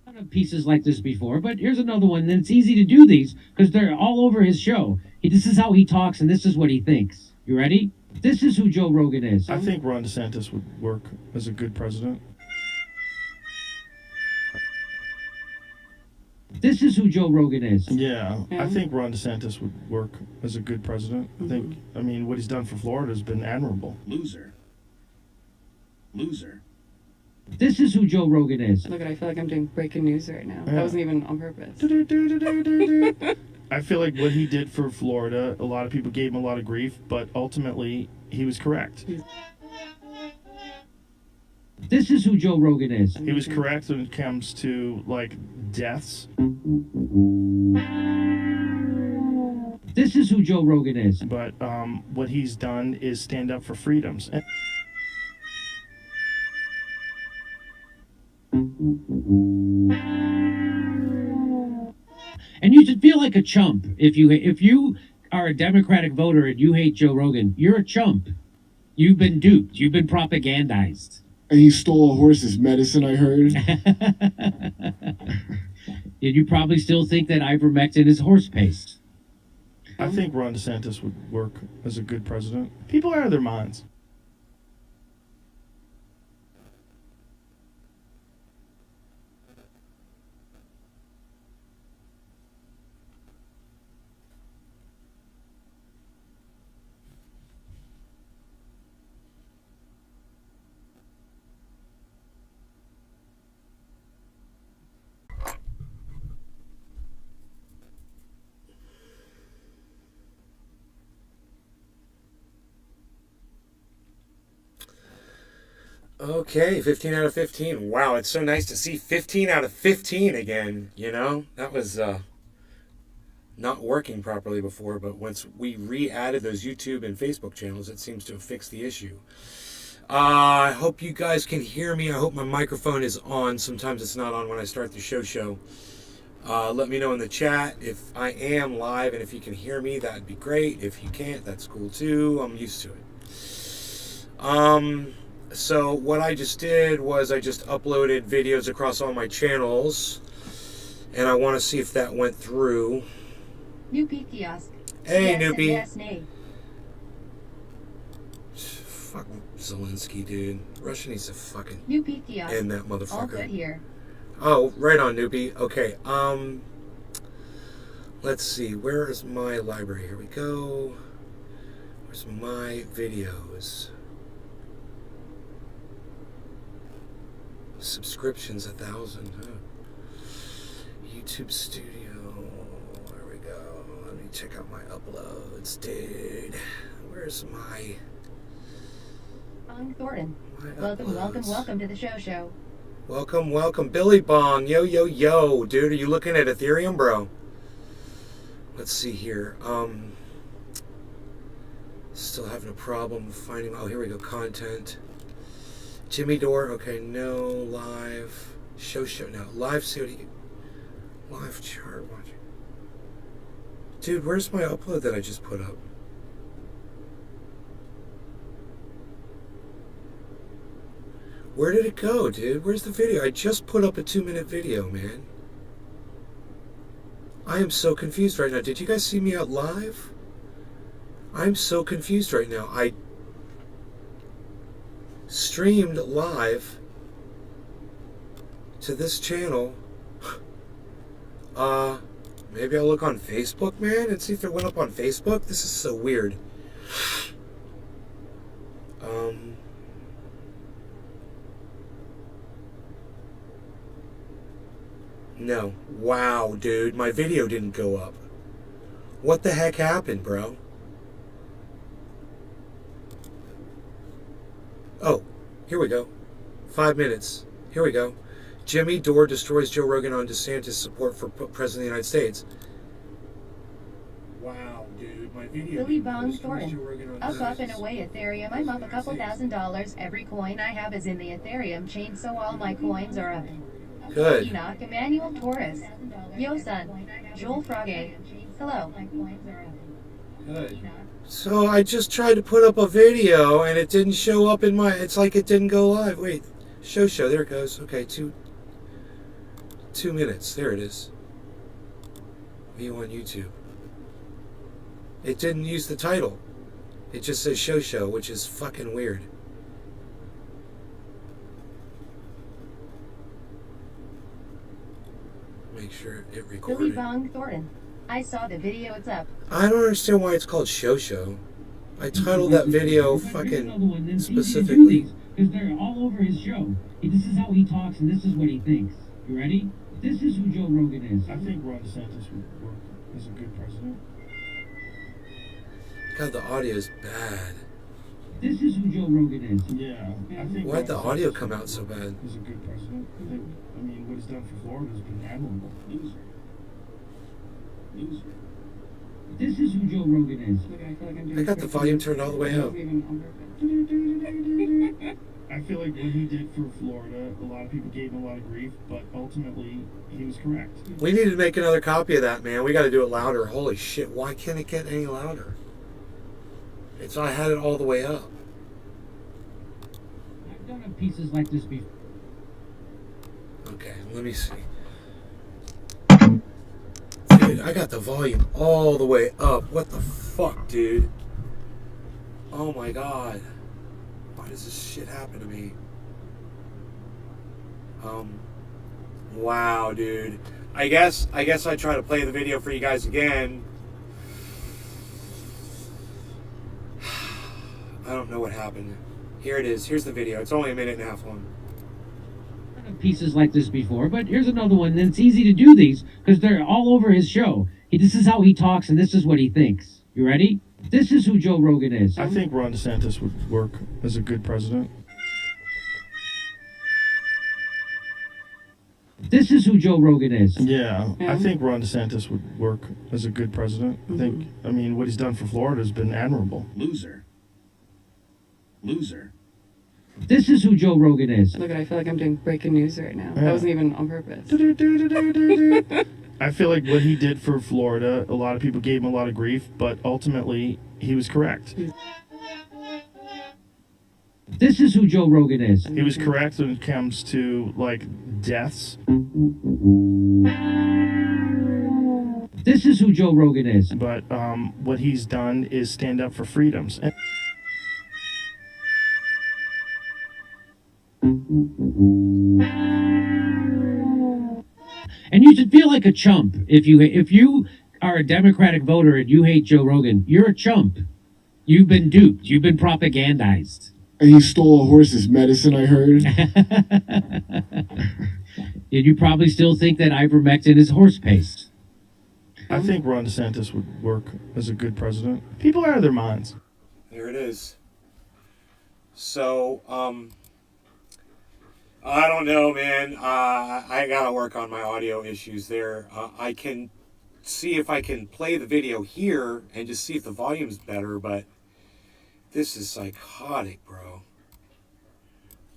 Of pieces like this before, but here's another one. And it's easy to do these because they're all over his show. This is how he talks, and this is what he thinks. You ready? This is who Joe Rogan is. I think Ron DeSantis would work as a good president. This is who Joe Rogan is. Yeah, I think Ron DeSantis would work as a good president. I mean, what he's done for Florida has been admirable. Loser. Loser. This is who Joe Rogan is. Look, I feel like I'm doing breaking news right now. That wasn't even on purpose. I feel like what he did for Florida, a lot of people gave him a lot of grief, but ultimately he was correct. This is who Joe Rogan is. He was correct when it comes to like deaths. This is who Joe Rogan is. But what he's done is stand up for freedoms. And you should feel like a chump if you are a Democratic voter and you hate Joe Rogan. You're a chump. You've been duped. You've been propagandized. And he stole a horse's medicine, I heard. Did you probably still think that ivermectin is horse paste? I think Ron DeSantis would work as a good president. People are out of their minds. Okay, 15 out of 15. Wow, it's so nice to see 15 out of 15 again, you know? That was not working properly before, but once we re-added those YouTube and Facebook channels, it seems to have fixed the issue. I hope you guys can hear me. I hope my microphone is on. Sometimes it's not on when I start the show. Let me know in the chat if I am live, and if you can hear me, that'd be great. If you can't, that's cool too. I'm used to it. So what I just did was I just uploaded videos across all my channels, and I want to see if that went through. Newbie kiosk. Hey, Yes, Newbie. yes, nay. Fuck Zelensky, dude. Russia needs to fucking Newbie kiosk. end that All motherfucker. good here. Oh, right on, Newbie. Okay, let's see. Where is my library? Here we go. Where's my videos? Subscriptions 1,000. Huh? YouTube Studio. There we go. Let me check out my uploads, dude. Where's my Bong Thornton. uploads? Welcome to the show. Welcome, Billy Bong. Yo, dude. Are you looking at Ethereum, bro? Let's see here. Still having a problem finding. Oh, here we go. Content. Jimmy Dore. Okay, no live. Show. No live. See what he. Live chart. Watch. Dude, where's my upload that I just put up? Where did it go, dude? Where's the video? I just put up a 2-minute video, man. I am so confused right now. Did you guys see me out live? I'm so confused right now. I streamed live to this channel. Maybe I'll look on Facebook, man, and see if it went up on Facebook. This is so weird. No. Wow, dude. My video didn't go up. What the heck happened, bro? Oh, here we go. 5 minutes. Here we go. Jimmy Dore destroys Joe Rogan on DeSantis support for President of the United States. Wow, dude. My video Billy didn't Bong destroy Joe Thornton. Rogan on Up and DeSantis. away Ethereum. I'm up a couple $1,000. Every coin I have is in the Ethereum chain, so all my coins are up. Good. Enoch Emmanuel Torres. Yo son. Joel Frage. Hello. So I just tried to put up a video and it didn't show up in my. It's like it didn't go live. Wait, show. There it goes. Okay, 2 minutes. There it is. View on YouTube. It didn't use the title. It just says show, which is fucking weird. Make sure it Billy recorded. Bong Thornton. I saw the video, it's up. I don't understand why it's called show. I titled that video fucking specifically. Because they're all over his show. This is how he talks and this is what he thinks. You ready? This is who Joe Rogan is. I think Ron DeSantis would work as a good president. God, the audio is bad. This is who Joe Rogan is. Yeah, I think. Why'd the Ron audio DeSantis come out so bad? Is a good president. I mean, what he's done for Florida has been admirable. Loser. This is who Joe Rogan is. Look, I feel like I'm doing I got the volume turned all the way up. Wasn't even on purpose. I feel like what he did for Florida, a lot of people gave him a lot of grief, but ultimately he was correct. We need to make another copy of that, man. We got to do it louder. Holy shit! Why can't it get any louder? I had it all the way up. I've done pieces like this before. Okay, let me see. Dude, I got the volume all the way up. What the fuck, dude? Oh my god. Why does this shit happen to me? Wow, dude. I guess I try to play the video for you guys again. I don't know what happened. Here it is. Here's the video. It's only a minute and a half long. I've done pieces like this before, but here's another one. And it's easy to do these because they're all over his show. This is how he talks and this is what he thinks. You ready? This is who Joe Rogan is. I think Ron DeSantis would work as a good president. This is who Joe Rogan is. Yeah, Yeah. I think Ron DeSantis would work as a good president. I mean, what he's done for Florida has been admirable. Loser. This is who Joe Rogan is. Look, I feel like I'm doing breaking news right now. Yeah. That wasn't even on purpose. I feel like what he did for Florida, a lot of people gave him a lot of grief, but ultimately he was correct. This is who Joe Rogan is. He was correct when it comes to like deaths, This is who Joe Rogan is. but what he's done is stand up for freedoms. And you should feel like a chump if you are a Democratic voter and you hate Joe Rogan. You're a chump. You've been duped. You've been propagandized. And he stole a horse's medicine, I heard. And you probably still think that ivermectin is horse paste. I think Ron DeSantis would work as a good president. People are out of their minds. There it is. So, I don't know, man. I gotta work on my audio issues there. I can see if I can play the video here and just see if the volume's better, but this is psychotic, bro.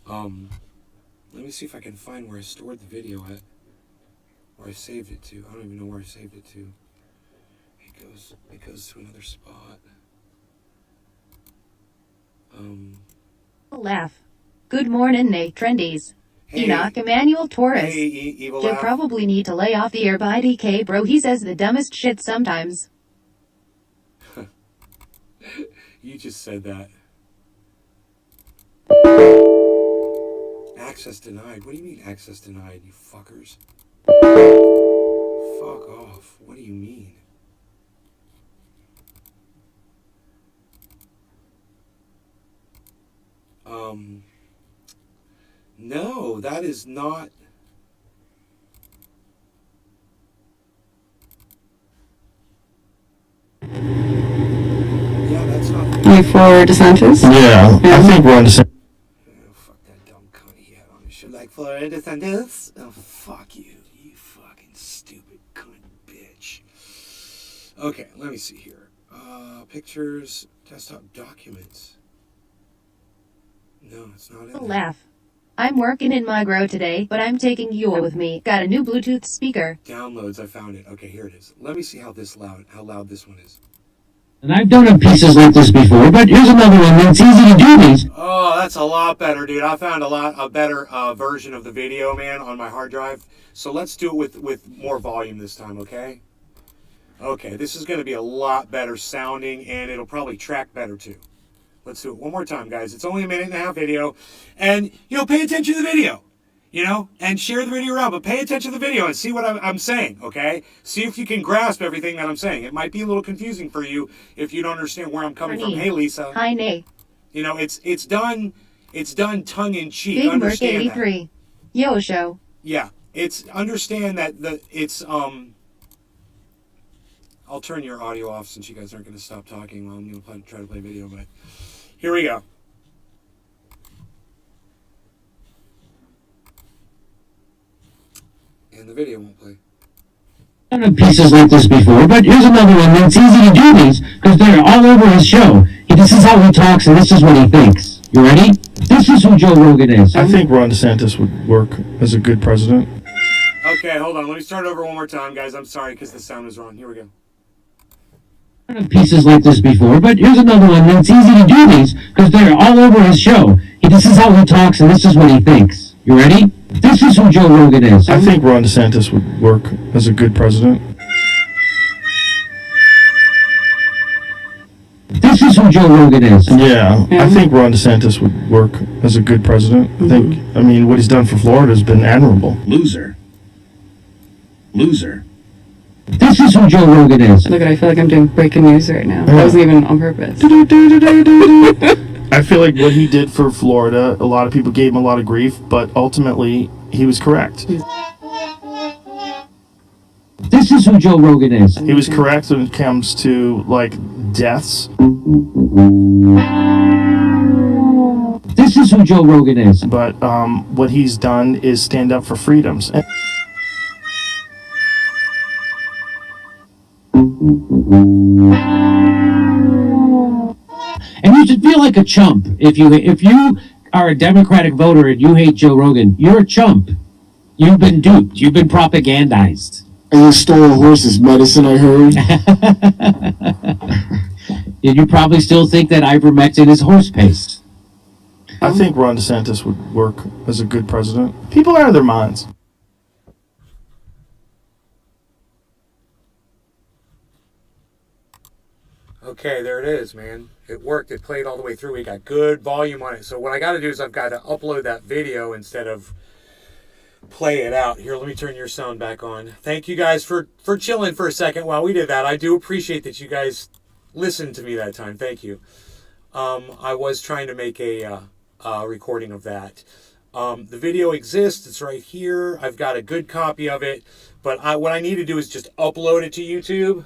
Let me see if I can find where I stored the video at. Where I saved it to. I don't even know where I saved it to. It goes to another spot. Laugh. Good morning, Nate Trendies. Hey. Enoch Emmanuel Torres. Hey, Evil You Laugh. probably need to lay off the air by DK, bro. He says the dumbest shit sometimes. You just said that. Access denied. What do you mean access denied, you fuckers? Fuck off. What do you mean? No, that is not. Yeah, that's not. Like for DeSantis? Yeah, I think Ron DeSantis. Oh, fuck that dumb cunt he had on his show. Like Florida Sanders? Oh, fuck you, you fucking stupid cunt bitch. Okay, let me see here. Pictures, desktop documents. No, it's not in there. Laugh. I'm working in my grow today, but I'm taking you with me. Got a new Bluetooth speaker. Downloads, I found it. Okay, here it is. Let me see how loud this one is. And I've done pieces like this before, but here's another one that's easy to do these. Oh, that's a lot better, dude. I found a better version of the video, man, on my hard drive. So let's do it with more volume this time, okay? Okay, this is going to be a lot better sounding, and it'll probably track better too. Let's do it one more time, guys. It's only a 1.5-minute video, and pay attention to the video, and share the video around. But pay attention to the video and see what I'm saying, okay? See if you can grasp everything that I'm saying. It might be a little confusing for you if you don't understand where I'm coming from. Hey, Lisa. Hi, Nay. It's done tongue in cheek. Big Merc Understand 83. Yo show. that. Yeah, understand that it's I'll turn your audio off since you guys aren't going to stop talking while I'm going to try to play video. But here we go. And the video won't play. I've done pieces like this before, but here's another one that's easy to do these because they're all over his show. This is how he talks and this is what he thinks. You ready? This is who Joe Rogan is. I think Ron DeSantis would work as a good president. Okay, hold on. Let me start over one more time, guys. I'm sorry because the sound is wrong. Here we go. I've done pieces like this before, but here's another one that's easy to do these because they're all over his show. This is how he talks and this is what he thinks. You ready? This is who Joe Rogan is. I think Ron DeSantis would work as a good president. This is who Joe Rogan is. Yeah, I think Ron DeSantis would work as a good president. I mean, what he's done for Florida has been admirable. Loser. This is who Joe Rogan is. Look, I feel like I'm doing breaking news right now. That wasn't even on purpose. I feel like what he did for Florida, a lot of people gave him a lot of grief, but ultimately he was correct. This is who Joe Rogan is. He was correct when it comes to deaths, This is who Joe Rogan is. but what he's done is stand up for freedoms. And you should feel like a chump if you are a Democratic voter and you hate Joe Rogan. You're a chump. You've been duped. You've been propagandized. And you stole a horse's medicine, I heard. And you probably still think that ivermectin is horse paste. I think Ron DeSantis would work as a good president. People are out of their minds. Okay, there it is, man. It worked. It played all the way through. We got good volume on it. So what I got to do is I've got to upload that video instead of play it out. Here, let me turn your sound back on. Thank you guys for chilling for a second while we did that. I do appreciate that you guys listened to me that time. Thank you. I was trying to make a recording of that. The video exists. It's right here. I've got a good copy of it. But what I need to do is just upload it to YouTube.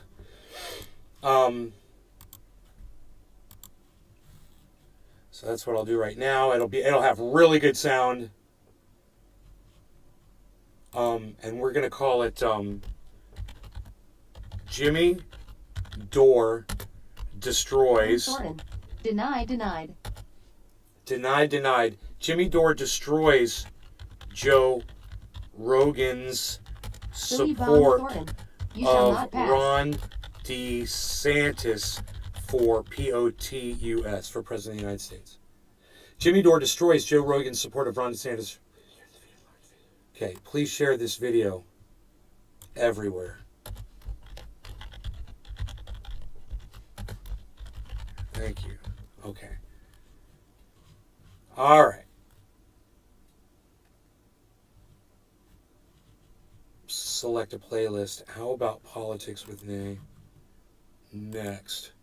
So that's what I'll do right now. It'll have really good sound. And we're gonna call it Jimmy Dore Destroys. Denied. Denied. Jimmy Dore destroys Joe Rogan's support of Ron DeSantis for POTUS, for President of the United States. Jimmy Dore destroys Joe Rogan's support of Ron DeSantis. Okay, please share this video everywhere. Thank you. Okay. All right. Select a playlist. How about Politics with Nay? Next.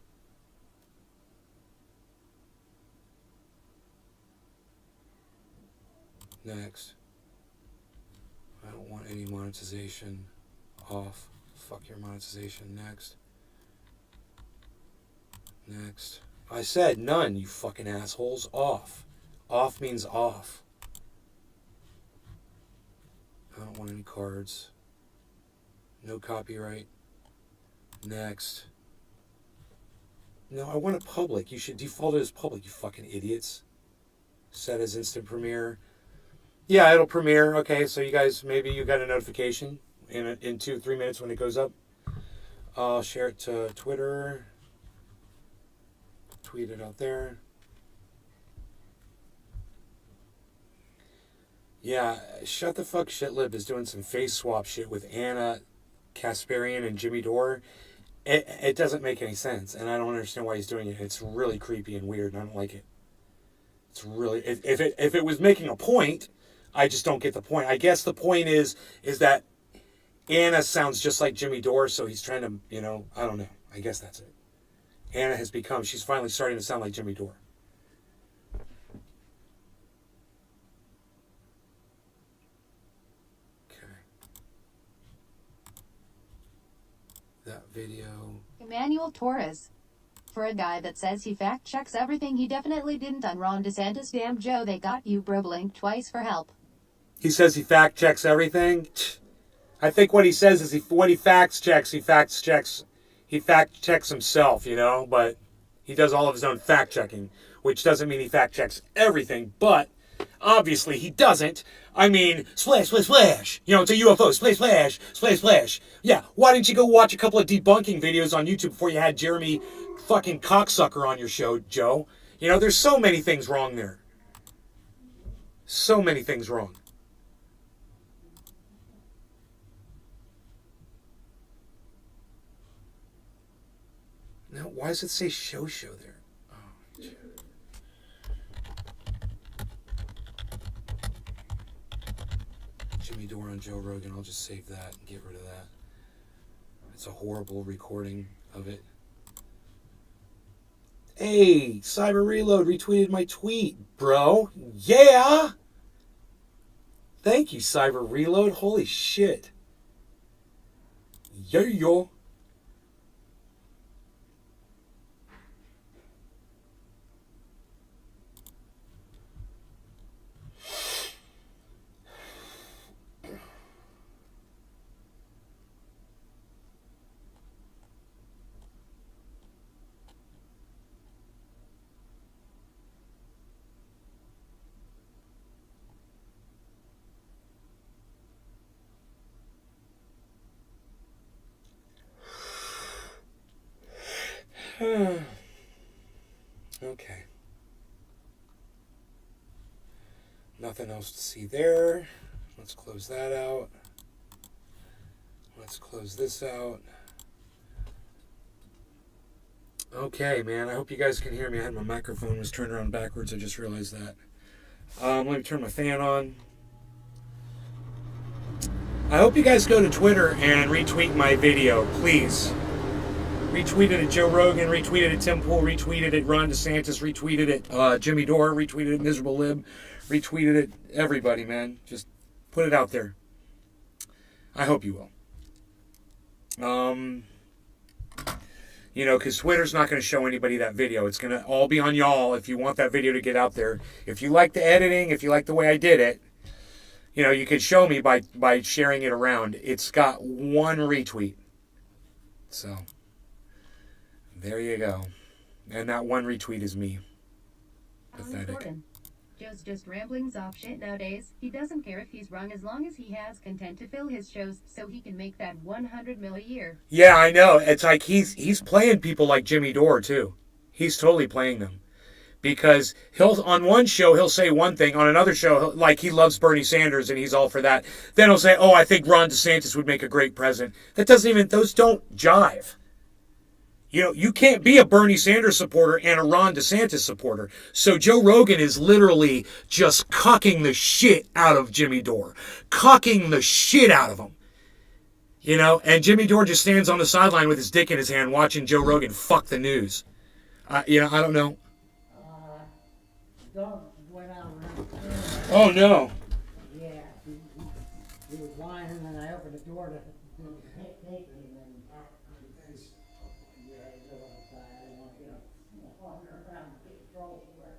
Next. I don't want any monetization. Off. Fuck your monetization. Next. Next. I said none, you fucking assholes. Off. Off means off. I don't want any cards. No copyright. Next. No, I want it public. You should default it as public, you fucking idiots. Set as instant premiere. Yeah, it'll premiere. Okay, so you guys, maybe you got a notification in 2-3 minutes when it goes up. I'll share it to Twitter. tweet it out there. Yeah, Shut the Fuck Shitlib is doing some face swap shit with Anna Kasparian and Jimmy Dore. It doesn't make any sense, and I don't understand why he's doing it. It's really creepy and weird, and I don't like it. It's really... If it was making a point, I just don't get the point. I guess the point is that Anna sounds just like Jimmy Dore, so he's trying to, you know, I don't know. I guess that's it. Anna has become... She's finally starting to sound like Jimmy Dore. That video. Emmanuel Torres. For a guy that says he fact checks everything, he definitely didn't on Ron DeSantis. Damn Joe, they got you, bro. Blinked twice for help. He says he fact checks everything. I think what he says is when he fact checks himself, you know, but he does all of his own fact checking, which doesn't mean he fact checks everything, but obviously he doesn't. I mean, splash, splash, splash. You know, it's a UFO. Splash, splash, splash, splash. Yeah, why didn't you go watch a couple of debunking videos on YouTube before you had Jeremy fucking cocksucker on your show, Joe? You know, there's so many things wrong there. So many things wrong. Now, why does it say show there? Oh, shit. Jimmy Dore on Joe Rogan. I'll just save that and get rid of that. It's a horrible recording of it. Hey, Cyber Reload retweeted my tweet, bro. Yeah! Thank you, Cyber Reload. Holy shit. Yeah, yo. Okay. Nothing else to see there. Let's close that out. Let's close this out. Okay, man. I hope you guys can hear me. I had my microphone was turned around backwards. I just realized that. Let me turn my fan on. I hope you guys go to Twitter and retweet my video, please. Retweeted at Joe Rogan, retweeted at Tim Pool, retweeted at Ron DeSantis, retweeted at Jimmy Dore, retweeted at Miserable Lib, retweeted at everybody, man. Just put it out there. I hope you will. You know, because Twitter's not going to show anybody that video. It's going to all be on y'all if you want that video to get out there. If you like the editing, if you like the way I did it, you know, you could show me by sharing it around. It's got 1 retweet. So... there you go. And that 1 retweet is me. Pathetic. Joe's just ramblings off shit nowadays. He doesn't care if he's wrong as long as he has content to fill his shows so he can make that 100 mil a year. Yeah, I know. It's like he's playing people like Jimmy Dore too. He's totally playing them. Because he'll on one show he'll say one thing, on another show like he loves Bernie Sanders and he's all for that. Then he'll say, "Oh, I think Ron DeSantis would make a great president." That doesn't even, those don't jive. You know, you can't be a Bernie Sanders supporter and a Ron DeSantis supporter. So Joe Rogan is literally just cucking the shit out of Jimmy Dore. Cucking the shit out of him. You know, and Jimmy Dore just stands on the sideline with his dick in his hand watching Joe Rogan fuck the news. You know, I don't know. Dog went out around. Oh, no. Yeah, he was whining and I opened the door to take him and yeah, he was outside. I didn't want to get him walking around and get control for it.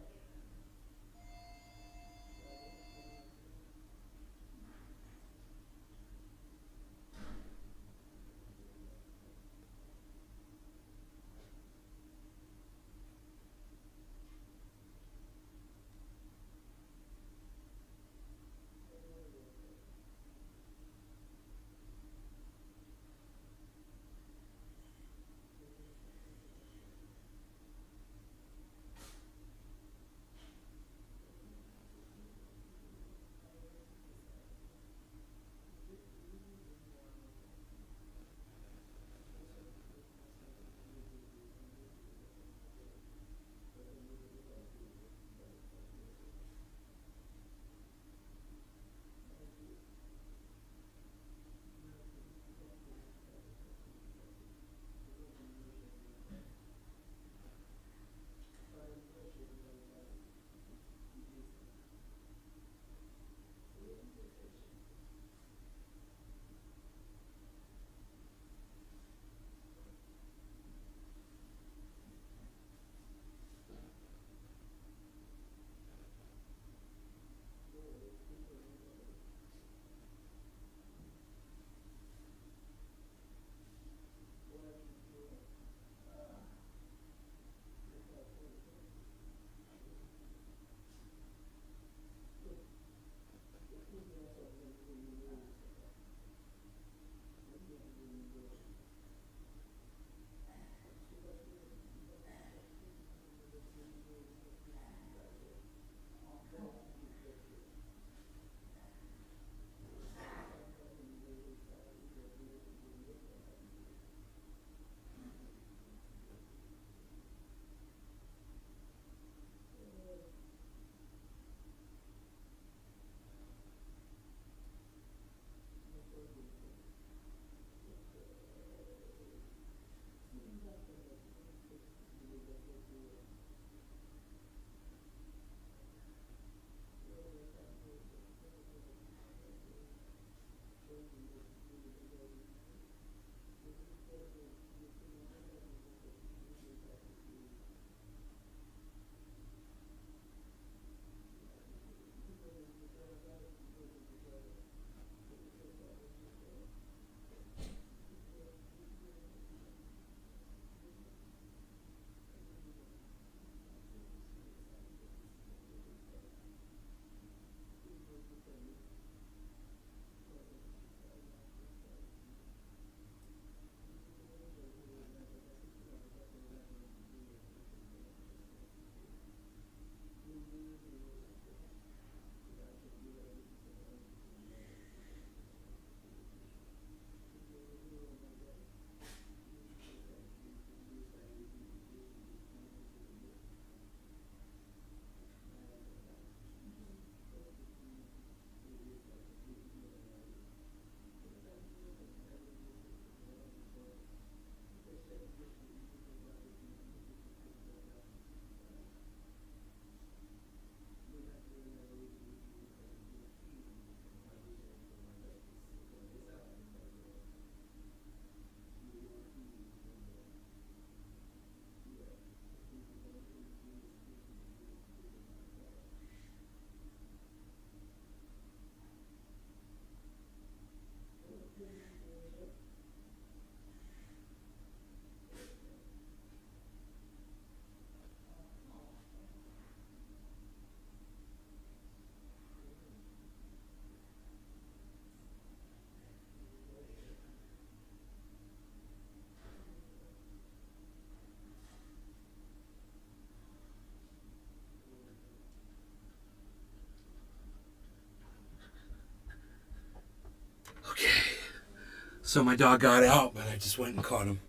So my dog got out, but I just went and caught him.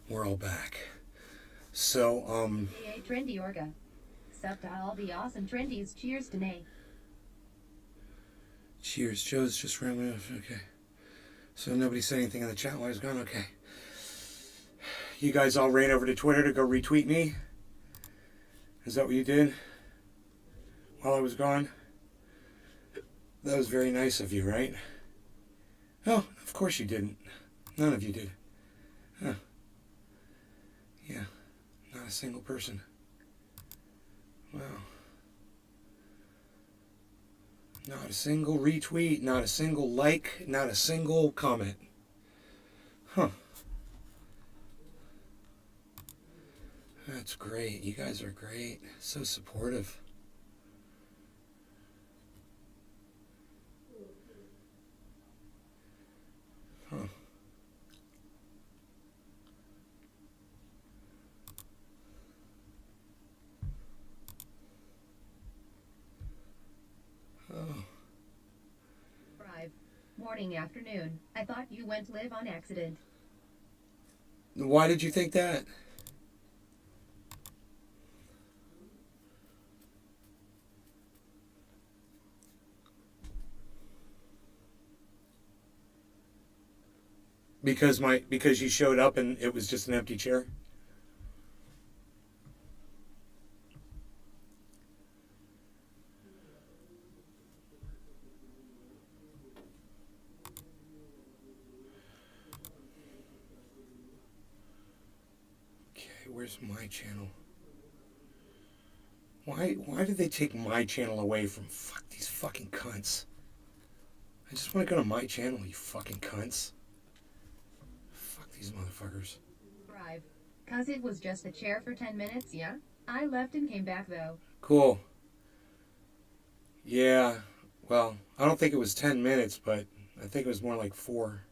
We're all back. So, Hey, Trendy Orga. Sup to all the awesome trendies. Cheers to Nay. cheers. Joe's just rambling off. Okay. So nobody said anything in the chat while I was gone? Okay. You guys all ran over to Twitter to go retweet me? Is that what you did? While I was gone? That was very nice of you, right? Oh, of course you didn't. None of you did. Huh. Yeah. Not a single person. Wow. Not a single retweet, not a single like, not a single comment. Huh. That's great. You guys are great. So supportive. Huh. Oh. Drive. Morning, afternoon. I thought you went live on accident. Why did you think that? Because you showed up and it was just an empty chair? Okay, where's my channel? Why did they take my channel away from these fucking cunts? I just want to go to my channel, you fucking cunts. These motherfuckers. Drive. Cause it was just a chair for 10 minutes, yeah? I left and came back though. Cool. Yeah, well, I don't think it was 10 minutes, but I think it was more like 4.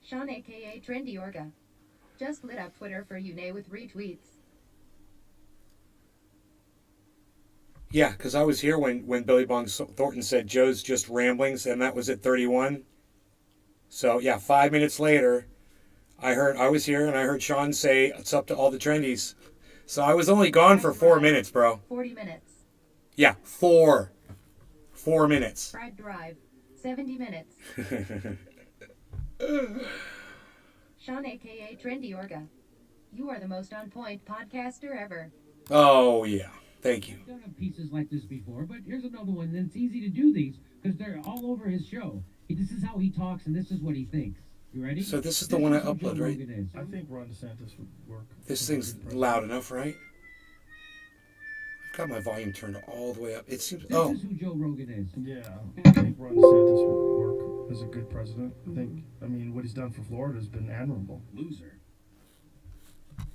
Sean aka Trendy Orga. Just lit up Twitter for you, Nay, with retweets. Yeah, because I was here when Billy Bong Thornton said Joe's just ramblings, and that was at 31. So, yeah, 5 minutes later, I was here and I heard Sean say, it's up to all the trendies. So I was only gone for 4 minutes, bro. 40 minutes. Yeah, 4 minutes. Fried Drive. 70 minutes. Sean aka Trendy Orga. You are the most on point podcaster ever. Oh, yeah. Thank you. I've done pieces like this before, but here's another one that's easy to do these because they're all over his show. This is how he talks, and this is what he thinks. You ready? So this is the one I who upload, Joe right? Rogan is. I think Ron DeSantis would work. This thing's loud enough, right? I've got my volume turned all the way up. It seems... This is who Joe Rogan is. Yeah, I think Ron DeSantis would work as a good president. I mean, what he's done for Florida has been admirable. Loser.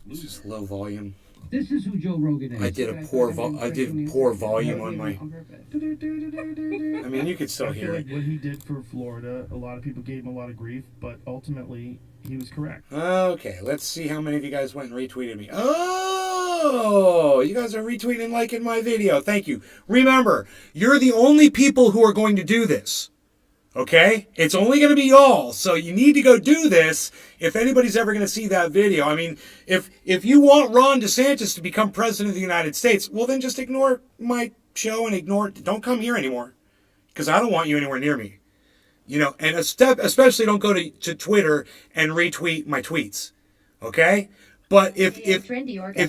It's just low volume. This is who Joe Rogan is. I did poor volume on my... I mean, you could still I hear feel it. like what he did for Florida, a lot of people gave him a lot of grief, but ultimately, he was correct. Okay, let's see how many of you guys went and retweeted me. Oh, you guys are retweeting and liking my video. Thank you. Remember, you're the only people who are going to do this. Okay? It's only going to be y'all. So you need to go do this if anybody's ever going to see that video. I mean, if you want Ron DeSantis to become president of the United States, well, then just ignore my show and don't come here anymore. Because I don't want you anywhere near me. You know, and especially don't go to Twitter and retweet my tweets. Okay? But if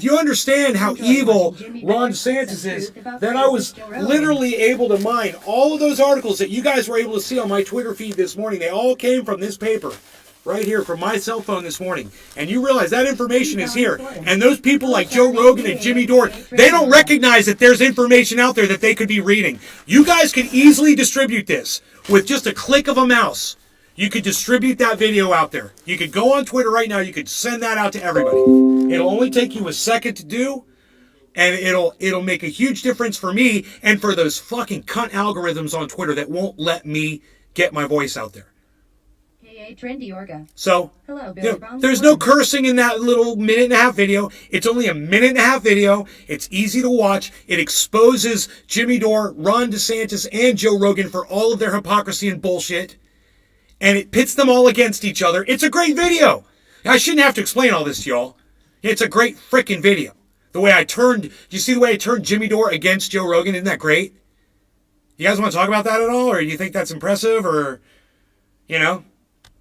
you understand how evil Ron DeSantis is, then I was literally able to mine all of those articles that you guys were able to see on my Twitter feed this morning. They all came from this paper right here from my cell phone this morning. And you realize that information is here. And those people like Joe Rogan and Jimmy Dore, they don't recognize that there's information out there that they could be reading. You guys can easily distribute this with just a click of a mouse. You could distribute that video out there. You could go on Twitter right now. You could send that out to everybody. It'll only take you a second to do, and it'll make a huge difference for me and for those fucking cunt algorithms on Twitter that won't let me get my voice out there. Aka Trendy Orga. So, hello, Billy Bong there's no cursing in that little minute-and-a-half video. It's only a minute-and-a-half video. It's easy to watch. It exposes Jimmy Dore, Ron DeSantis, and Joe Rogan for all of their hypocrisy and bullshit. and it pits them all against each other. It's a great video. I shouldn't have to explain all this to y'all. It's a great freaking video. The way I turned, do you see the way I turned Jimmy Dore against Joe Rogan? Isn't that great? You guys want to talk about that at all? Or do you think that's impressive? Or, you know,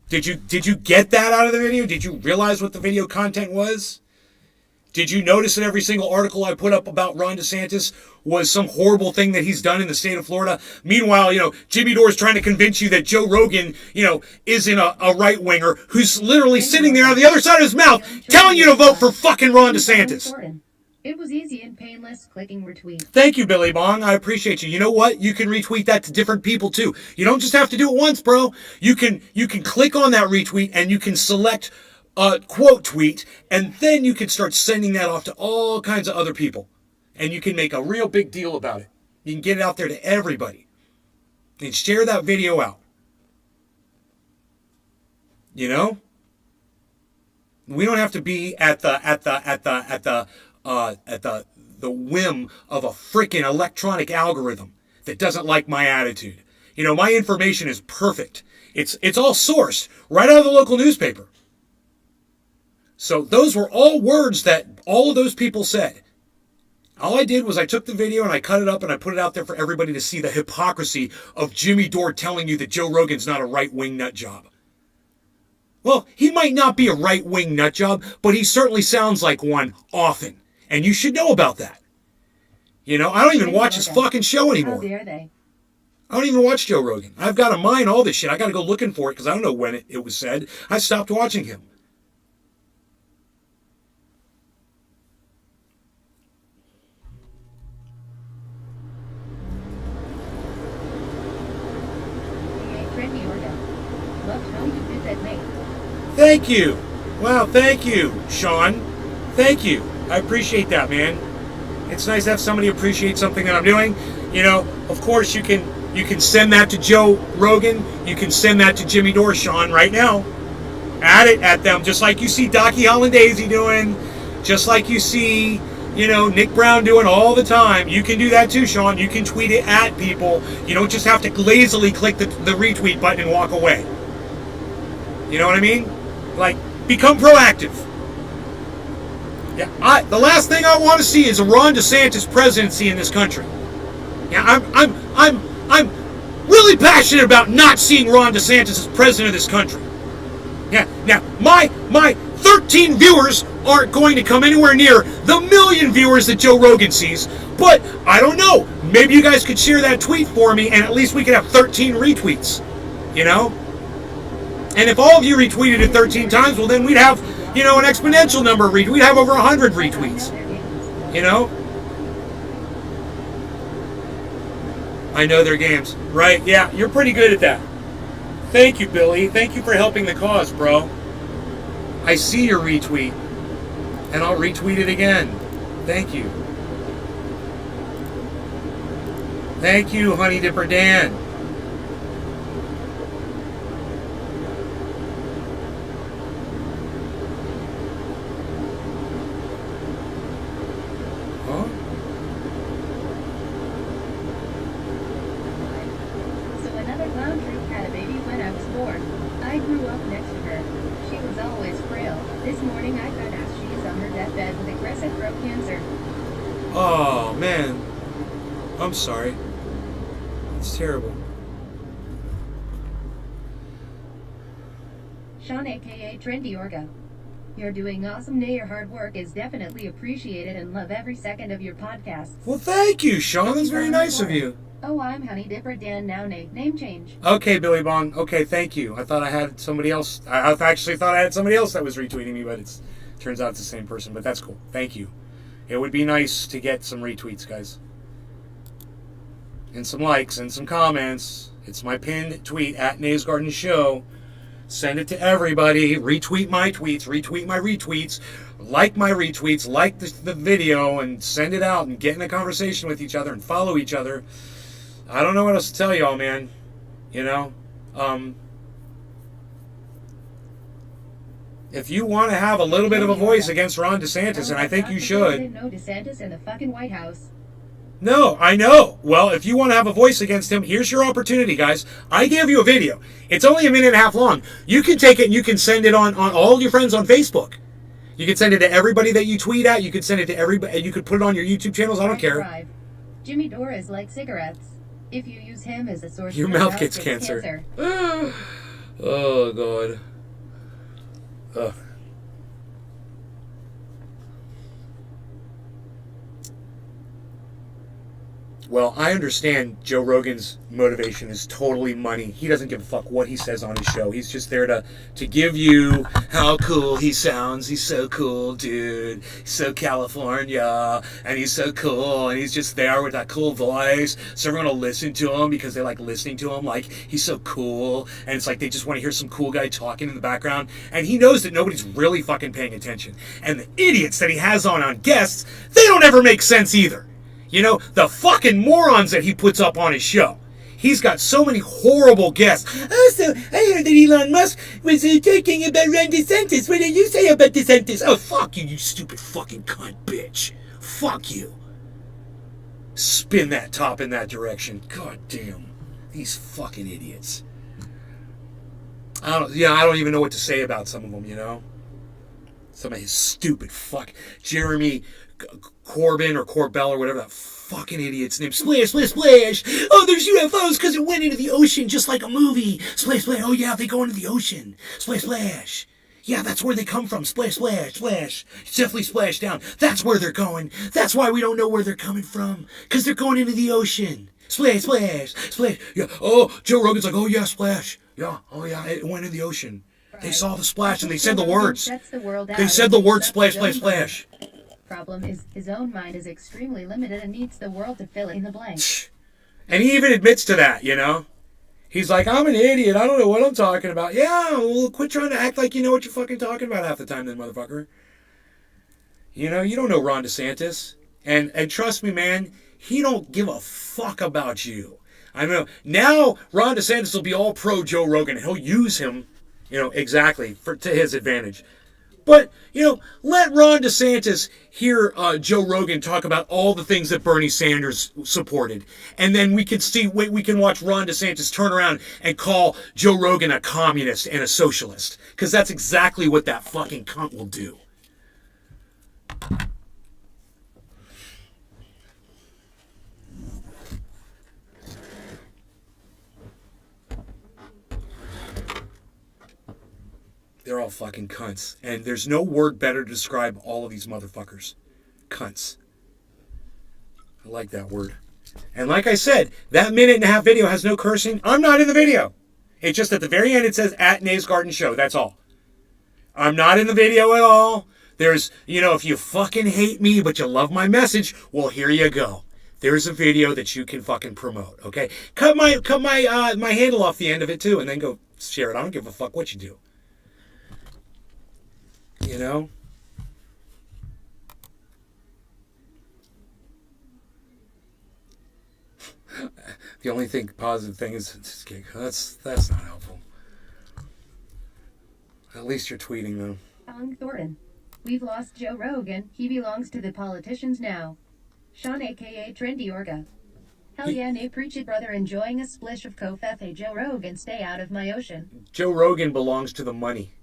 did you get that out of the video? Did you realize what the video content was? Did you notice that every single article I put up about Ron DeSantis was some horrible thing that he's done in the state of Florida? Meanwhile, you know, Jimmy Dore is trying to convince you that Joe Rogan, you know, isn't a right-winger who's literally sitting there on the other side of his mouth telling you to vote for fucking Ron DeSantis. It was easy and painless clicking retweet. Thank you, Billy Bong. I appreciate you. You know what? You can retweet that to different people too. You don't just have to do it once, bro. You can click on that retweet and you can select a quote tweet, and then you can start sending that off to all kinds of other people. And you can make a real big deal about it. You can get it out there to everybody. And share that video out. You know? We don't have to be at the whim of a freaking electronic algorithm that doesn't like my attitude. You know, my information is perfect. It's all sourced right out of the local newspaper. So those were all words that all of those people said. All I did was I took the video and I cut it up and I put it out there for everybody to see the hypocrisy of Jimmy Dore telling you that Joe Rogan's not a right-wing nut job. Well, he might not be a right-wing nut job, but he certainly sounds like one often. And you should know about that. You know, I don't even watch his fucking show anymore. How dare they? I don't even watch Joe Rogan. I've got to mine all this shit. I got to go looking for it because I don't know when it was said. I stopped watching him. Thank you. Wow, thank you, Sean. Thank you. I appreciate that, man. It's nice to have somebody appreciate something that I'm doing. You know, of course you can send that to Joe Rogan. You can send that to Jimmy Dore, Sean, right now. Add it at them, just like you see Docky Hollandaise doing, just like you see, you know, Nick Brown doing all the time. You can do that too, Sean. You can tweet it at people. You don't just have to lazily click the retweet button and walk away. You know what I mean? Like, become proactive. Yeah, the last thing I want to see is a Ron DeSantis presidency in this country. Yeah, I'm really passionate about not seeing Ron DeSantis as president of this country. Yeah, now my 13 viewers aren't going to come anywhere near the 1 million viewers that Joe Rogan sees. But I don't know. Maybe you guys could share that tweet for me, and at least we could have 13 retweets. You know? And if all of you retweeted it 13 times, well, then we'd have, you know, an exponential number of retweets. We'd have over 100 retweets. You know? I know their games. Right? Yeah, you're pretty good at that. Thank you, Billy. Thank you for helping the cause, bro. I see your retweet. And I'll retweet it again. Thank you. Thank you, Honey Dipper Dan. Oh, man. I'm sorry. It's terrible. Sean, aka Trendy Orga. You're doing awesome. Your hard work is definitely appreciated and love every second of your podcasts. Well, thank you, Sean. That's very nice of you. Oh, I'm Honey Dipper Dan now, Nate. Name change. Okay, Billy Bong. Okay, thank you. I thought I had somebody else. I actually thought I had somebody else that was retweeting me, but it turns out it's the same person. But that's cool. Thank you. It would be nice to get some retweets, guys. And some likes and some comments. It's my pinned tweet at Nays Garden Show. Send it to everybody. Retweet my tweets. Retweet my retweets. Like my retweets. Like the video and send it out and get in a conversation with each other and follow each other. I don't know what else to tell y'all, man. You know? If you want to have a little bit of a voice against Ron DeSantis, and I think you should. No DeSantis in the fucking White House. No, I know. Well, if you want to have a voice against him, here's your opportunity, guys. I gave you a video. It's only a minute and a half long. You can take it and you can send it on all your friends on Facebook. You can send it to everybody that you tweet at. You could send it to everybody. You could put it on your YouTube channels. I don't care. Drive. Jimmy Dore is like cigarettes. If you use him as a source, Your mouth gets cancer. Oh, God. Ugh. Well, I understand Joe Rogan's motivation is totally money. He doesn't give a fuck what he says on his show. He's just there to give you how cool he sounds. He's so cool, dude. He's so California, and he's so cool, and he's just there with that cool voice. So everyone will listen to him because they like listening to him. Like, he's so cool, and it's like they just want to hear some cool guy talking in the background. And he knows that nobody's really fucking paying attention. And the idiots that he has on guests, they don't ever make sense either. You know, the fucking morons that he puts up on his show. He's got so many horrible guests. Also, I heard that Elon Musk was talking about Ron DeSantis. What do you say about DeSantis? Oh, fuck you, you stupid fucking cunt bitch. Fuck you. Spin that top in that direction. God damn. These fucking idiots. I don't even know what to say about some of them, you know? Some of his stupid fuck. Jeremy Corbyn or Corbell or whatever that fucking idiot's name. Splash, splash, splash. Oh, there's UFOs because it went into the ocean just like a movie. Splash, splash. Oh, yeah, they go into the ocean. Splash, splash. Yeah, that's where they come from. Splash, splash, splash. Definitely splash down. That's where they're going. That's why we don't know where they're coming from. Because they're going into the ocean. Splash, splash, splash. Yeah. Oh, Joe Rogan's like, oh, yeah, splash. Yeah. Oh, yeah, it went in the ocean. They saw the splash and they said the words. They said the word splash, splash, splash. Problem is, his own mind is extremely limited and needs the world to fill in the blanks. And he even admits to that, you know? He's like, I'm an idiot. I don't know what I'm talking about. Yeah, well, quit trying to act like you know what you're fucking talking about half the time then, motherfucker. You know, you don't know Ron DeSantis. And trust me, man, he don't give a fuck about you. I know, now Ron DeSantis will be all pro Joe Rogan. And he'll use him, you know, exactly to his advantage. But, you know, let Ron DeSantis hear Joe Rogan talk about all the things that Bernie Sanders supported. And then we can watch Ron DeSantis turn around and call Joe Rogan a communist and a socialist. Because that's exactly what that fucking cunt will do. They're all fucking cunts. And there's no word better to describe all of these motherfuckers. Cunts. I like that word. And like I said, that minute and a half video has no cursing. I'm not in the video. It's just at the very end it says at Nays Garden Show. That's all. I'm not in the video at all. There's, you know, if you fucking hate me but you love my message, well, here you go. There's a video that you can fucking promote, okay? Cut my handle off the end of it too and then go share it. I don't give a fuck what you do. You know? The only positive thing is that's not helpful. At least you're tweeting though. Thornton. We've lost Joe Rogan. He belongs to the politicians now. Sean aka Trendy Orga. Hell yeah, nay, preach it, brother. Enjoying a splish of Kofefe. Joe Rogan, stay out of my ocean. Joe Rogan belongs to the money.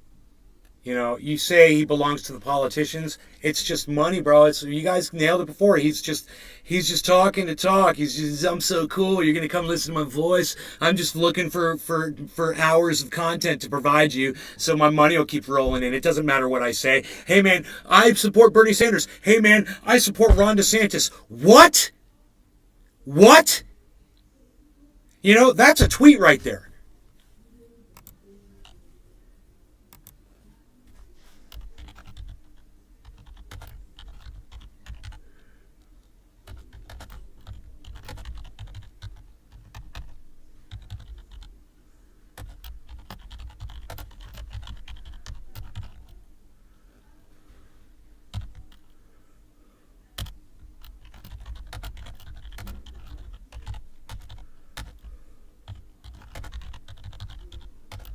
You know, you say he belongs to the politicians. It's just money, bro. You guys nailed it before. He's just talking to talk. I'm so cool. You're gonna come listen to my voice. I'm just looking for hours of content to provide you, so my money will keep rolling in. It doesn't matter what I say. Hey man, I support Bernie Sanders. Hey man, I support Ron DeSantis. What? What? You know, that's a tweet right there.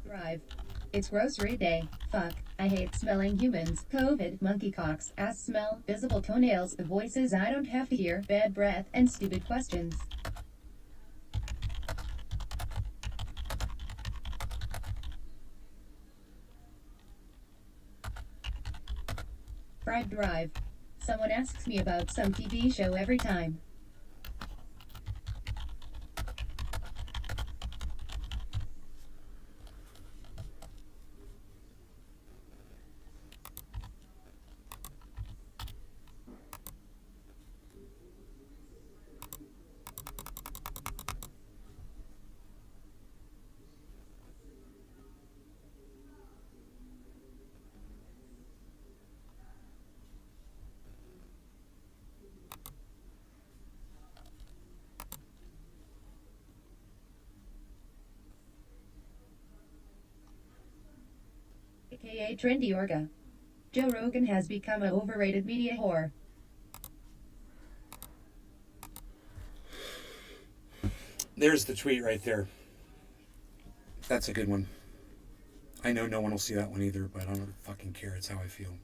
Drive. It's grocery day. Fuck. I hate smelling humans. COVID, monkeycocks, ass smell, visible toenails, the voices I don't have to hear, bad breath, and stupid questions. Fried Drive. Someone asks me about some TV show every time. AKA Trendy Orga. Joe Rogan has become an overrated media whore. There's the tweet right there. That's a good one. I know no one will see that one either, but I don't fucking care. It's how I feel.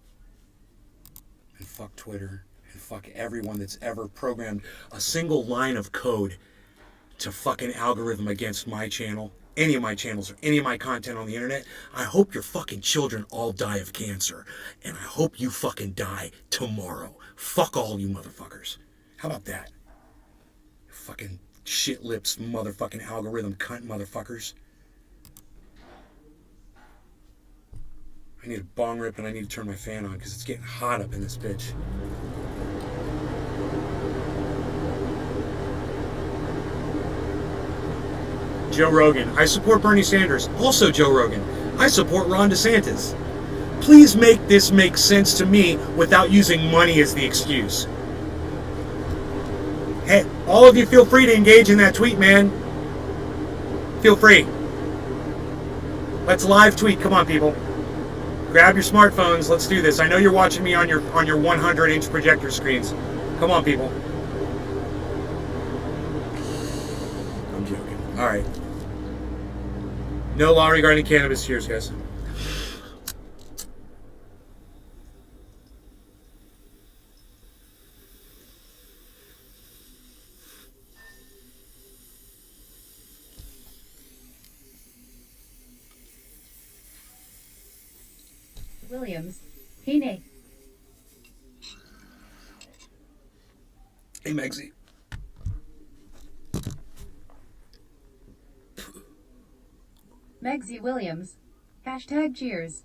And fuck Twitter. And fuck everyone that's ever programmed a single line of code to fucking algorithm against my channel, any of my channels, or any of my content on the internet. I hope your fucking children all die of cancer. And I hope you fucking die tomorrow. Fuck all you motherfuckers. How about that? Fucking shit lips motherfucking algorithm cunt motherfuckers. I need a bong rip and I need to turn my fan on because it's getting hot up in this bitch. Joe Rogan. I support Bernie Sanders. Also Joe Rogan. I support Ron DeSantis. Please make this make sense to me without using money as the excuse. Hey, all of you feel free to engage in that tweet, man. Feel free. Let's live tweet. Come on, people. Grab your smartphones. Let's do this. I know you're watching me on your 100-inch projector screens. Come on, people. I'm joking. All right. No law regarding cannabis. Cheers, guys. Williams. Hey. Hey, Megsy. Megsy Williams. Hashtag cheers.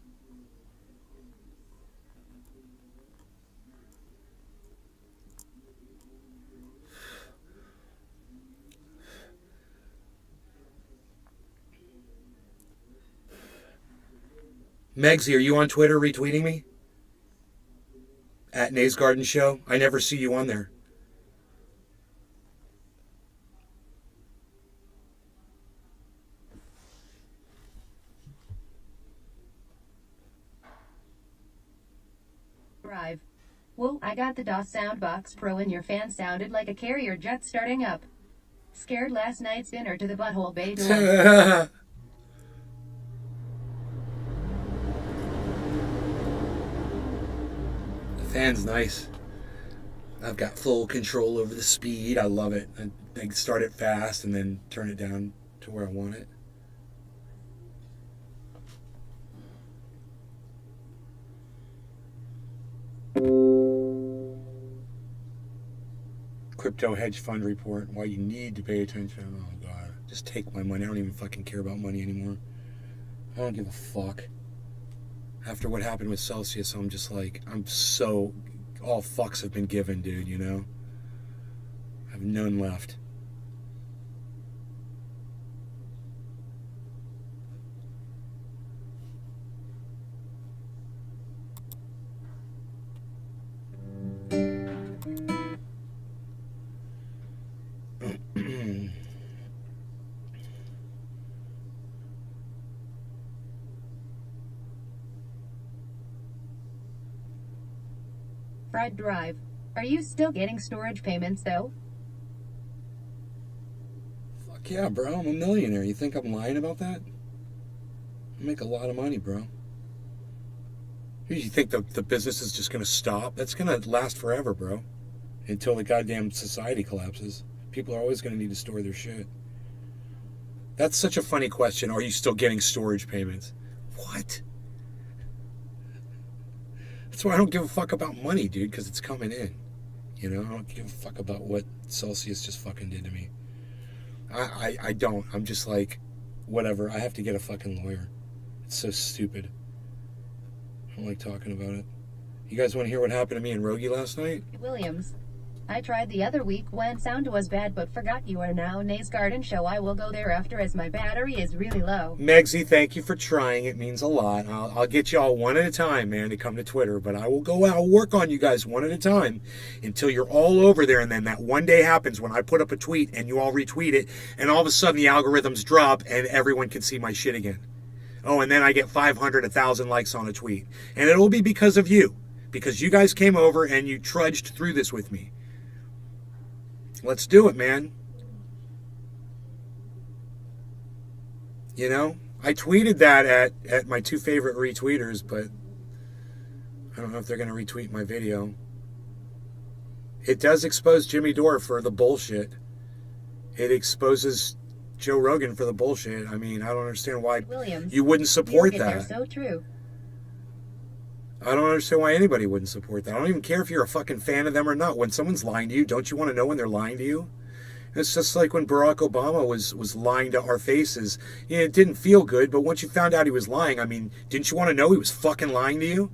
Megsy, are you on Twitter retweeting me? At Nays Garden Show? I never see you on there. Drive. Whoa, I got the DOS Soundbox Pro and your fan sounded like a carrier jet starting up. Scared last night's dinner to the butthole bay door. The fan's nice. I've got full control over the speed. I love it. I start it fast and then turn it down to where I want it. Crypto hedge fund report. Why you need to pay attention. Oh God. Just take my money. I don't even fucking care about money anymore. I don't give a fuck. After what happened with Celsius, I'm just like, I'm so, all fucks have been given, dude, you know? I have none left. Fried Drive. Are you still getting storage payments though? Fuck yeah, bro. I'm a millionaire. You think I'm lying about that? I make a lot of money, bro. You think the business is just going to stop? That's going to last forever, bro. Until the goddamn society collapses. People are always going to need to store their shit. That's such a funny question. Are you still getting storage payments? What? That's why I don't give a fuck about money, dude, because it's coming in. You know, I don't give a fuck about what Celsius just fucking did to me. I don't. I'm just like, whatever. I have to get a fucking lawyer. It's so stupid. I don't like talking about it. You guys want to hear what happened to me and Rogie last night? Williams. I tried the other week when sound was bad but forgot you are now Nays Garden Show. I will go there after as my battery is really low. Megsy, thank you for trying. It means a lot. I'll get you all one at a time, man, to come to Twitter. But I will go out and work on you guys one at a time until you're all over there. And then that one day happens when I put up a tweet and you all retweet it. And all of a sudden the algorithms drop and everyone can see my shit again. Oh, and then I get 500, 1,000 likes on a tweet. And it'll be because of you. Because you guys came over and you trudged through this with me. Let's do it, man. You know, I tweeted that at my 2 favorite retweeters, but I don't know if they're going to retweet my video. It does expose Jimmy Dore for the bullshit. It exposes Joe Rogan for the bullshit. I mean, I don't understand why Williams, you wouldn't support they're that. so true. I don't understand why anybody wouldn't support that. I don't even care if you're a fucking fan of them or not. When someone's lying to you, don't you want to know when they're lying to you? It's just like when Barack Obama was lying to our faces. Yeah, it didn't feel good, but once you found out he was lying, I mean, didn't you want to know he was fucking lying to you?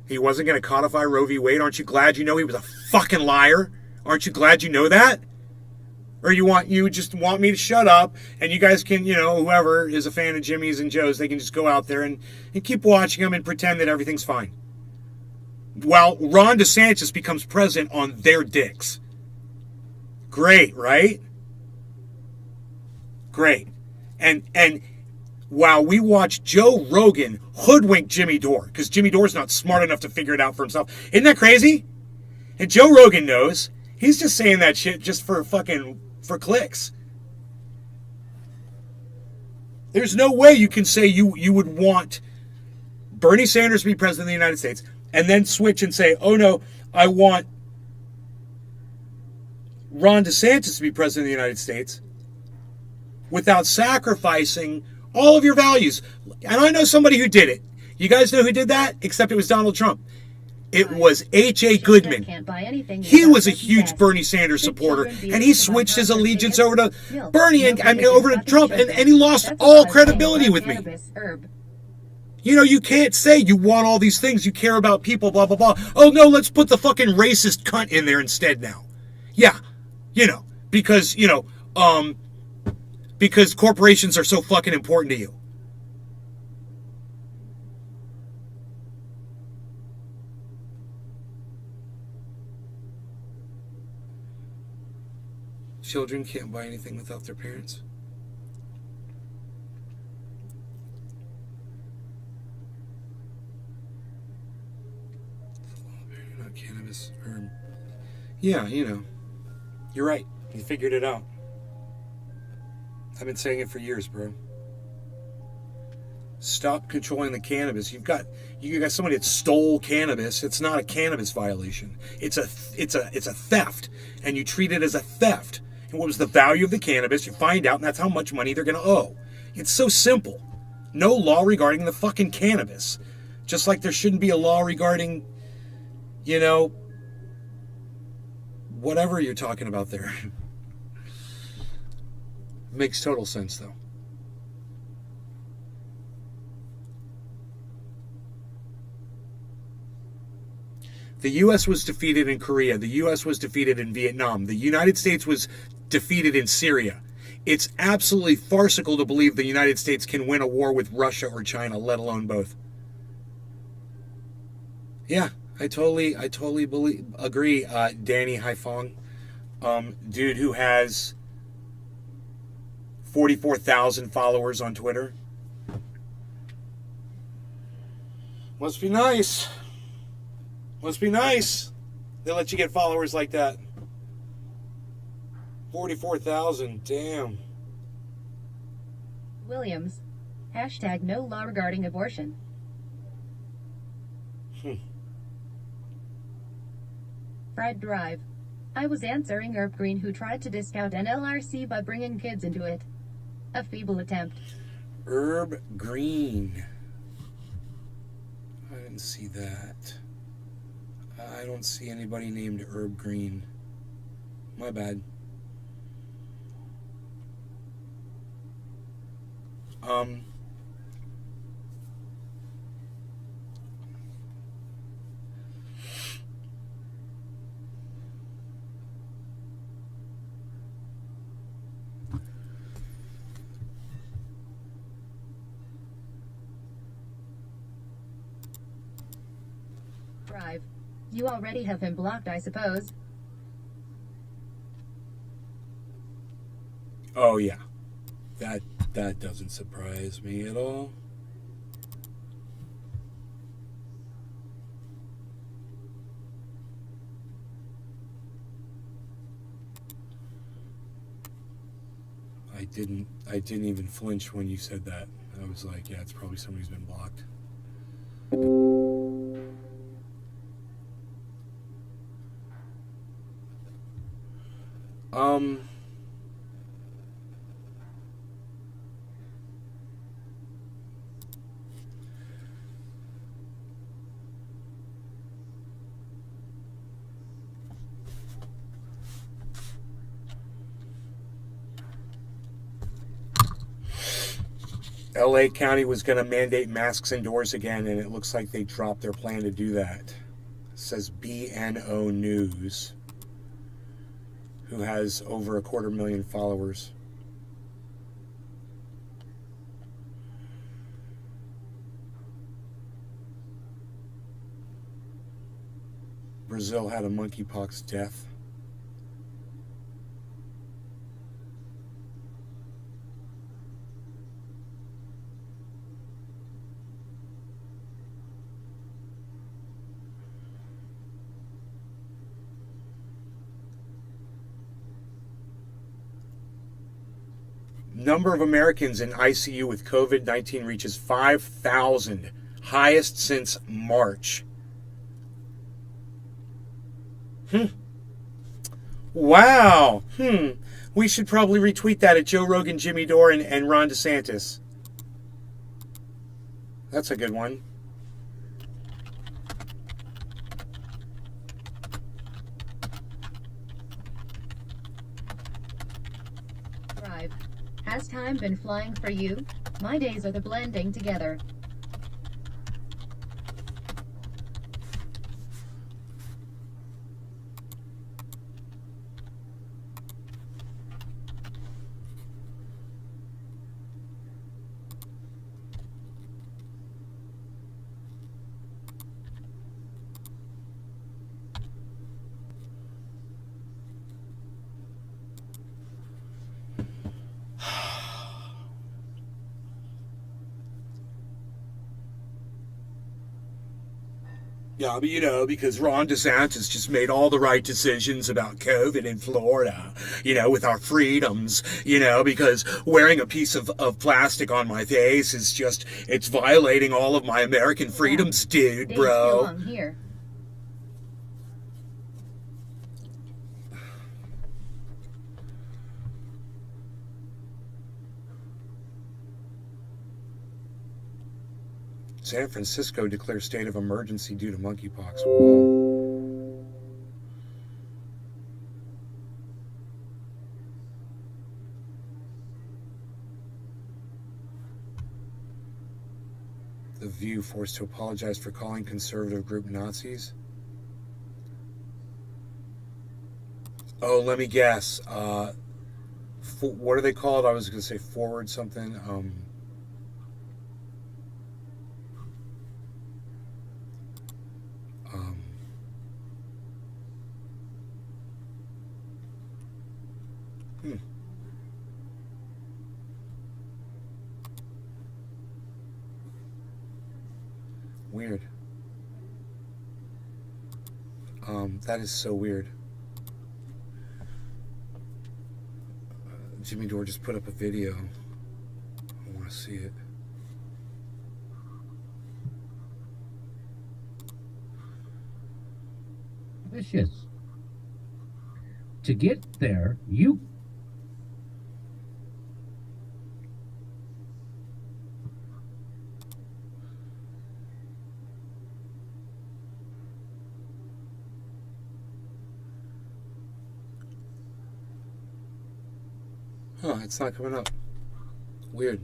He wasn't going to codify Roe v. Wade. Aren't you glad you know he was a fucking liar? Aren't you glad you know that? Or you just want me to shut up and you guys can, you know, whoever is a fan of Jimmy's and Joe's, they can just go out there and keep watching them and pretend that everything's fine. While Ron DeSantis becomes president on their dicks. Great, right? Great. And while we watch Joe Rogan hoodwink Jimmy Dore, because Jimmy Dore's not smart enough to figure it out for himself. Isn't that crazy? And Joe Rogan knows. He's just saying that shit just for clicks. There's no way you can say you would want Bernie Sanders to be president of the United States and then switch and say, oh no, I want Ron DeSantis to be president of the United States without sacrificing all of your values. And I know somebody who did it. You guys know who did that? Except it was Donald Trump. It was H.A. Goodman. He was a huge Bernie Sanders supporter, and he switched his allegiance over to Bernie and over to Trump, and he lost all credibility with me. You know, you can't say you want all these things, you care about people, blah, blah, blah. Oh, no, let's put the fucking racist cunt in there instead now. Yeah, you know, because corporations are so fucking important to you. Children can't buy anything without their parents. Not cannabis. Yeah, you know. You're right. You figured it out. I've been saying it for years, bro. Stop controlling the cannabis. You got somebody that stole cannabis. It's not a cannabis violation. It's a theft, and you treat it as a theft. And what was the value of the cannabis? You find out, and that's how much money they're going to owe. It's so simple. No law regarding the fucking cannabis. Just like there shouldn't be a law regarding, you know, whatever you're talking about there. Makes total sense, though. The U.S. was defeated in Korea. The U.S. was defeated in Vietnam. The United States was defeated in Syria. It's absolutely farcical to believe the United States can win a war with Russia or China, let alone both. Yeah, I totally agree. Danny Haifong, dude who has 44,000 followers on Twitter. Must be nice. Must be nice. They let you get followers like that. 44,000. Damn. Williams. # no law regarding abortion. Fred Drive. I was answering Herb Green, who tried to discount NLRC by bringing kids into it. A feeble attempt. Herb Green. I didn't see that. I don't see anybody named Herb Green. My bad. Drive. You already have him blocked, I suppose. Oh yeah. That doesn't surprise me at all. I didn't even flinch when you said that. I was like, yeah, it's probably somebody who's been blocked. LA County was going to mandate masks indoors again, and it looks like they dropped their plan to do that. It says BNO News, who has over 250,000 followers. Brazil had a monkeypox death. Number of Americans in ICU with COVID-19 reaches 5,000, highest since March. Wow. We should probably retweet that at Joe Rogan, Jimmy Dore, and Ron DeSantis. That's a good one. Drive. Has time been flying for you? My days are the blending together. Yeah, but you know, because Ron DeSantis just made all the right decisions about COVID in Florida, you know, with our freedoms, you know, because wearing a piece of plastic on my face is just, it's violating all of my American freedoms, dude, Days bro. feel long here. San Francisco declares state of emergency due to monkeypox. Whoa. The View forced to apologize for calling conservative group Nazis. Oh, let me guess. What are they called? I was going to say forward something. Weird. That is so weird. Jimmy Dore just put up a video. I want to see it. suspicious. To get there, you Huh, it's not coming up. Weird.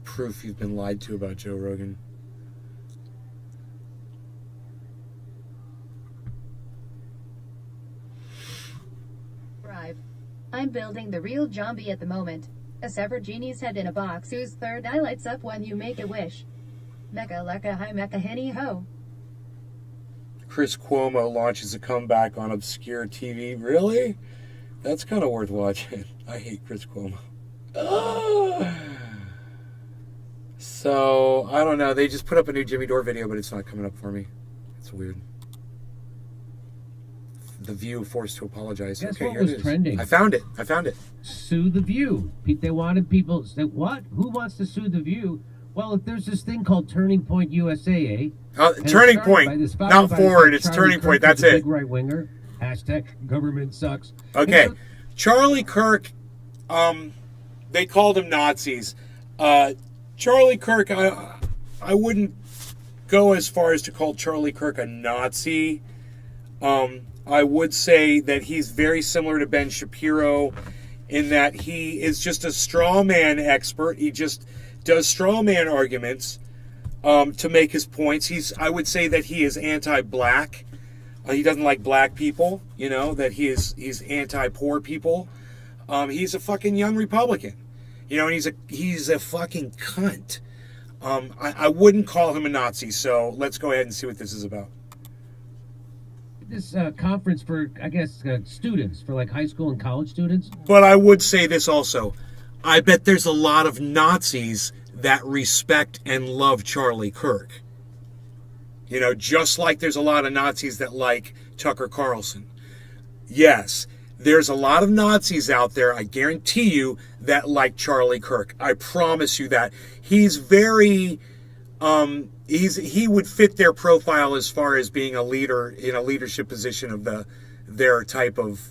Proof you've been lied to about Joe Rogan. Drive. I'm building the real zombie at the moment. A severed genie's head in a box whose third eye lights up when you make a wish. Mecca lecca hi mecca henny ho. Chris Cuomo launches a comeback on obscure TV. Really? That's kind of worth watching. I hate Chris Cuomo. So, I don't know. They just put up a new Jimmy Dore video, but it's not coming up for me. It's weird. The View forced to apologize. Guess Okay, what here was it is. trending? I found it. Sue the View. They wanted people to say, what? Who wants to sue the View? Well, if there's this thing called Turning Point USA, eh? And Turning it's started by Point, this- not founded by forward. this It's Charlie Turning Point. Kirk, That's who's a it. Big right winger. Hashtag government sucks. Okay, And so- Charlie Kirk. They called him Nazis. Charlie Kirk. I wouldn't go as far as to call Charlie Kirk a Nazi. I would say that he's very similar to Ben Shapiro in that he is just a straw man expert. He just does straw man arguments to make his points. I would say that he is anti-black. He doesn't like black people, that he's anti-poor people. He's a fucking young Republican, and he's a fucking cunt. I wouldn't call him a Nazi, so let's go ahead and see what this is about. This conference for, I guess, students, for like high school and college students. But I would say this also. I bet there's a lot of Nazis that respect and love Charlie Kirk. Just like there's a lot of Nazis that like Tucker Carlson. Yes, there's a lot of Nazis out there, I guarantee you, that like Charlie Kirk. I promise you that. He's very... he would fit their profile as far as being a leader in a leadership position of their type of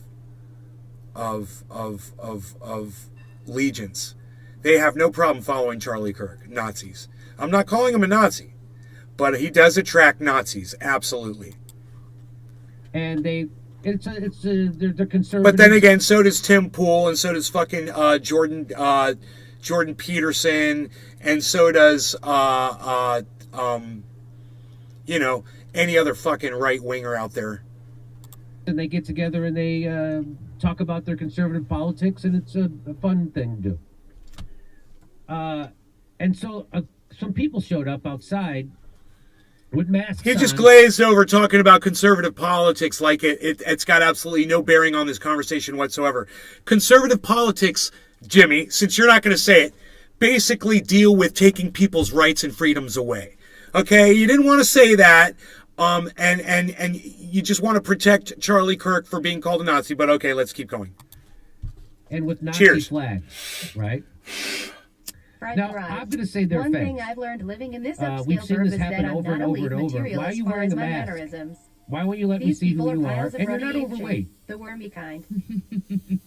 legions. They have no problem following Charlie Kirk. Nazis. I'm not calling him a Nazi, but he does attract Nazis, absolutely. And they're conservative. But then again, so does Tim Pool, and so does fucking Jordan Peterson, and so does any other fucking right winger out there. And they get together and they talk about their conservative politics, and it's a fun thing to do. And so some people showed up outside with masks He just on. glazed over talking about conservative politics like it's got absolutely no bearing on this conversation whatsoever. Conservative politics, Jimmy, since you're not going to say it, basically deal with taking people's rights and freedoms away. Okay, you didn't want to say that, and you just want to protect Charlie Kirk for being called a Nazi. But okay, let's keep going. And with Nazi Cheers. flags, right? Fried Now, fries. I'm going to say they're One fake. thing I've learned living in this We've upscale seen burb this is happen that I'm over not and a over leaf and over. material Why are as you far wearing as the my mask? mannerisms. Why won't you let me These see people who are you are? piles of And you're not radiation, overweight. the wormy kind.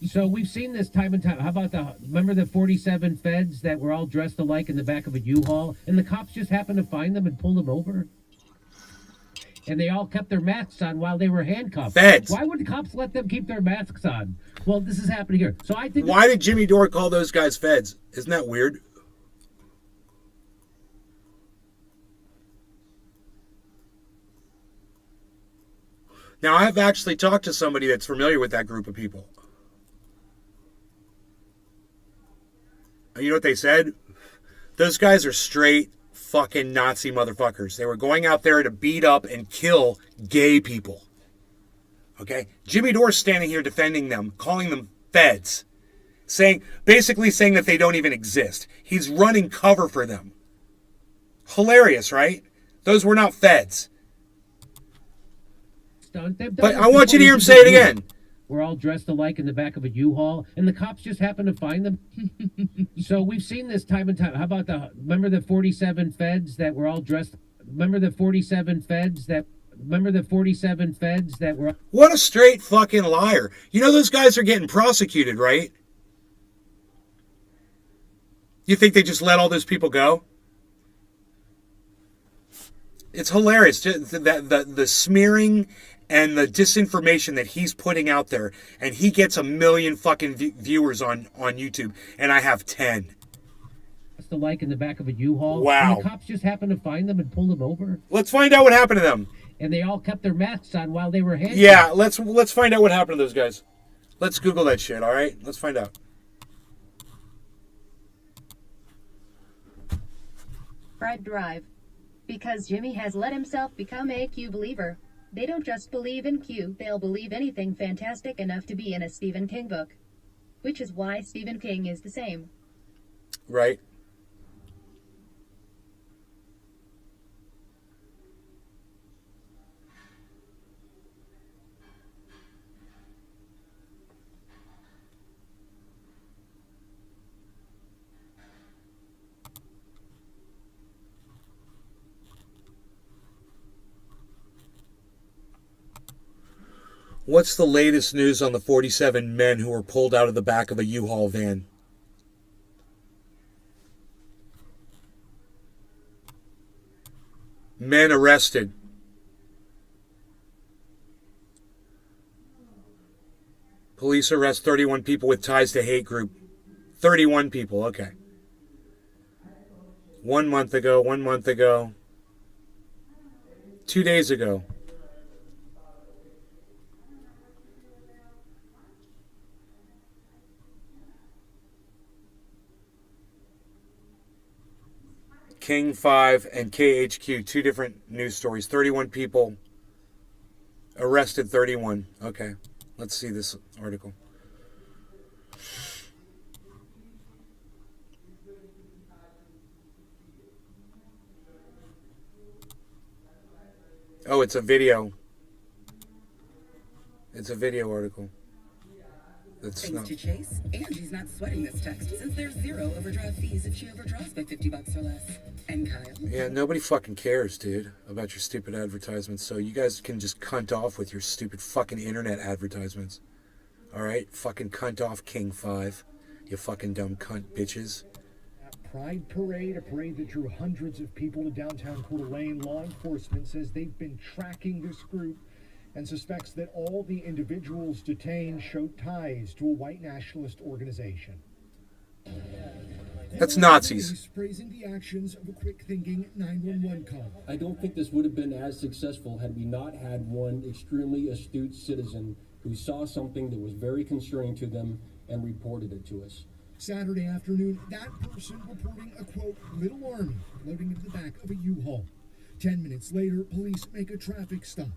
So we've seen this time and time. How about remember the 47 feds that were all dressed alike in the back of a U-Haul, and the cops just happened to find them and pull them over? And they all kept their masks on while they were handcuffed. Feds. Why would the cops let them keep their masks on? Well, this is happening here. So I think Why did Jimmy Dore call those guys feds? Isn't that weird? Now, I've actually talked to somebody that's familiar with that group of people. And you know what they said? Those guys are straight fucking Nazi motherfuckers. They were going out there to beat up and kill gay people. Okay? Jimmy Dore's standing here defending them, calling them feds. Basically saying that they don't even exist. He's running cover for them. Hilarious, right? Those were not feds. they've done But this I want you to before. hear him say it again. were all dressed alike in the back of a U-Haul, and the cops just happened to find them. So we've seen this time and time. How about remember the 47 feds that were all dressed? Remember the 47 feds that were? What a straight fucking liar. You know those guys are getting prosecuted, right? You think they just let all those people go? It's hilarious. The smearing and the disinformation that he's putting out there, and he gets 1 million fucking viewers on YouTube, and I have 10. The like in the back of a U-Haul. Wow. And the cops just happened to find them and pull them over. Let's find out what happened to them. And they all kept their masks on while they were handcuffed. Yeah, let's find out what happened to those guys. Let's Google that shit, all right? Let's find out. Fred Drive. Because Jimmy has let himself become a Q believer. They don't just believe in Q, they'll believe anything fantastic enough to be in a Stephen King book. Which is why Stephen King is the same. Right. What's the latest news on the 47 men who were pulled out of the back of a U-Haul van? Men arrested. Police arrest 31 people with ties to hate group. 31 people, okay. 1 month ago. 2 days ago. King 5 and KHQ, 2 different news stories. 31 people arrested, 31. Okay, let's see this article. Oh, it's a video. It's a video article. That's Thanks not... to Chase, Angie's not sweating this text since there's 0 overdraft fees if she overdraws by $50 or less. And Kyle? Yeah, nobody fucking cares, dude, about your stupid advertisements, so you guys can just cunt off with your stupid fucking internet advertisements. Alright? Fucking cunt off, King 5. You fucking dumb cunt bitches. Pride Parade, a parade that drew hundreds of people to downtown Coeur d'Alene. Law enforcement says they've been tracking this group and suspects that all the individuals detained showed ties to a white nationalist organization. That's Nazis. Praising the actions of a quick-thinking 911 call. I don't think this would have been as successful had we not had one extremely astute citizen who saw something that was very concerning to them and reported it to us. Saturday afternoon, that person reporting a, quote, little army loading into the back of a U-Haul. 10 minutes later, police make a traffic stop.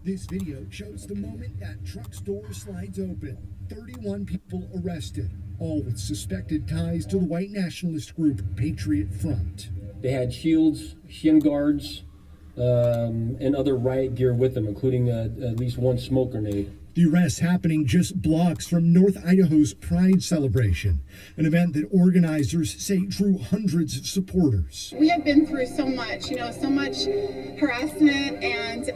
This video shows the moment that truck's door slides open. 31 people arrested, all with suspected ties to the white nationalist group Patriot Front. They had shields, shin guards, and other riot gear with them, including at least one smoke grenade. The arrest happening just blocks from North Idaho's Pride celebration, an event that organizers say drew hundreds of supporters. We have been through so much, so much harassment and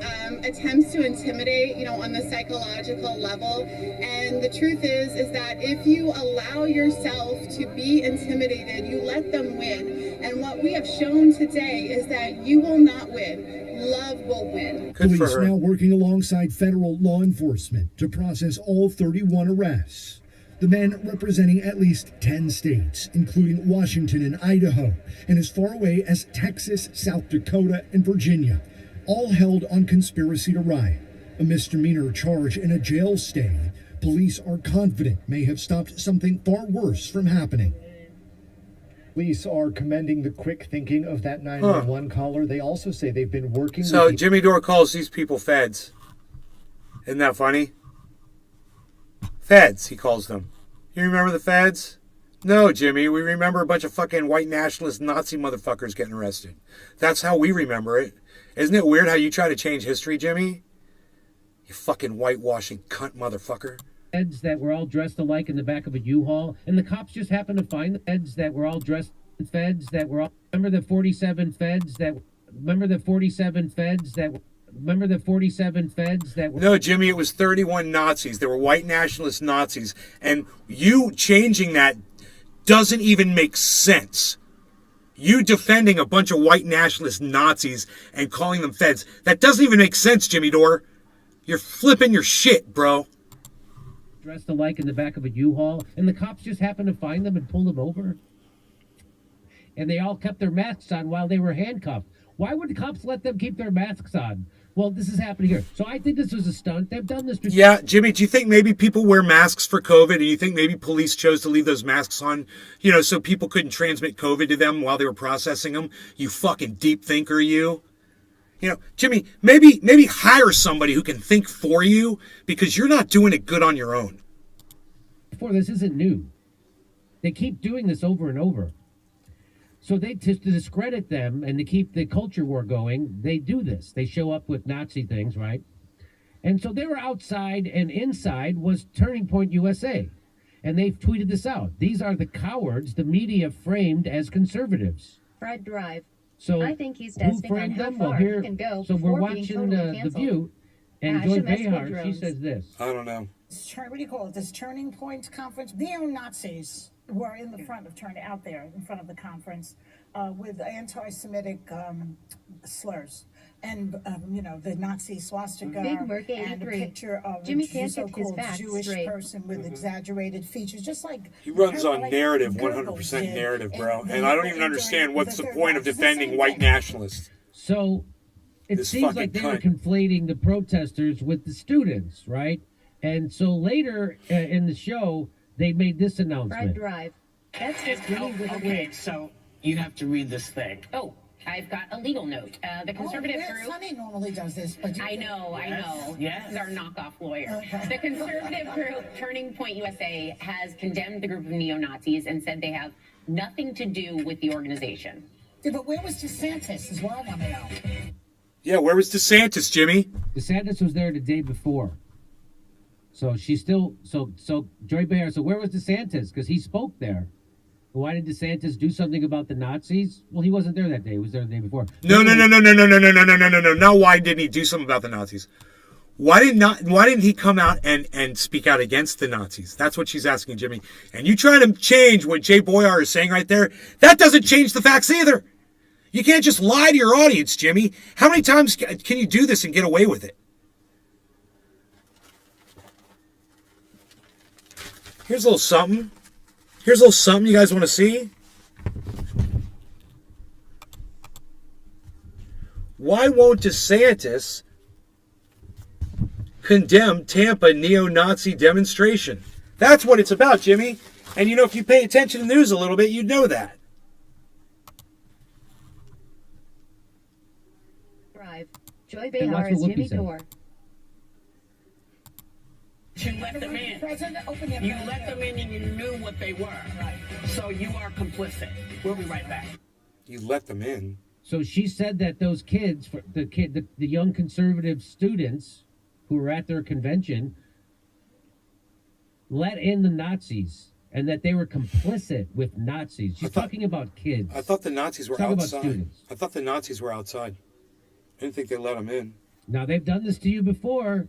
attempts to intimidate, on the psychological level. And the truth is that if you allow yourself to be intimidated, you let them win. And what we have shown today is that you will not win. Love will win. Police now working alongside federal law enforcement to process all 31 arrests. The men representing at least 10 states, including Washington and Idaho, and as far away as Texas, South Dakota, and Virginia, all held on conspiracy to riot, a misdemeanor charge and a jail stay. Police are confident may have stopped something far worse from happening. Police are commending the quick thinking of that 911 caller. They also say they've been working with... So Jimmy Dore calls these people feds. Isn't that funny? Feds, he calls them. You remember the feds? No, Jimmy, we remember a bunch of fucking white nationalist Nazi motherfuckers getting arrested. That's how we remember it. Isn't it weird how you try to change history, Jimmy? You fucking whitewashing cunt motherfucker. feds that were all dressed alike in the back of a U-Haul, and the cops just happened to find the feds that were all dressed. Feds that were all. Remember the 47 feds that. Remember the 47 feds that. Remember the 47 feds that were... No, Jimmy, it was 31 Nazis. They were white nationalist Nazis. And you changing that doesn't even make sense. You defending a bunch of white nationalist Nazis and calling them feds, that doesn't even make sense, Jimmy Dore. You're flipping your shit, bro. Dressed alike in the back of a U-Haul, and the cops just happened to find them and pull them over. And they all kept their masks on while they were handcuffed. Why would the cops let them keep their masks on? Well, this is happening here. So I think this was a stunt. They've done this before. Yeah, Jimmy, do you think maybe people wear masks for COVID, and you think maybe police chose to leave those masks on, so people couldn't transmit COVID to them while they were processing them? You fucking deep thinker, you. Jimmy, maybe hire somebody who can think for you, because you're not doing it good on your own. Before, this isn't new. They keep doing this over and over. So to discredit them and to keep the culture war going, they do this. They show up with Nazi things, right? And so they were outside, and inside was Turning Point USA. And they've tweeted this out. These are the cowards the media framed as conservatives. Fred Drive. So I think he's who testing on framed how them? far Well, he here, can go so we're before being watching totally The canceled. View, and Ash Joy and Mesquite Behar, she drones. says this. I don't know. What do you call it? This Turning Point conference? Neo-Nazis were in the front of out there in front of the conference with anti-Semitic slurs. And, the Nazi swastika Big Merc and a 83. picture of Jimmy a can't get his so-called facts Jewish straight. person with exaggerated features, just like... He runs on like narrative, Goebbels 100% did narrative, bro. in And I don't even during understand what's the Third point of Reich. It's the defending same white thing. nationalists. So it This seems fucking like they were cunt. conflating the protesters with the students, right? And so later in the show, they made this Fred announcement. Drive. That's just Jimmy with a Okay, wig. so you have to read this thing. Oh, I've got a legal note. The conservative group. Sunny normally does this, but I know. Yes. This is our knockoff lawyer. Okay. The conservative group, Turning Point USA, has condemned the group of neo-Nazis and said they have nothing to do with the organization. Yeah, but where was DeSantis is what I want to know. Yeah, where was DeSantis, Jimmy? DeSantis was there the day before. So she's still, so Joy Behar, so where was DeSantis? Because he spoke there. Why did DeSantis do something about the Nazis? Well, he wasn't there that day. He was there the day before. No. Now, why didn't he do something about the Nazis? Why didn't he come out and speak out against the Nazis? That's what she's asking, Jimmy. And you try to change what Jay Boyar is saying right there. That doesn't change the facts either. You can't just lie to your audience, Jimmy. How many times can you do this and get away with it? Here's a little something. Here's a little something you guys want to see. Why won't DeSantis condemn Tampa neo-Nazi demonstration? That's what it's about, Jimmy. And if you pay attention to the news a little bit, you'd know that. Drive. Joy And Behar watch is what Whoopi Jimmy said. Dore. You let them in. You let them in and you knew what they were. So you are complicit. We'll be right back. You let them in. So she said that those kids, the young conservative students who were at their convention, let in the Nazis, and that they were complicit with Nazis. She's talking about kids. I thought the Nazis were Talk about outside. students. I thought the Nazis were outside. I didn't think they let them in. Now they've done this to you before.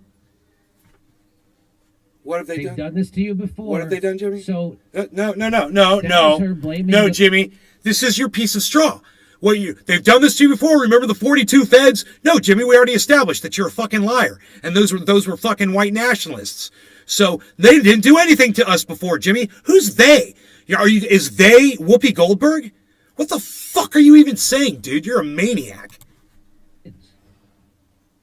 What have they They've done? done this to you before. What have they done, Jimmy? So No, That was her blaming Jimmy. This is your piece of straw. They've done this to you before. Remember the 42 feds? No, Jimmy, we already established that you're a fucking liar. And those were fucking white nationalists. So they didn't do anything to us before, Jimmy. Who's they? Is they Whoopi Goldberg? What the fuck are you even saying, dude? You're a maniac.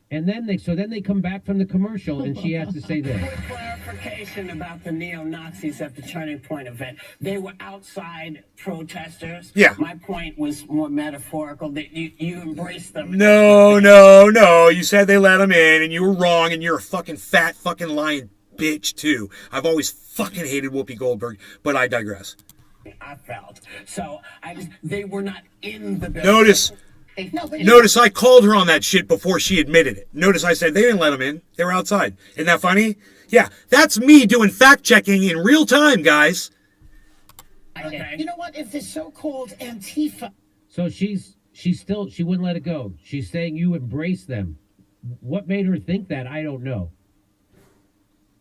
And then they come back from the commercial, and she has to say this. Quick clarification about the neo-Nazis at the Turning Point event. They were outside protesters. Yeah. My point was more metaphorical, that you embraced them. No. You said they let them in, and you were wrong, and you're a fucking fat fucking lying bitch, too. I've always fucking hated Whoopi Goldberg, but I digress. I felt. So they were not in the building. They No, but Notice I called her on that shit before she admitted it. Notice I said they didn't let them in. They were outside. Isn't that funny? Yeah, that's me doing fact checking in real time, guys. You know what? If the so-called Antifa. So she wouldn't let it go. She's saying you embrace them. What made her think that? I don't know.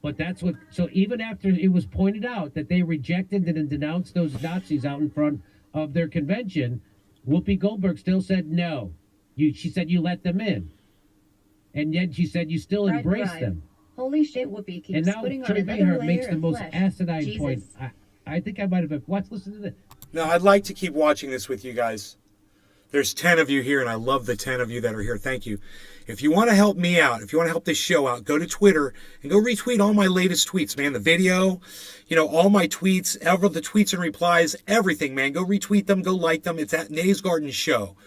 But that's what. So even after it was pointed out that they rejected and denounced those Nazis out in front of their convention, Whoopi Goldberg still said no. She said you let them in, and yet she said you still embrace them. Holy shit, Whoopi keeps And now putting on Trey another Mayheart layer makes the of most flesh. asinine Jesus. point. I think I might have been. Let's listen to this. Now, I'd like to keep watching this with you guys. There's 10 of you here, and I love the 10 of you that are here. Thank you. If you want to help me out, if you want to help this show out, go to Twitter and go retweet all my latest tweets, man. The video, all my tweets, ever the tweets and replies, everything, man. Go retweet them, go like them. It's at Nays Garden Show.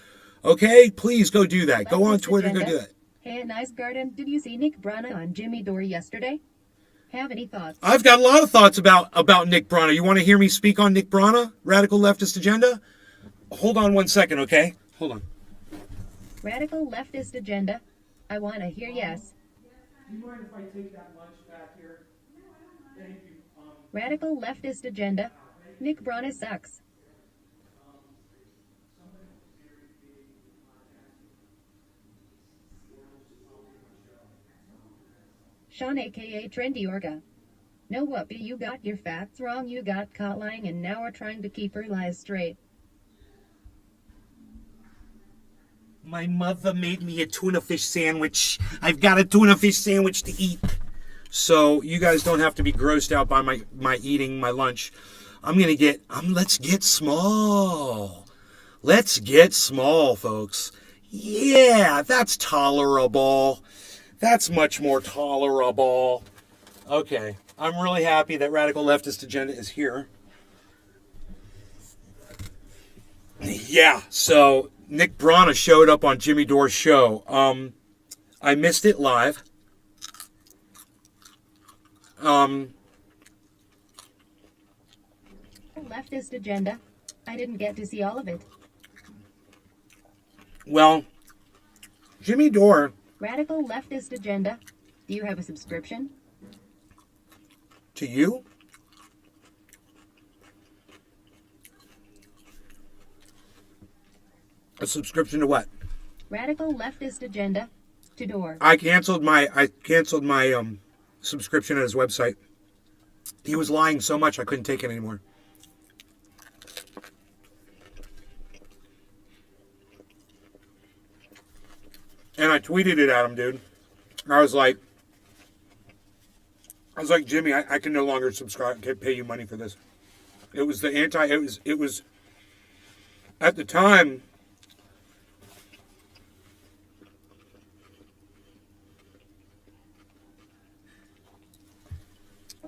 Okay? Please go do that. Go on Twitter, go do that. Hey, Nice Garden, did you see Nick Brana on Jimmy Dore yesterday? Have any thoughts? I've got a lot of thoughts about Nick Brana. You want to hear me speak on Nick Brana, Radical Leftist Agenda? Hold on one second, okay? Hold on. Radical leftist agenda. I want to hear yes. Do you mind if I take that lunch back here? Thank you. Radical leftist agenda. Nick Brana sucks. Sean aka Trendy Orga. No Whoopi, you got your facts wrong, you got caught lying and now we're trying to keep her lies straight. My mother made me a tuna fish sandwich. I've got a tuna fish sandwich to eat. So you guys don't have to be grossed out by my eating my lunch. Let's get small. Let's get small, folks. Yeah, that's tolerable. That's much more tolerable. Okay, I'm really happy that Radical Leftist Agenda is here. Yeah, so Nick Brana showed up on Jimmy Dore's show. I missed it live. Leftist agenda. I didn't get to see all of it. Well, Jimmy Dore. Radical leftist agenda. Do you have a subscription? To you? A subscription to what? Radical leftist agenda. To Dore. I canceled my subscription at his website. He was lying so much I couldn't take it anymore. And I tweeted it at him, dude. I was like, Jimmy, I can no longer subscribe, can't pay you money for this. It was it was at the time.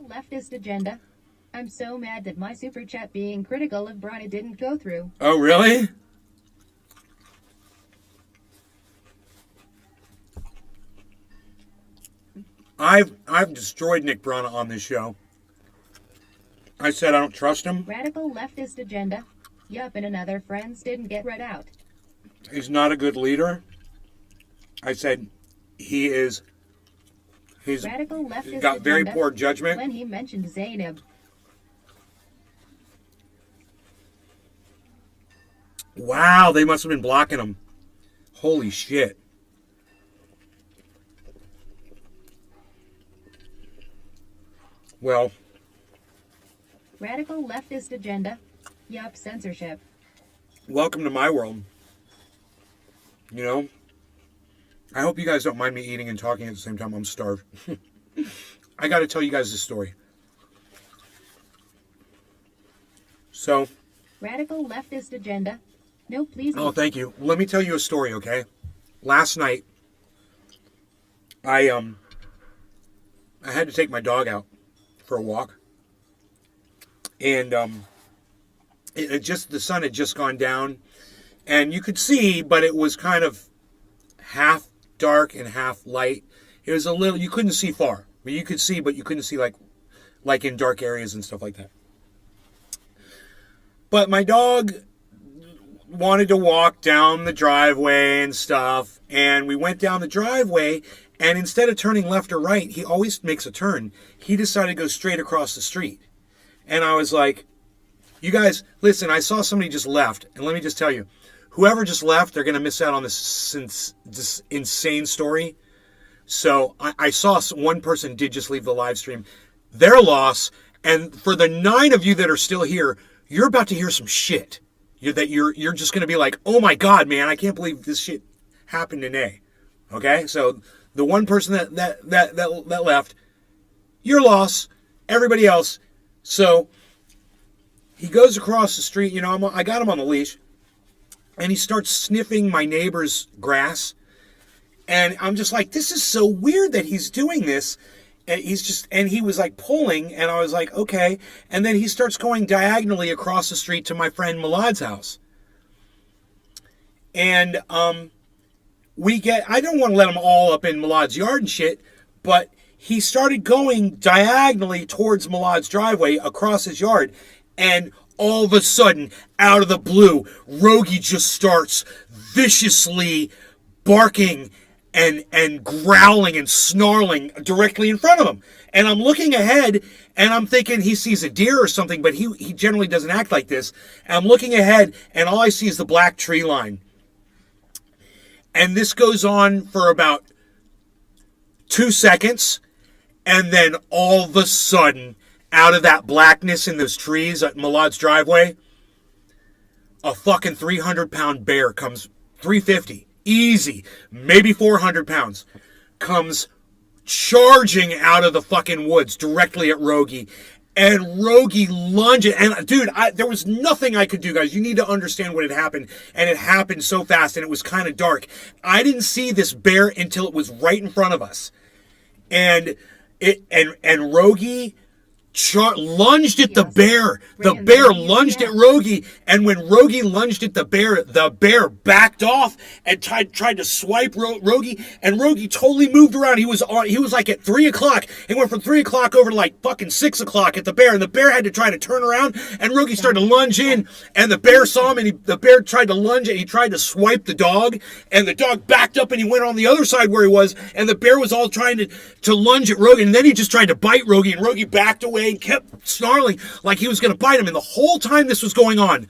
Leftist agenda. I'm so mad that my super chat being critical of Brana didn't go through. Oh, really? I've destroyed Nick Brana on this show. I said I don't trust him. Radical leftist agenda. Yup, and another friends didn't get read out. He's not a good leader. I said he's Radical leftist got very agenda. poor judgment. When he mentioned Zainab. Wow, they must have been blocking him. Holy shit. Well. Radical leftist agenda. Yup, censorship. Welcome to my world. You know? I hope you guys don't mind me eating and talking at the same time. I'm starved. I got to tell you guys this story. So. Radical leftist agenda. No, please. Oh, thank you. Let me tell you a story, okay? Last night, I had to take my dog out for a walk. And the sun had just gone down. And you could see, but it was kind of half dark and half light. It was a little, you couldn't see far. But you could see, but you couldn't see like in dark areas and stuff like that. But my dog wanted to walk down the driveway and stuff, and we went down the driveway, and instead of turning left or right, he always makes a turn. He decided to go straight across the street. And I was like, you guys, listen, I saw somebody just left, and let me just tell you, whoever just left, they're going to miss out on this insane story. So I saw one person did just leave the live stream. Their loss, and for the 9 of you that are still here, you're about to hear some shit. You're just going to be like, oh my God, man, I can't believe this shit happened today. Okay? So the one person that left, your loss, everybody else. So he goes across the street, you know, I got him on the leash, and he starts sniffing my neighbor's grass. And I'm just like, this is so weird that he's doing this. And he was like pulling, and I was like, okay. And then he starts going diagonally across the street to my friend Milad's house. And I don't want to let him all up in Milad's yard and shit, but he started going diagonally towards Milad's driveway across his yard. And all of a sudden, out of the blue, Rogie just starts viciously barking and growling and snarling directly in front of him. And I'm looking ahead, and I'm thinking he sees a deer or something, but he generally doesn't act like this. And I'm looking ahead, and all I see is the black tree line. And this goes on for about 2 seconds, and then all of a sudden, out of that blackness in those trees at Milad's driveway, a fucking 300-pound bear comes, 350, easy, maybe 400 pounds, comes charging out of the fucking woods directly at Rogie. And Rogie lunged, and dude, there was nothing I could do, guys. You need to understand what had happened, and it happened so fast, and it was kind of dark. I didn't see this bear until it was right in front of us, and Rogie lunged at the bear. The bear lunged at Rogie, and when Rogie lunged at the bear backed off and tried to swipe Rogie, and Rogie totally moved around. He was like at 3 o'clock. He went from 3 o'clock over to like fucking 6 o'clock at the bear, and the bear had to try to turn around, and Rogie started to lunge in, and the bear saw him, and the bear tried to lunge, and he tried to swipe the dog, and the dog backed up, and he went on the other side where he was, and the bear was all trying to lunge at Rogie, and then he just tried to bite Rogie, and Rogie backed away and kept snarling like he was going to bite him. And the whole time this was going on,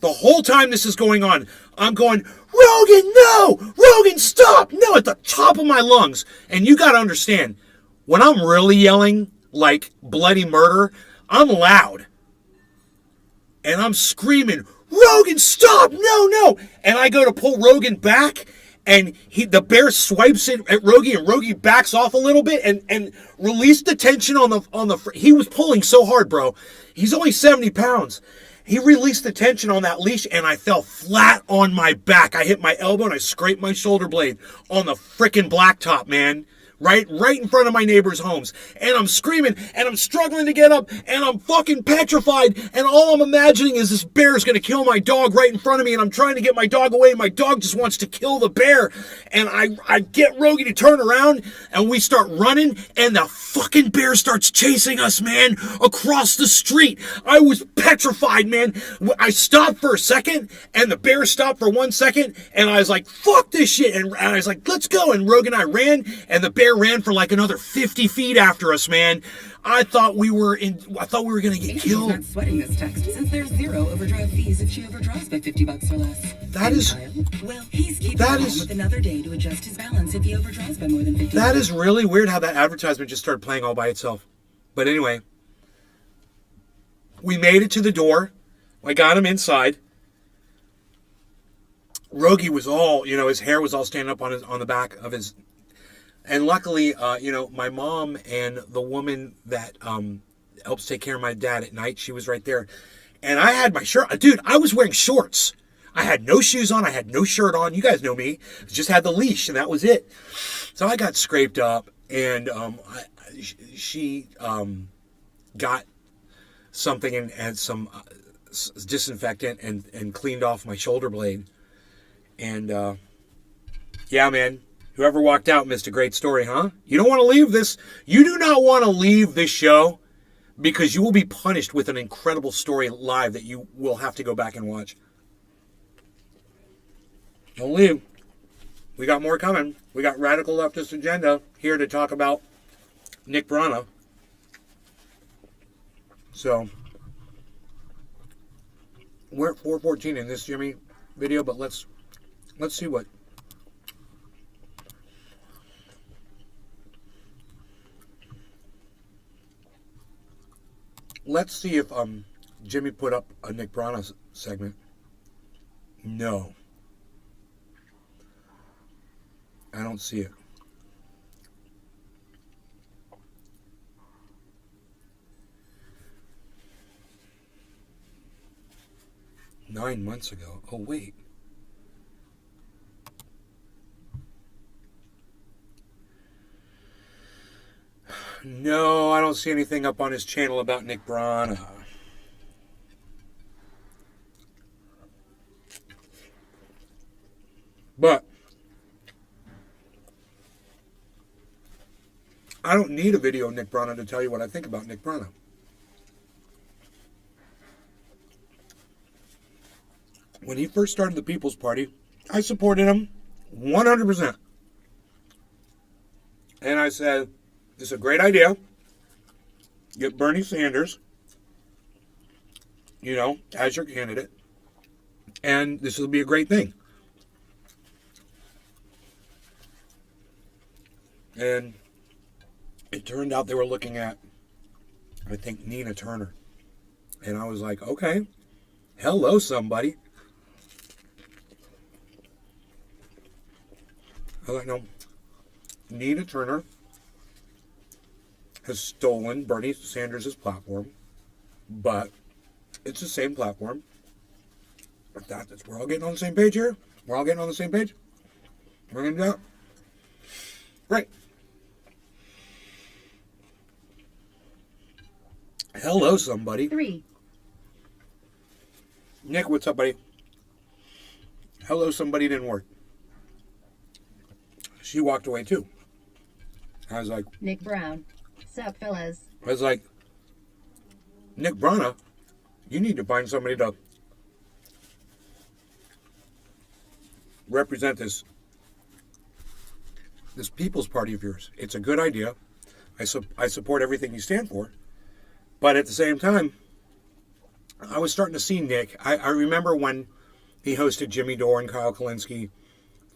I'm going, Rogan, no! Rogan, stop! No, at the top of my lungs. And you got to understand, when I'm really yelling like bloody murder, I'm loud. And I'm screaming, Rogan, stop! No! And I go to pull Rogan back, and the bear swipes it at Rogie, and Rogie backs off a little bit and released the tension on the. He was pulling so hard, bro. He's only 70 pounds. He released the tension on that leash, and I fell flat on my back. I hit my elbow, and I scraped my shoulder blade on the frickin' blacktop, man. Right in front of my neighbors' homes. And I'm screaming, and I'm struggling to get up, and I'm fucking petrified, and all I'm imagining is this bear is going to kill my dog right in front of me, and I'm trying to get my dog away, and my dog just wants to kill the bear. And I get Rogie to turn around, and we start running, and the fucking bear starts chasing us, man, across the street. I was petrified, man. I stopped for a second, and the bear stopped for 1 second, and I was like, fuck this shit, and I was like, let's go, and Rogie and I ran, and the bear ran for like another 50 feet after us, man. I thought we were going to get killed. Not sweating this text since there's 0 overdraft fees if she overdraws by $50 or less. That is. Well, he's keeping on with another day to adjust his balance if he overdraws by more than $50. That is really weird how that advertisement just started playing all by itself. But anyway, we made it to the door. I got him inside. Rogie was all, his hair was all standing up on the back of his. And luckily, my mom and the woman that helps take care of my dad at night, she was right there. And I had my shirt. Dude, I was wearing shorts. I had no shoes on. I had no shirt on. You guys know me. Just had the leash, and that was it. So I got scraped up, and she got something and had some disinfectant and cleaned off my shoulder blade. And, yeah, man. Whoever walked out missed a great story, huh? You don't want to leave this. You do not want to leave this show because you will be punished with an incredible story live that you will have to go back and watch. Don't leave. We got more coming. We got Radical Leftist Agenda here to talk about Nick Brana. So, we're at 4:14 in this Jimmy video, but let's see what. Let's see if Jimmy put up a Nick Brana segment. No. I don't see it. Nine months ago. Oh, wait. No, I don't see anything up on his channel about Nick Brana. But I don't need a video of Nick Brana to tell you what I think about Nick Brana. When he first started the People's Party, I supported him 100%. And I said, this is a great idea. Get Bernie Sanders, as your candidate. And this will be a great thing. And it turned out they were looking at, I think, Nina Turner. And I was like, okay, hello, somebody. I was like, no, Nina Turner has stolen Bernie Sanders' platform, but it's the same platform. We're all getting on the same page here. We're all getting on the same page. We're going to do that. Right. Hello, somebody. 3. Nick, what's up, buddy? Hello, somebody didn't work. She walked away, too. I was like... Nick Brown. Sup, fellas? I was like, Nick Brana, you need to find somebody to represent this People's Party of yours. It's a good idea. I support everything you stand for. But at the same time, I was starting to see Nick. I remember when he hosted Jimmy Dore and Kyle Kulinski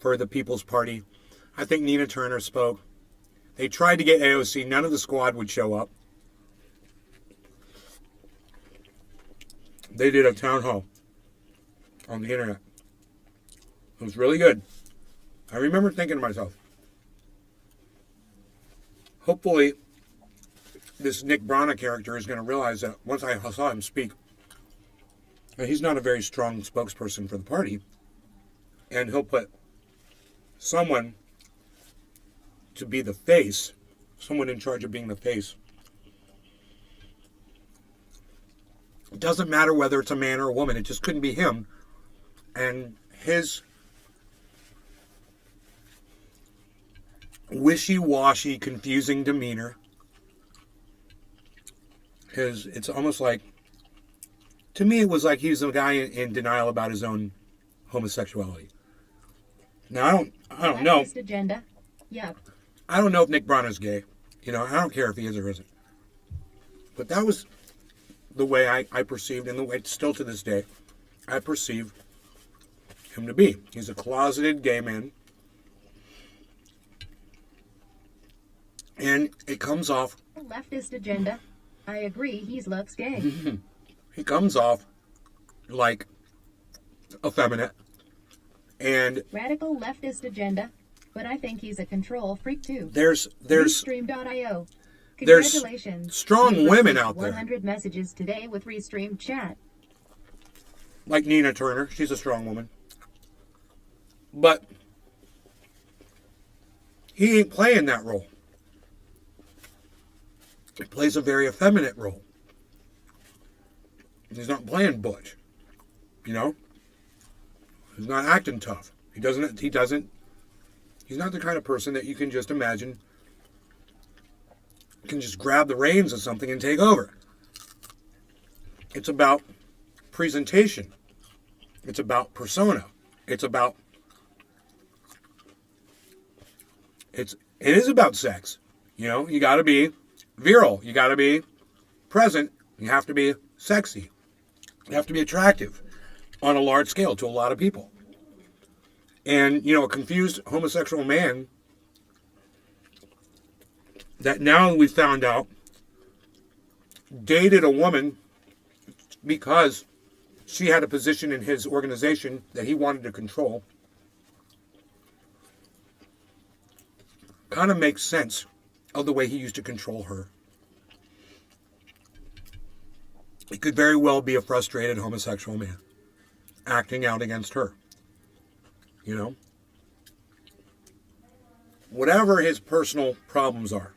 for the People's Party. I think Nina Turner spoke. They tried to get AOC. None of the squad would show up. They did a town hall on the internet. It was really good. I remember thinking to myself, hopefully this Nick Brana character is going to realize that once I saw him speak, that he's not a very strong spokesperson for the party. And he'll put someone to be the face, someone in charge of being the face. It doesn't matter whether it's a man or a woman. It just couldn't be him. And his wishy-washy, confusing demeanor, it's almost like, to me, it was like he was a guy in denial about his own homosexuality. Now, I don't know. Agenda. Yep. I don't know if Nick Brana's gay. I don't care if he is or isn't. But that was the way I perceived, and the way still to this day, I perceive him to be. He's a closeted gay man. And it comes off... Leftist agenda. I agree, he looks gay. He comes off like effeminate. And... Radical leftist agenda. But I think he's a control freak too. There's Restream.io. There's Congratulations. strong women out there. 100 messages today with Restream chat. Like Nina Turner. She's a strong woman. But he ain't playing that role. He plays a very effeminate role. He's not playing butch. He's not acting tough. He's not the kind of person that you can just imagine can just grab the reins of something and take over. It's about presentation. It's about persona. It's about It is about sex. You know, you got to be virile. You got to be present. You have to be sexy. You have to be attractive on a large scale to a lot of people. And, you know, a confused homosexual man that now we found out dated a woman because she had a position in his organization that he wanted to control. Kind of makes sense of the way he used to control her. He could very well be a frustrated homosexual man acting out against her. You know? Whatever his personal problems are,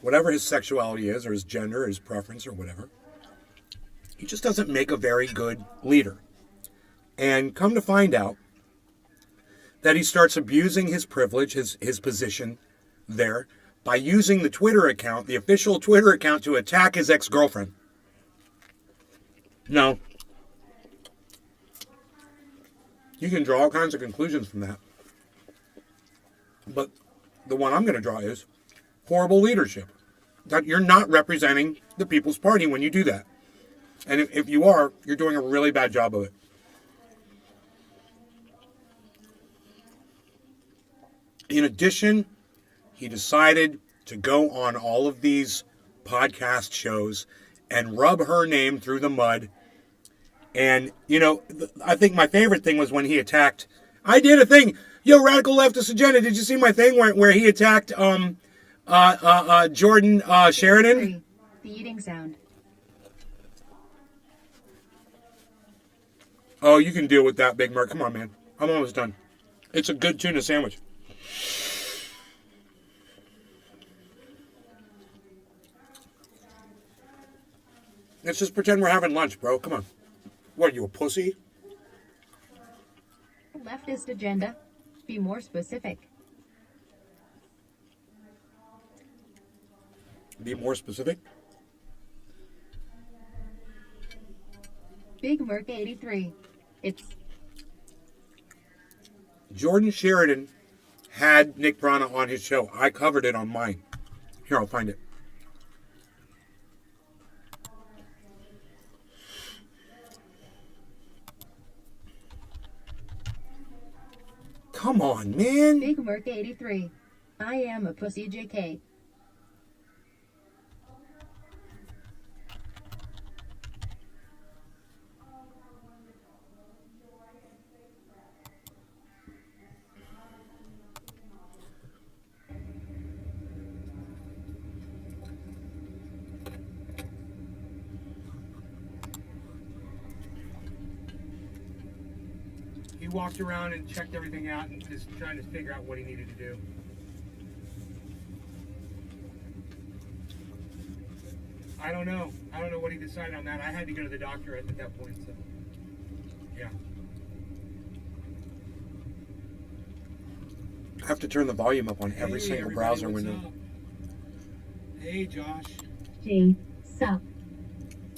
whatever his sexuality is, or his gender, or his preference, or whatever, he just doesn't make a very good leader. And come to find out that he starts abusing his privilege, his position there, by using the Twitter account, the official Twitter account, to attack his ex-girlfriend. No. You can draw all kinds of conclusions from that. But the one I'm going to draw is horrible leadership. That you're not representing the People's Party when you do that. And if you are, you're doing a really bad job of it. In addition, he decided to go on all of these podcast shows and rub her name through the mud. And, you know, I think my favorite thing was when he attacked... I did a thing. Yo, Radical Leftist Agenda, did you see my thing where he attacked Jordan Sheridan? The eating sound. Oh, you can deal with that, Big Merc. Come on, man. I'm almost done. It's a good tuna sandwich. Let's just pretend we're having lunch, bro. Come on. What, are you a pussy? Leftist agenda. Be more specific. Be more specific? Big Merc 83. It's... Jordan Sheridan had Nick Brana on his show. I covered it on mine. Here, I'll find it. Come on, man. Big Merc 83. I am a pussy JK. He walked around and checked everything out and just trying to figure out what he needed to do. I don't know. I don't know what he decided on that. I had to go to the doctor at that point, so yeah. I have to turn the volume up on every single browser window. Up? Hey, Josh. G. Sup.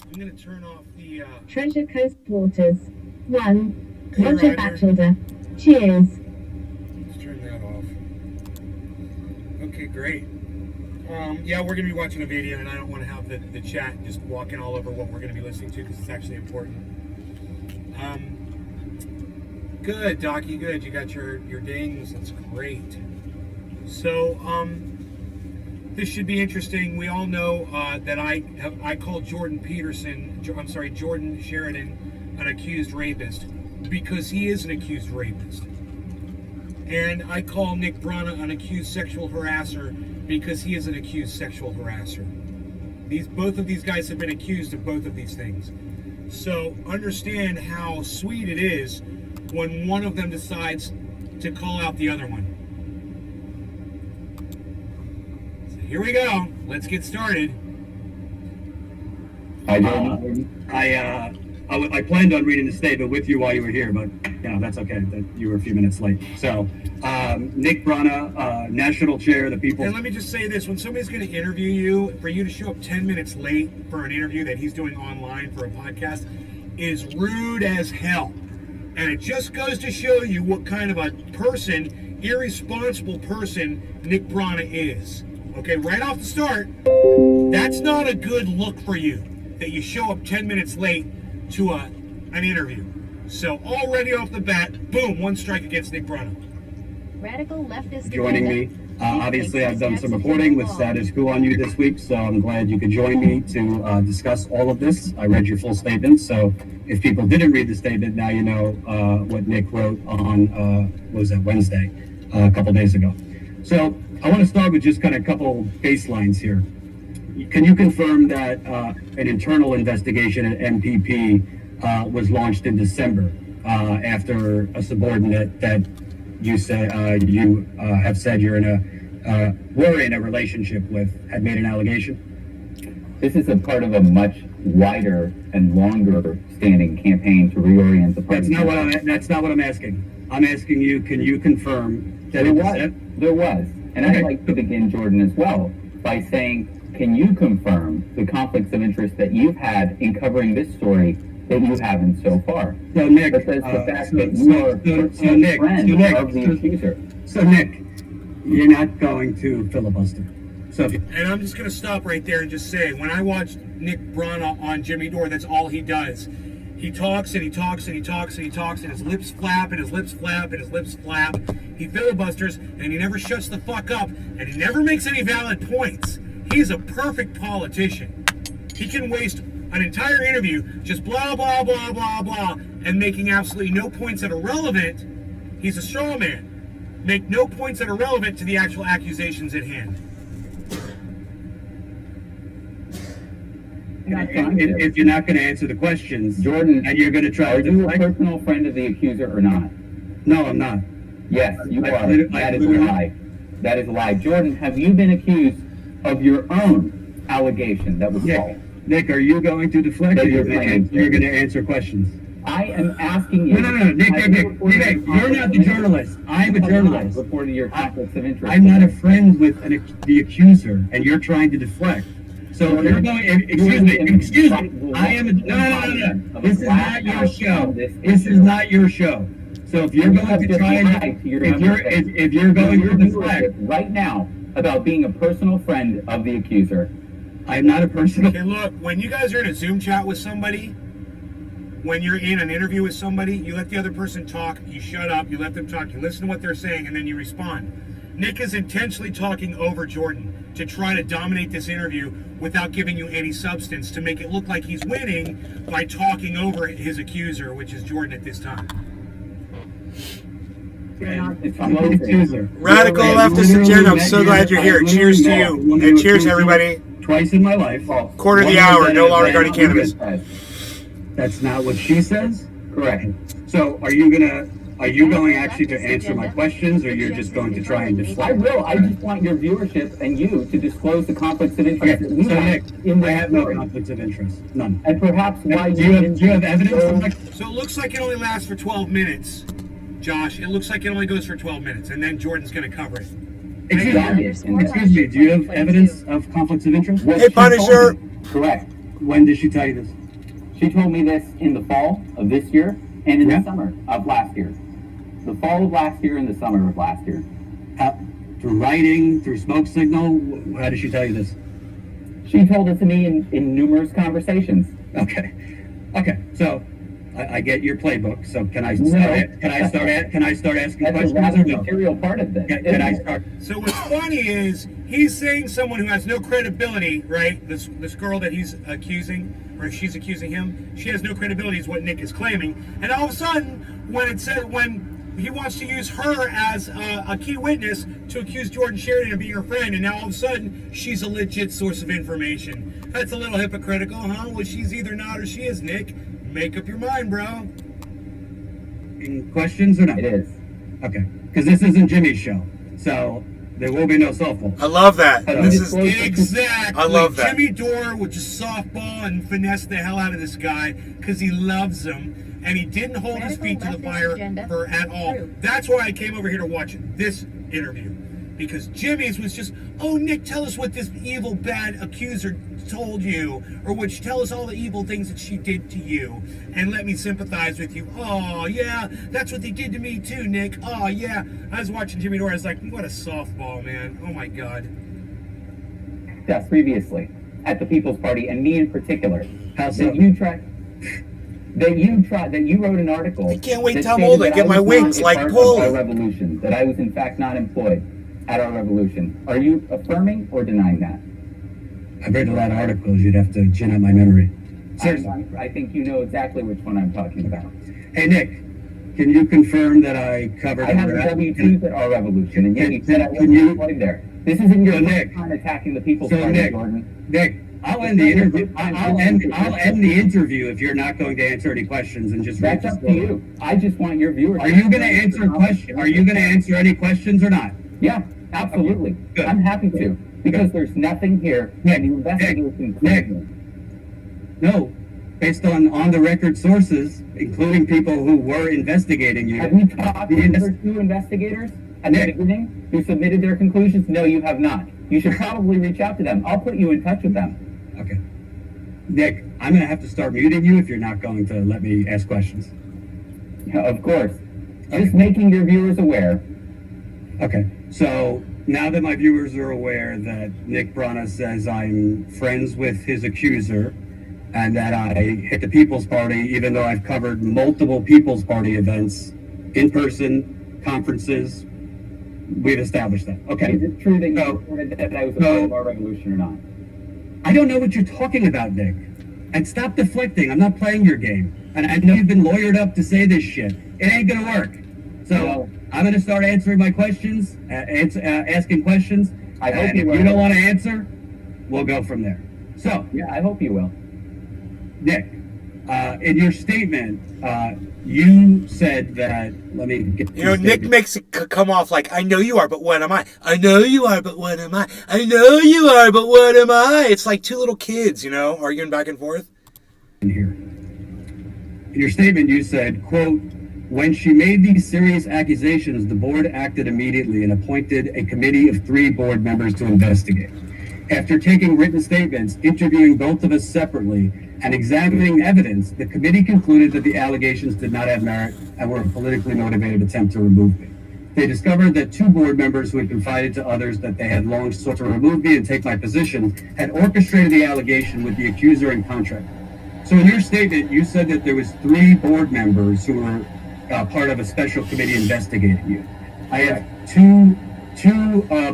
I'm gonna turn off the Treasure Coast Waters. 1. Hey, Roger Roger. Batchelder. Cheers. Let's turn that off. Okay, great. Yeah, we're gonna be watching a video, and I don't want to have the chat just walking all over what we're gonna be listening to because it's actually important. Good, Docky. Good. You got your dings. That's great. So, this should be interesting. We all know that I called Jordan Sheridan an accused rapist because he is an accused rapist. And I call Nick Brana an accused sexual harasser because he is an accused sexual harasser. Both of these guys have been accused of both of these things. So understand how sweet it is when one of them decides to call out the other one. So here we go. Let's get started. I planned on reading the statement with you while you were here, but you know that's okay. That you were a few minutes late. So, Nick Brana, National Chair of the People. And let me just say this: when somebody's going to interview you, for you to show up 10 minutes late for an interview that he's doing online for a podcast is rude as hell. And it just goes to show you what kind of a person irresponsible person Nick Brana is. Okay, right off the start, that's not a good look for you, that you show up 10 minutes late to an interview. So already off the bat, boom, one strike against Nick Brana. Radical leftist Joining me. Obviously, I've done some reporting with Status Quo on you this week, so I'm glad you could join me to discuss all of this. I read your full statement, so if people didn't read the statement, now you know what Nick wrote on, what was that, Wednesday, a couple days ago. So I want to start with just kind of a couple baselines here. Can you confirm that an internal investigation at MPP was launched in December after a subordinate that you say you have said you're were in a relationship with had made an allegation? This is a part of a much wider and longer standing campaign to reorient the party. That's not what I'm asking. I'm asking you, can you confirm that there was? And okay. I'd like to begin, Jordan, as well, by saying, can you confirm the conflicts of interest that you've had in covering this story that you haven't so far? So, Nick, the fact that you are a friend of the accuser. So, Nick, you're not going to filibuster. And I'm just going to stop right there and just say, when I watch Nick Brana on Jimmy Dore, that's all he does. He talks and he talks and he talks and he talks and his lips flap and his lips flap and his lips flap. He filibusters and he never shuts the fuck up and he never makes any valid points. He's a perfect politician. He can waste an entire interview just blah, blah, blah, blah, blah, and making absolutely no points that are relevant. He's a straw man. Make no points that are relevant to the actual accusations at hand. If you're not going to answer the questions, Jordan, and you're going to try are you a personal friend of the accuser or not? No, I'm not. Yes, you are. That is a lie. That is a lie. Jordan, have you been accused of your own allegation that was false? Nick, are you going to deflect or you're going to answer questions? I am asking you. No, Nick, you're not the journalist. I'm a journalist. Reported your conflicts of interest. I'm not a friend with the accuser, and you're trying to deflect. So you're going. Excuse me. I am. No. This is not your show. This is not your show. So if you're going to try and if you're going to deflect right now about being a personal friend of the accuser, I'm not a personal. Okay, look. When you guys are in a Zoom chat with somebody, when you're in an interview with somebody, you let the other person talk. You shut up. You let them talk. You listen to what they're saying, and then you respond. Nick is intentionally talking over Jordan to try to dominate this interview without giving you any substance, to make it look like he's winning by talking over his accuser, which is Jordan at this time. Radical leftist agenda. I'm so glad you're here. Cheers to you. And cheers, everybody. Twice in my life. Quarter of the hour. No longer regarding cannabis. That's not what she says? Correct. So are you going actually to answer my questions, or you're just going to try and deflect? I will. I just want your viewership and you to disclose the conflicts of interest. Okay. So Nick, I have no conflicts of interest. None. And perhaps why do you have evidence? So it looks like it only lasts for 12 minutes, Josh. It looks like it only goes for 12 minutes, and then Jordan's going to cover it. Excuse me. Do you have evidence of conflicts of interest? Hey, Punisher. Correct. When did she tell you this? She told me this in the fall of this year and in the summer of last year. The fall of last year and the summer of last year. Through writing, through smoke signal? How did she tell you this? She told it to me in numerous conversations. Okay. So I get your playbook. So can I start asking questions? That's a material part of this. Can I start? So what's funny is he's saying someone who has no credibility, right? This girl that he's accusing, or she's accusing him, she has no credibility is what Nick is claiming. And all of a sudden, when he wants to use her as a key witness to accuse Jordan Sheridan of being her friend, and now all of a sudden she's a legit source of information. That's a little hypocritical, huh? Well, she's either not or she is, Nick. Make up your mind, bro. Questions or not? It is. Okay. Because this isn't Jimmy's show, so there will be no softball. I love that. This is exactly. I love that. Jimmy Dore would just softball and finesse the hell out of this guy because he loves him. And he didn't hold his feet to the fire for at all. That's why I came over here to watch this interview. Because Jimmy's was just, oh, Nick, tell us what this evil, bad accuser told you, or tell us all the evil things that she did to you, and let me sympathize with you. Oh, yeah, that's what they did to me too, Nick. Oh, yeah. I was watching Jimmy Dore. I was like, what a softball, man. Oh, my God. Yes, previously at the People's Party, and me in particular. How so? That you wrote an article. I can't wait that till I'm stated old. I that get my was wings not a like part of Paulie. our revolution, that I was in fact not employed at our revolution. Are you affirming or denying that? I've read a lot of articles. You'd have to gin up my memory. Seriously. I think you know exactly which one I'm talking about. Hey, Nick, can you confirm that I covered... I have W-2s at our revolution, and yet you said I wasn't employed there. This isn't your first time attacking the People's Party, Jordan. Nick, I'll end the interview. I'll end the interview if you're not going to answer any questions and just read That's up to you. I just want your viewers. Are you going to answer questions? Are you going to answer any questions or not? Yeah, absolutely. Okay. Good. I'm happy to, because there's nothing here. Nick, the investigation. Nick, no, based on the record sources, including people who were investigating you. Have you talked to the other two investigators at the beginning who submitted their conclusions? No, you have not. You should probably reach out to them. I'll put you in touch with them. Okay. Nick, I'm going to have to start muting you if you're not going to let me ask questions. Yeah, of course. Just making your viewers aware. Okay. So now that my viewers are aware that Nick Brana says I'm friends with his accuser and that I hit the People's Party, even though I've covered multiple People's Party events, in-person, conferences, we've established that. Okay. Is it true that you reported that I was a part of our revolution or not? I don't know what you're talking about, Nick. And stop deflecting. I'm not playing your game. And I know you've been lawyered up to say this shit. It ain't gonna work. So I'm gonna start answering my questions, asking questions. I hope and you will. If you don't want to answer, we'll go from there. So yeah, I hope you will. Nick, in your statement, you said that. Let me get. You know, Nick makes it come off like, I know you are, but what am I? I know you are, but what am I? I know you are, but what am I? It's like two little kids, you know, arguing back and forth. In here. In your statement, you said, quote, when she made these serious accusations, the board acted immediately and appointed a committee of 3 board members to investigate. After taking written statements, interviewing both of us separately, and examining evidence, the committee concluded that the allegations did not have merit and were a politically motivated attempt to remove me. They discovered that 2 board members who had confided to others that they had long sought to remove me and take my position had orchestrated the allegation with the accuser and contractor. So in your statement, you said that there was 3 board members who were part of a special committee investigating you. I have two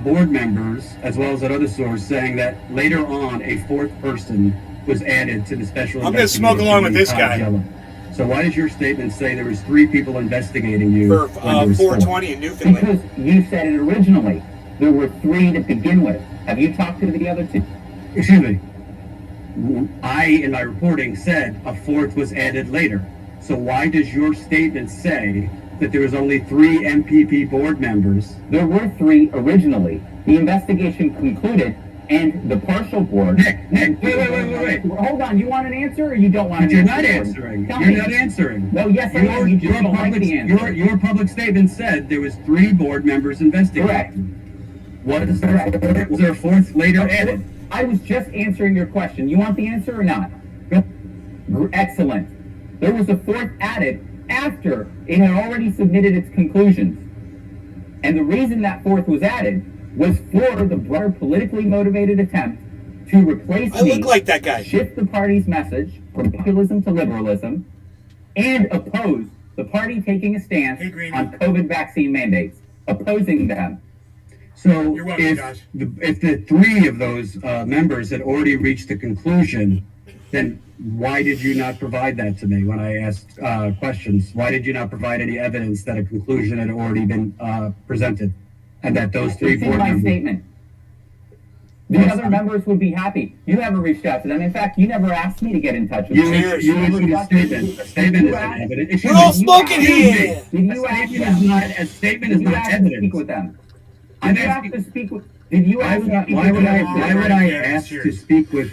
board members, as well as another source, saying that later on a 4th person was added to the special. I'm going to smoke along with this guy. So why does your statement say there was 3 people investigating you for 420 in Newfoundland? Because you said it originally. There were 3 to begin with. Have you talked to the other 2? Excuse me. I, in my reporting, said a 4th was added later. So why does your statement say that there was only 3 MPP board members? There were 3 originally. The investigation concluded, and the partial board... Nick, wait. Hold on, you want an answer or you don't want an answer? You're not answering. You're not answering. No, yes, I am. You just don't like the answer. Your public statement said there was 3 board members investigating. Correct. What is correct? Was there a 4th later added? I was just answering your question. You want the answer or not? Excellent. There was a 4th added after it had already submitted its conclusions. And the reason that 4th was added was for the broader politically motivated attempt to replace I look like that guy. Shift the party's message from populism to liberalism, and oppose the party taking a stance on COVID vaccine mandates, opposing them. So if the 3 of those members had already reached the conclusion, then why did you not provide that to me when I asked questions? Why did you not provide any evidence that a conclusion had already been presented, and that those 3 board members? Statement. The other members would be happy. You never reached out to them. In fact, you never asked me to get in touch with them. You issued a statement. A statement is not evidence. We're all smoking here. A statement is not evidence. Speak with them. Did you ask to speak with? Did you ask? Why would I ask to speak with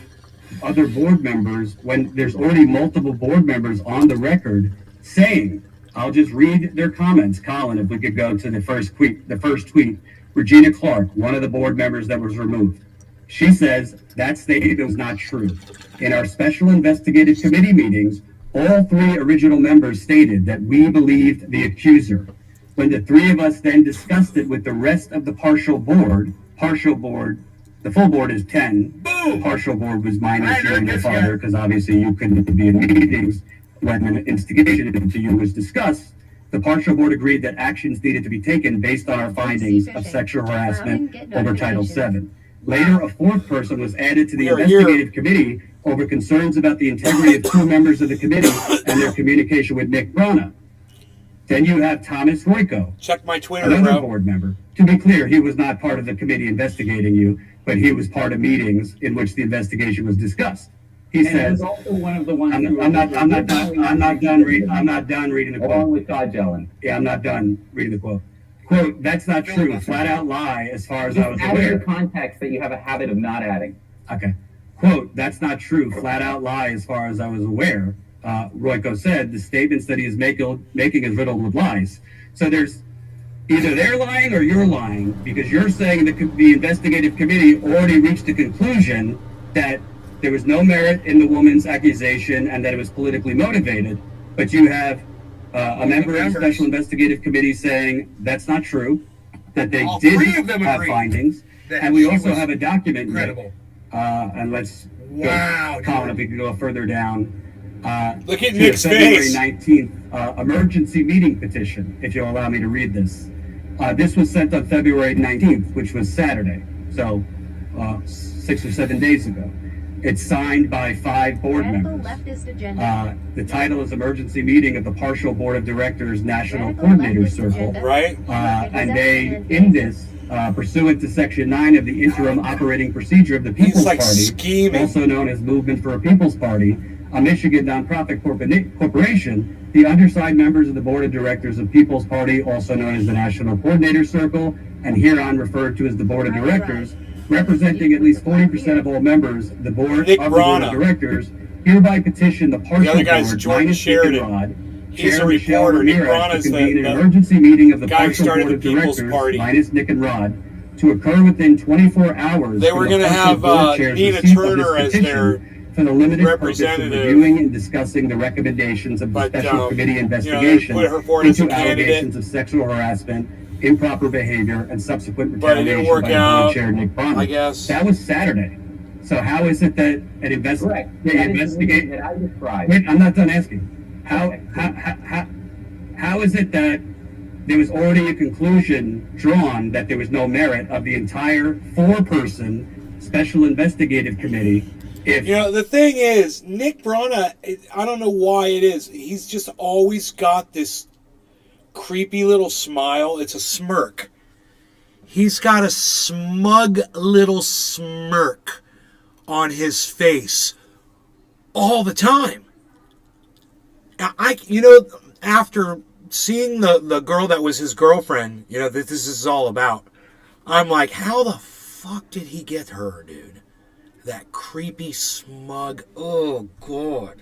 other board members when there's already multiple board members on the record saying? I'll just read their comments, Colin. If we could go to the first tweet Regina Clark, one of the board members that was removed. She says that statement was not true. In our special investigative committee meetings, all three original members stated that we believed the accuser. When the three of us then discussed it with the rest of the partial board, the full board is 10. The partial board was minus you and your father, because obviously you couldn't be in meetings when an instigation into you was discussed. The partial board agreed that actions needed to be taken based on our findings of sexual harassment over Title VII. Later, a fourth person was added to the investigative committee over concerns about the integrity of two members of the committee and their communication with Nick Brana. Then you have Thomas Royko. Check my Twitter, another bro. board member. To be clear, he was not part of the committee investigating you, but he was part of meetings in which the investigation was discussed. He says, also one of the ones I'm not done reading the quote. Along with Todd Jelen. Yeah, I'm not done reading the quote. Quote, that's not true. Flat out lie as far as I was Add aware. the context that you have a habit of not adding. Okay. Quote, that's not true. Flat out lie as far as I was aware. Royko said the statements that he is making is riddled with lies. So there's either they're lying or you're lying, because you're saying the investigative committee already reached a conclusion that there was no merit in the woman's accusation and that it was politically motivated. But you have a member of the special investigative committee saying that's not true, that they did have findings. And we also have a document. Incredible. And let's go, Colin, if we can go further down. Look at to Nick's the February face. 19th emergency meeting petition, if you'll allow me to read this. This was sent on February 19th, which was Saturday, so 6 or 7 days ago. It's signed by 5 board members. The title is Emergency Meeting of the Partial Board of Directors National Coordinator Circle. Right. And they, in this, pursuant to Section 9 of the Interim Operating Procedure of the People's Party, scheming. also known as Movement for a People's Party, a Michigan nonprofit corporation, the undersigned members of the Board of Directors of People's Party, also known as the National Coordinator Circle, and hereon referred to as the Board of Directors, representing at least 40% of all members, the Board of Directors, hereby petition the partial other guy's board, Jordan minus Sheridan. Nick and Rod, He's Chair a Michelle reporter. Nick Ramirez, Brana's to convene an the emergency meeting of the guy who partial started Board of the People's Directors, Party. minus Nick and Rod, to occur within 24 hours. They were going to have Nina Turner as their for the limited purpose of representative. reviewing and discussing the recommendations of the special committee investigation put her forward as a into candidate. allegations of sexual harassment, improper behavior, and subsequent But it didn't retaliation work by out, Board Chair Nick Brana. I guess. That was Saturday. So how is it that an investigate? That I described. Wait, I'm not done asking. How is it that there was already a conclusion drawn that there was no merit of the entire 4-person special investigative committee? If the thing is, Nick Brana, I don't know why it is. He's just always got this creepy little smile. It's a smirk. He's got a smug little smirk on his face all the time. After seeing the girl that was his girlfriend, that this is all about, I'm like, how the fuck did he get her, dude? That creepy, smug, oh, God.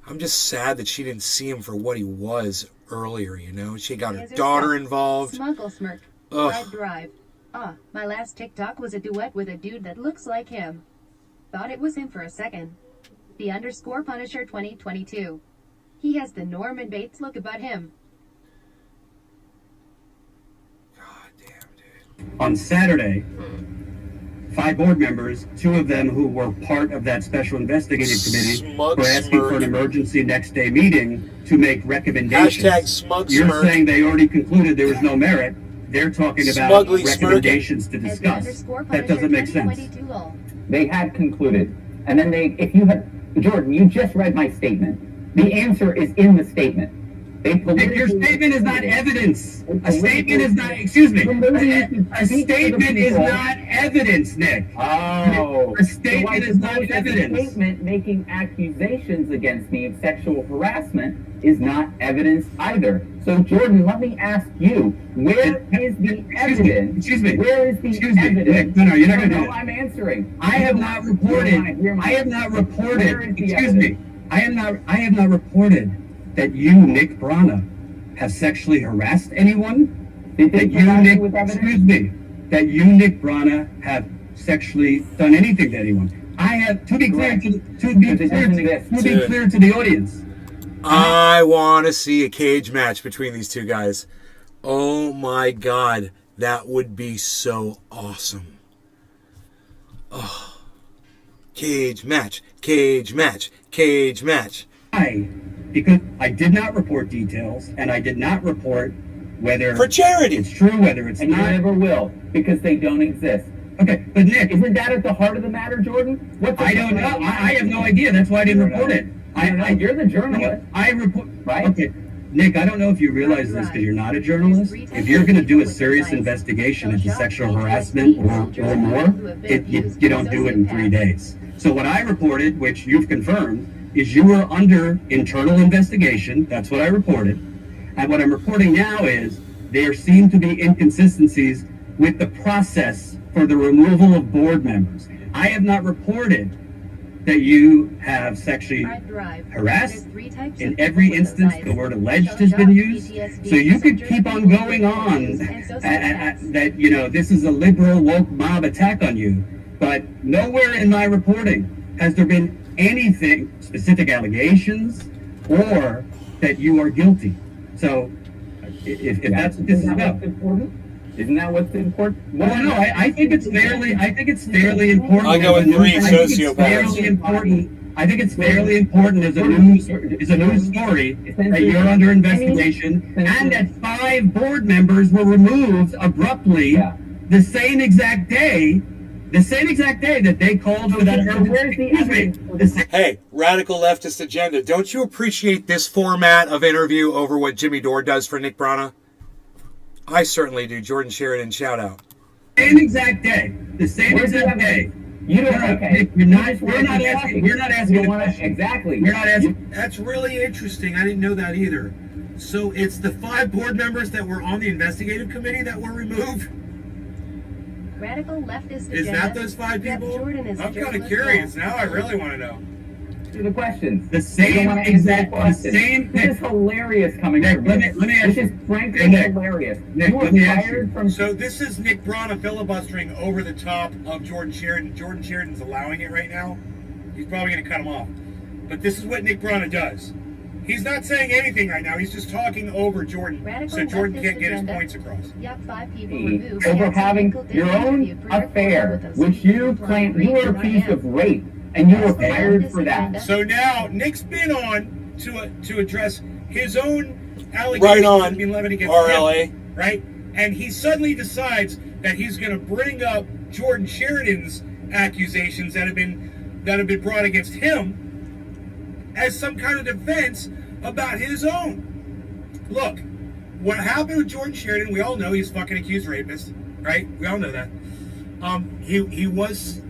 I'm just sad that she didn't see him for what he was earlier, She got her daughter involved. Smuggle smirk. Ugh. Drive. My last TikTok was a duet with a dude that looks like him. Thought it was him for a second. The _ Punisher 2022. He has the Norman Bates look about him. on Saturday, 5 board members, 2 of them who were part of that special investigative committee, were asking for an emergency next day meeting to make recommendations. Hashtag smug You're smirk. saying they already concluded there was no merit. They're talking about Smugly recommendations to discuss. That doesn't make sense. They had concluded. And then if you had, Jordan, you just read my statement. The answer is in the statement. Your statement is not evidence. A statement is not, excuse me, a statement is not evidence, Nick. Oh. A statement is not evidence. A statement making accusations against me of sexual harassment is not evidence either. So, Jordan, let me ask you, where is the evidence? Excuse me. Where is the evidence? Nick, no, you're not going to do No, that. I'm answering. I have not reported, excuse me, I have not reported that you, Nick Brana, have sexually harassed anyone. Did they that you, provide Nick, you with evidence? excuse me, that you, Nick Brana, have sexually done anything to anyone. I have, to be clear to the audience. I want to see a cage match between these two guys. Oh my God, that would be so awesome. Oh, cage match, cage match, cage match. Because I did not report details, and I did not report whether for charity it's true, whether it's and not. you never will, because they don't exist. Okay, but Nick, isn't that at the heart of the matter, Jordan? I don't know. I have no idea. That's why I didn't report it. You're the journalist. I report. Right? Okay, Nick, I don't know if you realize this because you're not a journalist. If you're going to do a serious investigation into sexual harassment or more, you don't do it in 3 days. So what I reported, which you've confirmed, is you were under internal investigation. That's what I reported. And what I'm reporting now is there seem to be inconsistencies with the process for the removal of board members. I have not reported that you have sexually harassed. In every instance, the word alleged has been used. So you could keep on going on that, you know, this is a liberal woke mob attack on you. But nowhere in my reporting has there been anything, specific allegations, or that you are guilty. So if that's what this is about. Isn't that what's important? Well, no, I think it's fairly important. I go with three sociopaths. I think it's fairly important as a news story that you're under investigation and that 5 board members were removed abruptly the same exact day that they called for that urgency. Hey, radical leftist agenda, don't you appreciate this format of interview over what Jimmy Dore does for Nick Brana? I certainly do. Jordan Sheridan, shout out. Same exact day. The same exact day. You don't. Okay. We're not asking the question. Exactly. You're not asking. That's really interesting. I didn't know that either. So it's the 5 board members that were on the investigative committee that were removed? Radical leftist Is agenda. that those 5 people? Jordan is I'm kind of curious. Now I really want to know. To the questions. The same exact question. This is hilarious coming from Let me ask This you. is frankly hilarious. Nick, You were let me ask fired you. from. So this is Nick Brana filibustering over the top of Jordan Sheridan. Jordan Sheridan's allowing it right now. He's probably going to cut him off. But this is what Nick Brana does. He's not saying anything right now. He's just talking over Jordan, so Jordan can't get his points across. Yup, 5 people removed. Over having your own affair, which you claim you were accused of rape, and you were fired for that. So now Nick's been on to address his own allegations Right on, being levied against RLA. him, right? And he suddenly decides that he's going to bring up Jordan Sheridan's accusations that have been brought against him as some kind of defense about his own. Look, what happened with Jordan Sheridan, we all know he's a fucking accused rapist, right? We all know that. He was,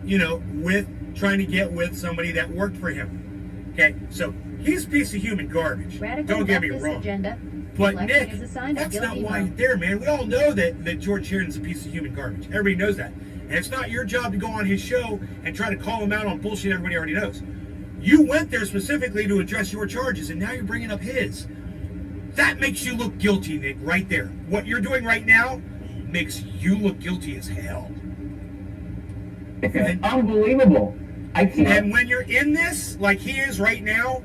trying to get with somebody that worked for him. Okay, so he's a piece of human garbage. Don't get me wrong. Agenda. But Nick, that's not why he's there, man. We all know that Jordan Sheridan's a piece of human garbage. Everybody knows that. And it's not your job to go on his show and try to call him out on bullshit everybody already knows. You went there specifically to address your charges, and now you're bringing up his. That makes you look guilty, Nick, right there. What you're doing right now makes you look guilty as hell. It's unbelievable. I can't. And when you're in this, like he is right now,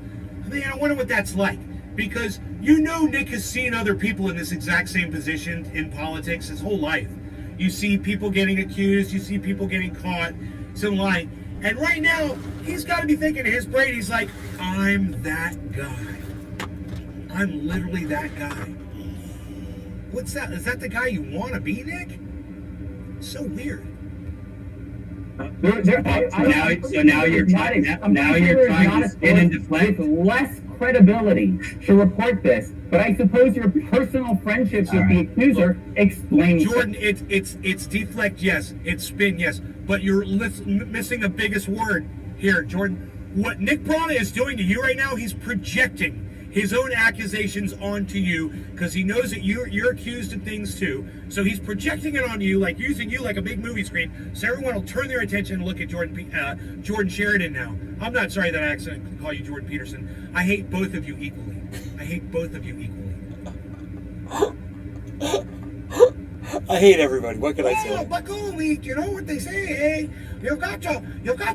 I wonder what that's like. Because Nick has seen other people in this exact same position in politics his whole life. You see people getting accused, you see people getting caught, some lying. And right now, he's got to be thinking in his brain, he's like, I'm that guy. I'm literally that guy. What's that? Is that the guy you want to be, Nick? So weird. So now you're trying to spin and deflect. With less credibility to report this, but I suppose your personal friendships with the accuser explains. Jordan, it's deflect, yes. It's spin, yes. But you're missing the biggest word here, Jordan. What Nick Brana is doing to you right now, he's projecting his own accusations onto you because he knows that you're accused of things too. So he's projecting it on you, like using you like a big movie screen, so everyone will turn their attention and look at Jordan Sheridan now. I'm not sorry that I accidentally call you Jordan Peterson. I hate both of you equally. I hate both of you equally. I hate everybody. What can I say? Oh, Baguli, you know what they say, eh? You've got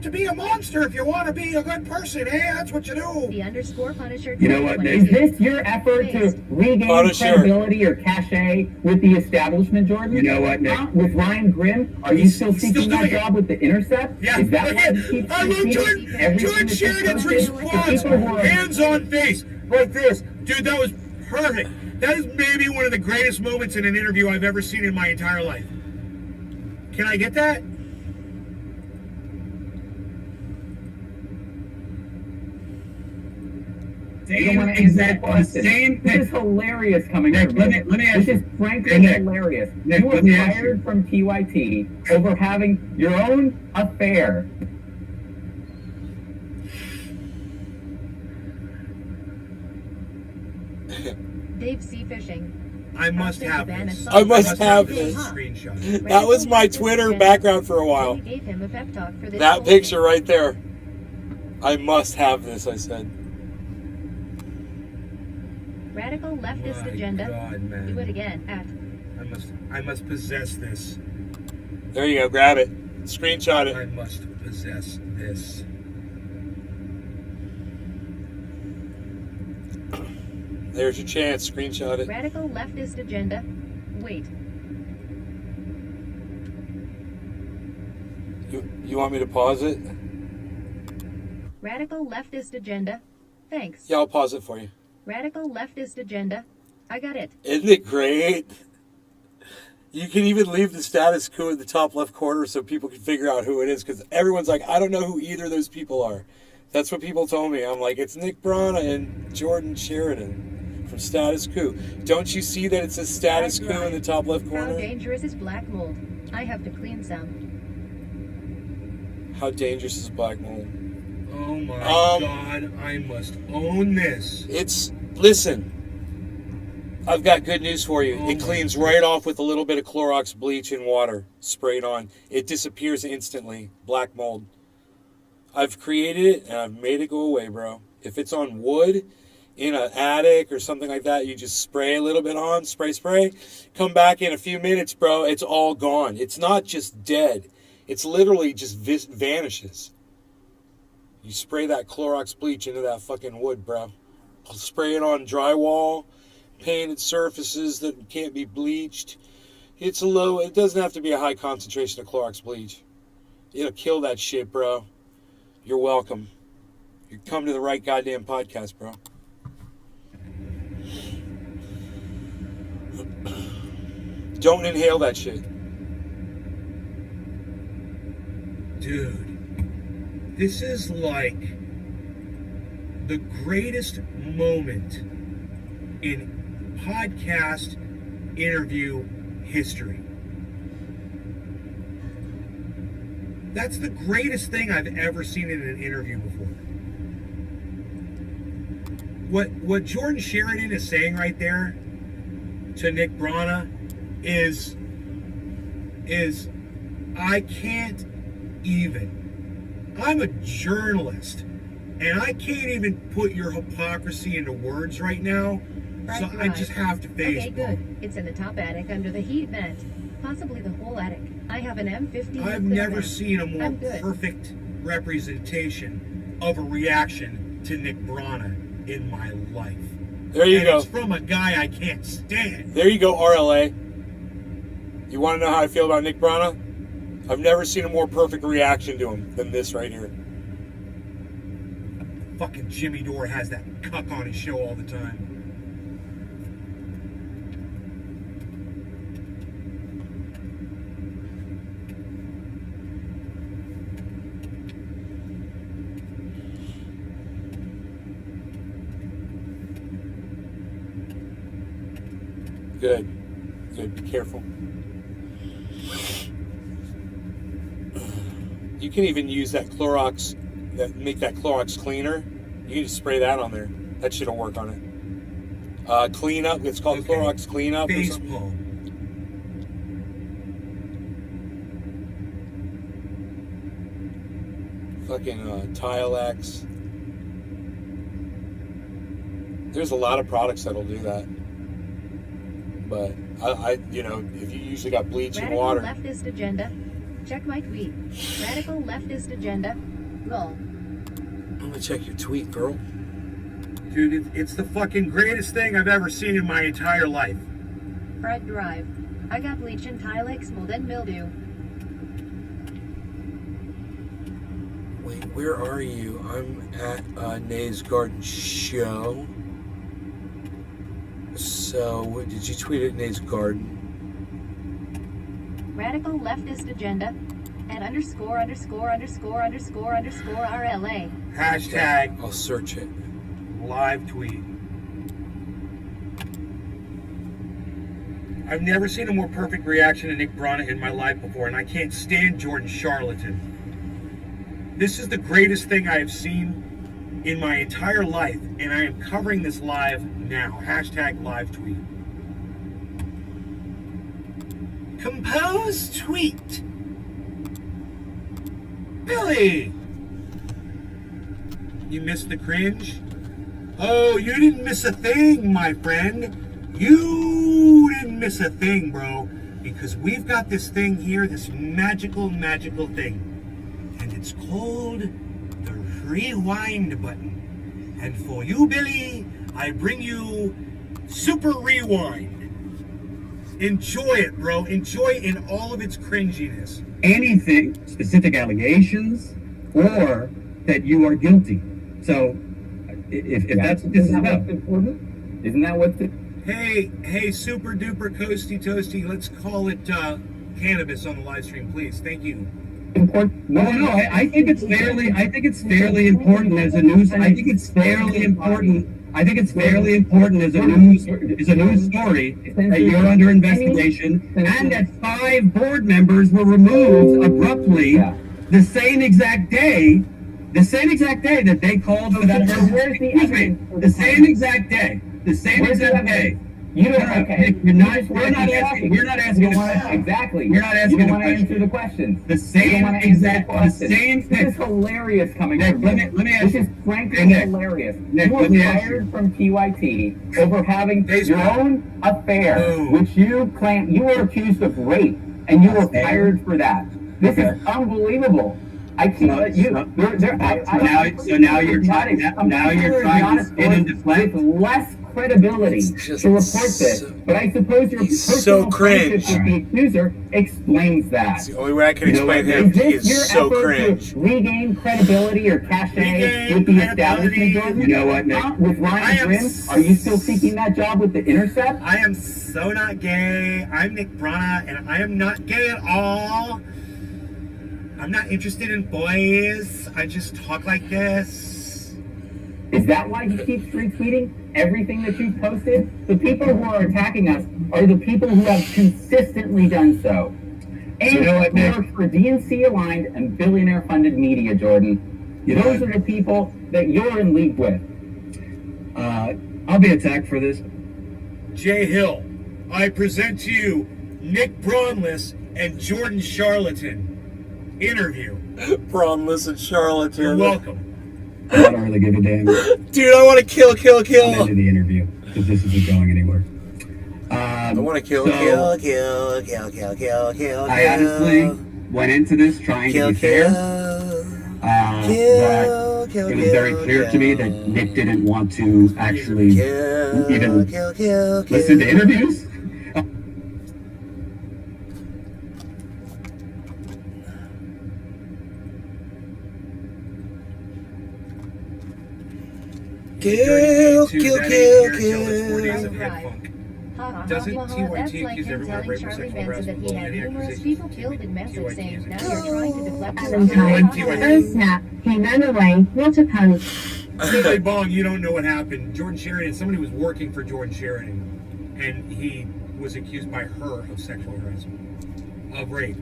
to be a monster if you want to be a good person, eh? That's what you do. The underscore Punisher. You know what, Nick? Is this your effort to regain credibility or cachet with the establishment, Jordan? You know what, Nick? With Ryan Grimm, are you still seeking that job with The Intercept? Yeah. Is that why you keep I love George Sheridan's response. Hands on face, like this. Dude, that was perfect. That is maybe one of the greatest moments in an interview I've ever seen in my entire life. Can I get that? You don't want to answer that question. This is hilarious coming from you. Let me ask you. This is frankly hilarious. You were fired from TYT over having your own affair. Dave Sea Fishing. I must have this. I must have this. Screenshot. That was my Twitter background for a while. Gave him a pep talk for this That whole picture right there. I must have this, I said. Radical leftist My agenda. God, man. Do it again at. I must possess this. There you go, grab it. Screenshot it. I must possess this. There's your chance. Screenshot it. Radical leftist agenda. Wait. You want me to pause it? Radical leftist agenda. Thanks. Yeah, I'll pause it for you. Radical leftist agenda. I got it. Isn't it great? You can even leave the status quo in the top left corner so people can figure out who it is, because everyone's like, I don't know who either of those people are. That's what people told me. I'm like, it's Nick Brana and Jordan Sheridan from Status Quo. Don't you see that it says Status Quo in the top left How corner? dangerous is black mold? I have to clean some. How dangerous is black mold? Oh my God, I must own this. Listen, I've got good news for you. It cleans right off with a little bit of Clorox bleach and water sprayed on. It disappears instantly. Black mold. I've created it and I've made it go away, bro. If it's on wood in an attic or something like that, you just spray a little bit on, spray. Come back in a few minutes, bro. It's all gone. It's not just dead. It's literally just vanishes. You spray that Clorox bleach into that fucking wood, bro. Spray it on drywall, painted surfaces that can't be bleached. It doesn't have to be a high concentration of Clorox bleach. It'll kill that shit, bro. You're welcome. You come to the right goddamn podcast, bro. Don't inhale that shit. Dude, this is like the greatest moment in podcast interview history. That's the greatest thing I've ever seen in an interview before. What Jordan Sheridan is saying right there to Nick Brana is I can't even. I'm a journalist, and I can't even put your hypocrisy into words right now. So I just have to face Okay, good. It's in the top attic under the heat vent. Possibly the whole attic. I have an M50. I've never seen a more perfect representation of a reaction to Nick Brana in my life. There you go. It's from a guy I can't stand. There you go, RLA. You want to know how I feel about Nick Brana? I've never seen a more perfect reaction to him than this right here. Fucking Jimmy Dore has that cuck on his show all the time. Good. Be careful. You can even use that Clorox, make that Clorox cleaner. You can just spray that on there. That shit'll work on it. Clean up. It's called Clorox Clean Up. Baseball. Fucking Tilex. There's a lot of products that'll do that. but I you know, if you usually got bleach and Radical water. leftist agenda. Check my tweet. Radical leftist agenda. Lol. I'm gonna check your tweet, girl. Dude, it's the fucking greatest thing I've ever seen in my entire life. Fred Drive. I got bleach and Tylex mold and mildew. Wait, where are you? I'm at Nay's Garden Show. So, what, did you tweet at Nay's Garden? Radical leftist agenda. And underscore underscore underscore underscore underscore RLA. Hashtag. I'll search it. Live tweet. I've never seen a more perfect reaction to Nick Brana in my life before, and I can't stand Jordan Charlatan. This is the greatest thing I have seen in my entire life, and I am covering this live now. Hashtag live tweet. Compose tweet. Billy! You missed the cringe? Oh, you didn't miss a thing, my friend. You didn't miss a thing, bro. Because we've got this thing here, this magical, magical thing. And it's called the rewind button. And for you, Billy, I bring you Super Rewind. Enjoy it, bro. Enjoy it in all of its cringiness. Anything, specific allegations, or that you are guilty. So, if that's what this is about. Isn't that what the... Hey, super duper coasty toasty, let's call it cannabis on the live stream, please. Thank you. Important? No, I think it's fairly important as a news. I think it's fairly important as a news story that you're under investigation, and that 5 board members were removed abruptly the same exact day that they called for that. Excuse me. The same exact day. You don't. Okay. We're not asking. Exactly. You're not asking. You don't want to answer the questions. The same thing. This is hilarious coming Nick, from let you. me ask This you. is frankly Hey, Nick. hilarious. Nick, You let me were ask fired from PYT over having your own affair, Boom. which you claim you were accused of rape, and you were fired for that. This is unbelievable. I can't let you. Now you're trying to spin and deflect. With less credibility to report this, but I suppose your personal cringe. friendship with the accuser explains that. It's the only way I can explain him. Is He this your is so effort cringe. to regain credibility or cachet with the establishment, Jordan? You know what, Nick? With Ryan Grimm, are you still seeking that job with The Intercept? I am so not gay. I'm Nick Brana, and I am not gay at all. I'm not interested in boys. I just talk like this. Is that why he keeps retweeting everything that you've posted? The people who are attacking us are the people who have consistently done so. And you know what, Nick? work for DNC-aligned and billionaire-funded media, Jordan. Those are the people that you're in league with. I'll be attacked for this. Jay Hill, I present to you Nick Braunless and Jordan Charlatan. Interview. Braunless and Charlatan. You're welcome. I don't really give a damn. Dude, I want to kill. I'm into the interview because this isn't going anywhere. I want to kill. I honestly went into this trying to be fair. But it was very clear to me that Nick didn't want to actually even listen to interviews. Kill. Doesn't TYT That's like accuse him everyone of telling rape or Charlie sexual Manson that harassment? he had numerous people killed in message saying, now you're trying to deflect Valentine. Oh snap, he ran away. What a punk. Billy Bong, you don't know what happened. Jordan Sheridan, somebody was working for Jordan Sheridan, and he was accused by her of sexual harassment, of rape,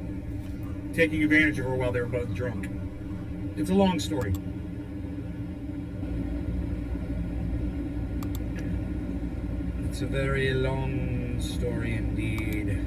taking advantage of her while they were both drunk. It's a long story. It's a very long story indeed.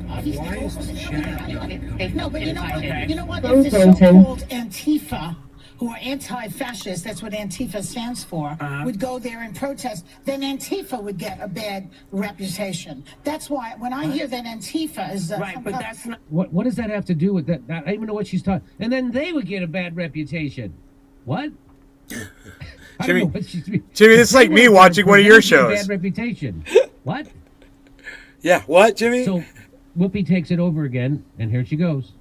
Why is the chat not coming? No, but you know what? Don't It's the Thornton. so-called Antifa, who are anti-fascist, that's what Antifa stands for, Uh-huh. would go there and protest, then Antifa would get a bad reputation. That's why when I hear that Antifa is Right, but that's not. What does that have to do with that? I don't even know what she's talking. And then they would get a bad reputation. What? I don't know what she's. Jimmy, this is like me watching one of your shows. Bad reputation. What? Yeah, what, Jimmy? So, Whoopi takes it over again, and here she goes.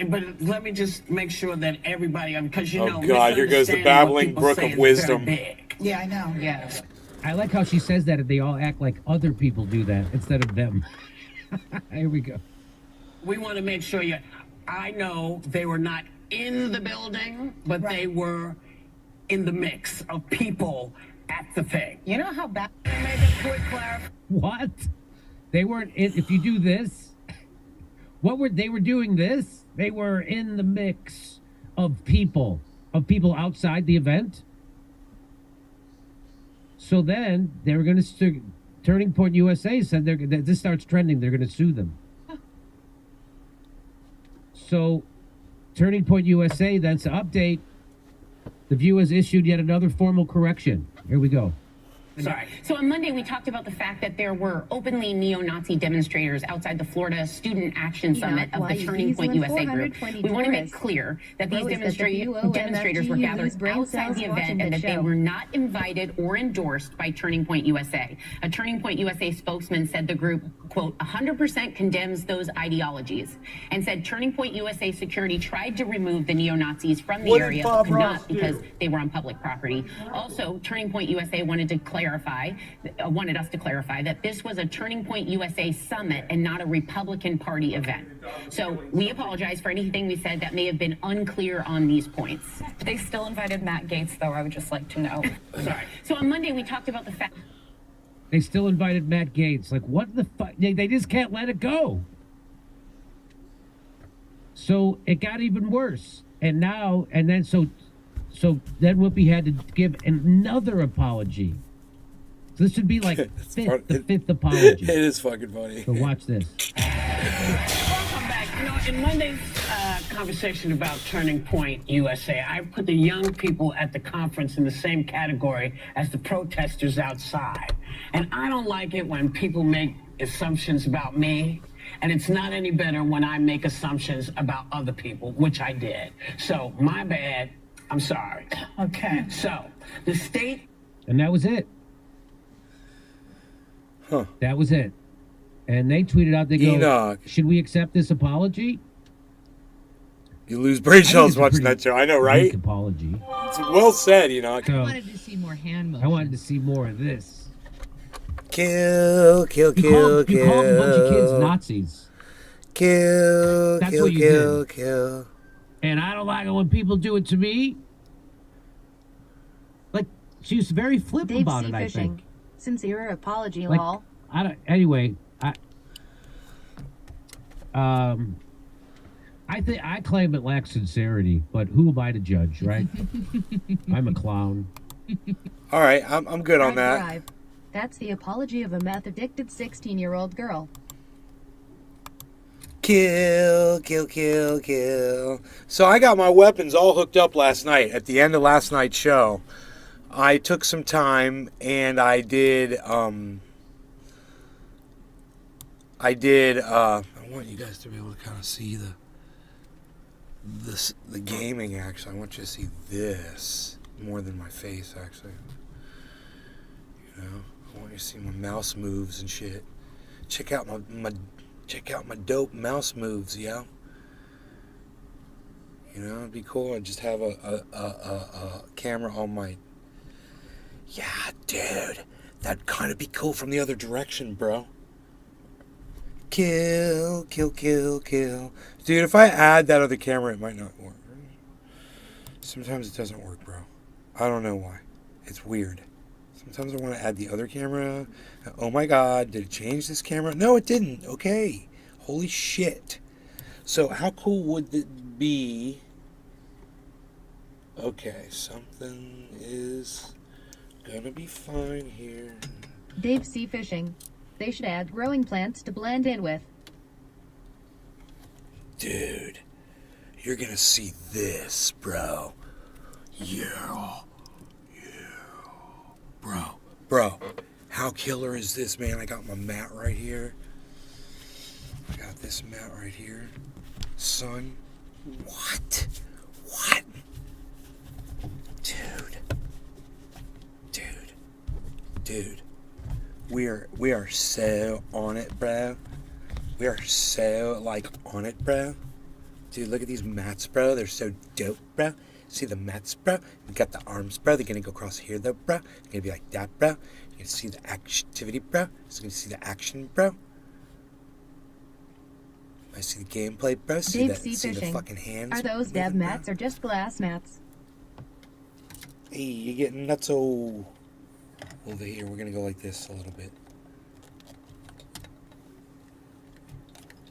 But let me just make sure that everybody, because you Oh, know, God, here goes the misunderstanding what babbling people brook say of is wisdom. very big. Yeah, I know. Yes. I like how she says that, and they all act like other people do that instead of them. Here we go. We want to make sure I know they were not in the building, but they were in the mix of people at the thing. You know how bad. Make a quick clarification. What? They weren't in. If you do this, they were doing this? They were in the mix of people outside the event. So then they were going to. Turning Point USA said that this starts trending. They're going to sue them. So, Turning Point USA then to update. The View has issued yet another formal correction. Here we go. Sorry. So on Monday, we talked about the fact that there were openly neo-Nazi demonstrators outside the Florida Student Action Summit of the Turning Point USA group. We want to make clear that these demonstrators were gathered outside the event and that they were not invited or endorsed by Turning Point USA. A Turning Point USA spokesman said the group, quote, 100% condemns those ideologies, and said Turning Point USA security tried to remove the neo-Nazis from the area but could not because they were on public property. Also, Turning Point USA wanted us to clarify that this was a Turning Point USA summit and not a Republican Party event. So we apologize for anything we said that may have been unclear on these points. They still invited Matt Gaetz, though. I would just like to know. Sorry. So on Monday, we talked about the fact. They still invited Matt Gaetz. Like, what the fuck? They just can't let it go. So it got even worse. And then Whoopi had to give another apology. So this would be like the fifth apology. It is fucking funny. So watch this. Welcome back. You know, in Monday's conversation about Turning Point USA, I put the young people at the conference in the same category as the protesters outside. And I don't like it when people make assumptions about me. And it's not any better when I make assumptions about other people, which I did. So, my bad. I'm sorry. Okay. So, the state. And that was it. Huh. That was it. And they tweeted out, they go, Enoch. Should we accept this apology? You lose brain cells watching that show. I know, right? Apology. It's well said, Enoch. So, to see more hand motion. I wanted to see more of this. Kill, You called a bunch of kids Nazis. Kill, That's kill, what you kill, did. kill. And I don't like it when people do it to me. Like, she was very flip Dave about C. it, I Fishing. think. Sincere apology, Like, lol. Anyway, I think I claim it lacks sincerity, but who am I to judge, right? I'm a clown. All right, I'm good on that. Drive. That's the apology of a meth-addicted 16-year-old girl. Kill, kill, kill, kill. So I got my weapons all hooked up last night. At the end of last night's show, I took some time and I did, I want you guys to be able to kind of see the gaming action. I want you to see this more than my face, actually. You know, I want you to see my mouse moves and shit. Check out my dope mouse moves, yo. You know, it'd be cool. I'd just have a camera on my. Yeah, dude, that'd kind of be cool from the other direction, bro. Kill, kill, kill, kill. Dude, if I add that other camera, it might not work. Sometimes it doesn't work, bro. I don't know why. It's weird. Sometimes I want to add the other camera. Oh my God, did it change this camera? No, it didn't. Okay. Holy shit. So how cool would it be? Okay, something is gonna be fine here. Dave C. Fishing. They should add growing plants to blend in with. Dude, you're gonna see this, bro. Yeah. Bro, how killer is this, man? I got my mat right here. I got this mat right here. Son. What? Dude. We are so on it, bro. We are so, like, on it, bro. Dude, look at these mats, bro. They're so dope, bro. See the mats, bro? We got the arms, bro. They're gonna go across here, though, bro. They're gonna be like that, bro. You're gonna see the activity, bro. You're gonna see the action, bro. I see the gameplay, bro. See the fucking hands. Are those dab mats or just glass mats? Hey, you're getting nutso. Over here, we're gonna go like this a little bit.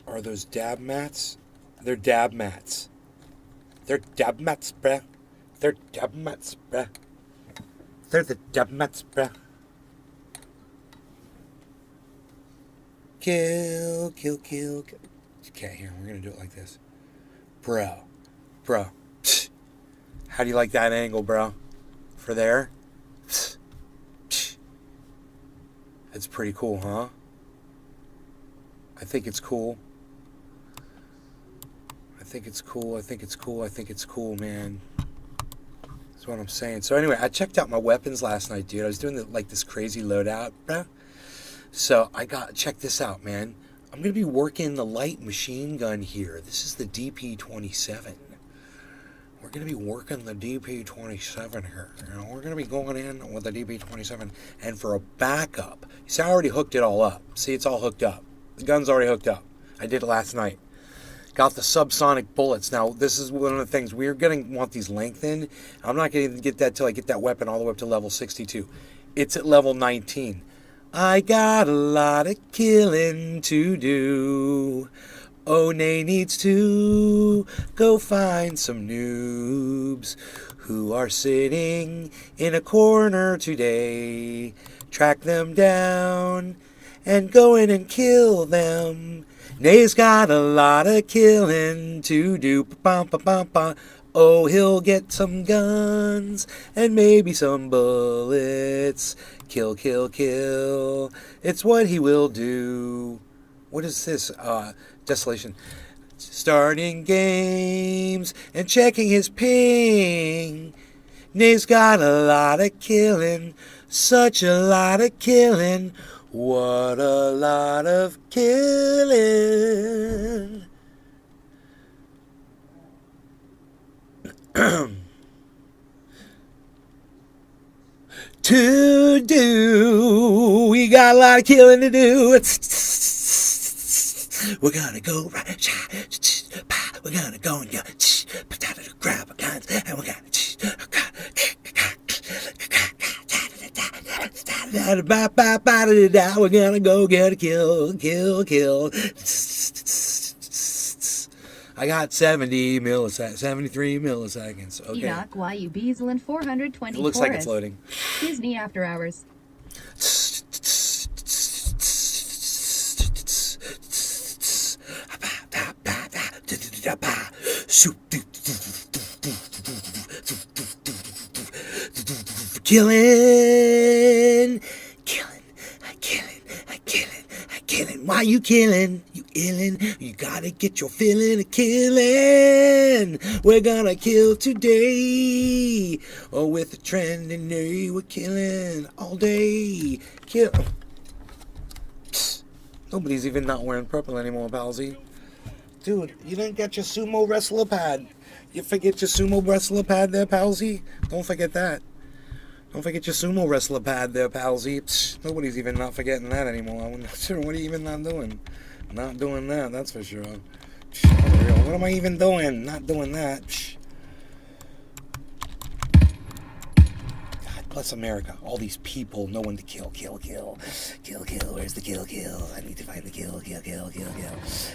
Are those dab mats? They're dab mats. They're dab mats, bruh. They're dab mats, bruh. They're the dab mats, bruh. Kill. Okay, here, we're gonna do it like this. Bro. How do you like that angle, bro? For there? It's pretty cool, huh? I think it's cool. I think it's cool, man. That's what I'm saying. So anyway, I checked out my weapons last night, dude. I was doing this crazy loadout, bruh. So check this out, man. I'm going to be working the light machine gun here. This is the DP-27. We're going to be working the DP-27 here. You know, we're going to be going in with the DP-27. And for a backup, see, I already hooked it all up. See, it's all hooked up. The gun's already hooked up. I did it last night. Got the subsonic bullets. Now, this is one of the things. We're going to want these lengthened. I'm not going to get that till I get that weapon all the way up to level 62. It's at level 19. I got a lot of killing to do. Oney needs to go find some noobs who are sitting in a corner today. Track them down and go in and kill them. Nay's got a lot of killing to do. Oh, he'll get some guns and maybe some bullets. Kill. It's what he will do. What is this? Desolation. Starting games and checking his ping. Nay's got a lot of killing. Such a lot of killing. What a lot of killing. To do. We got a lot of killing to do. We're gonna go right. We're gonna go and grab our guns and we're gonna. We're gonna go get a kill. I got 73 milliseconds. Okay. Enoch YU Beaslin 420. It looks like it's loading. Disney After Hours. Killing. Why you killing? You illin'. You gotta get your feeling of killing. We're gonna kill today. Oh, with the trend and day, we're killing all day. Kill. Psst. Nobody's even not wearing purple anymore, Palsy. Dude, you didn't get your sumo wrestler pad. You forget your sumo wrestler pad there, Palsy? Don't forget that. Don't forget your sumo wrestler pad there, Palsy. Psst, nobody's even not forgetting that anymore. I'm not sure. What are you even not doing? Not doing that, that's for sure. Psst, what am I even doing? Not doing that. Psst. God bless America. All these people, no one to kill. Kill. Where's the kill? I need to find the kill.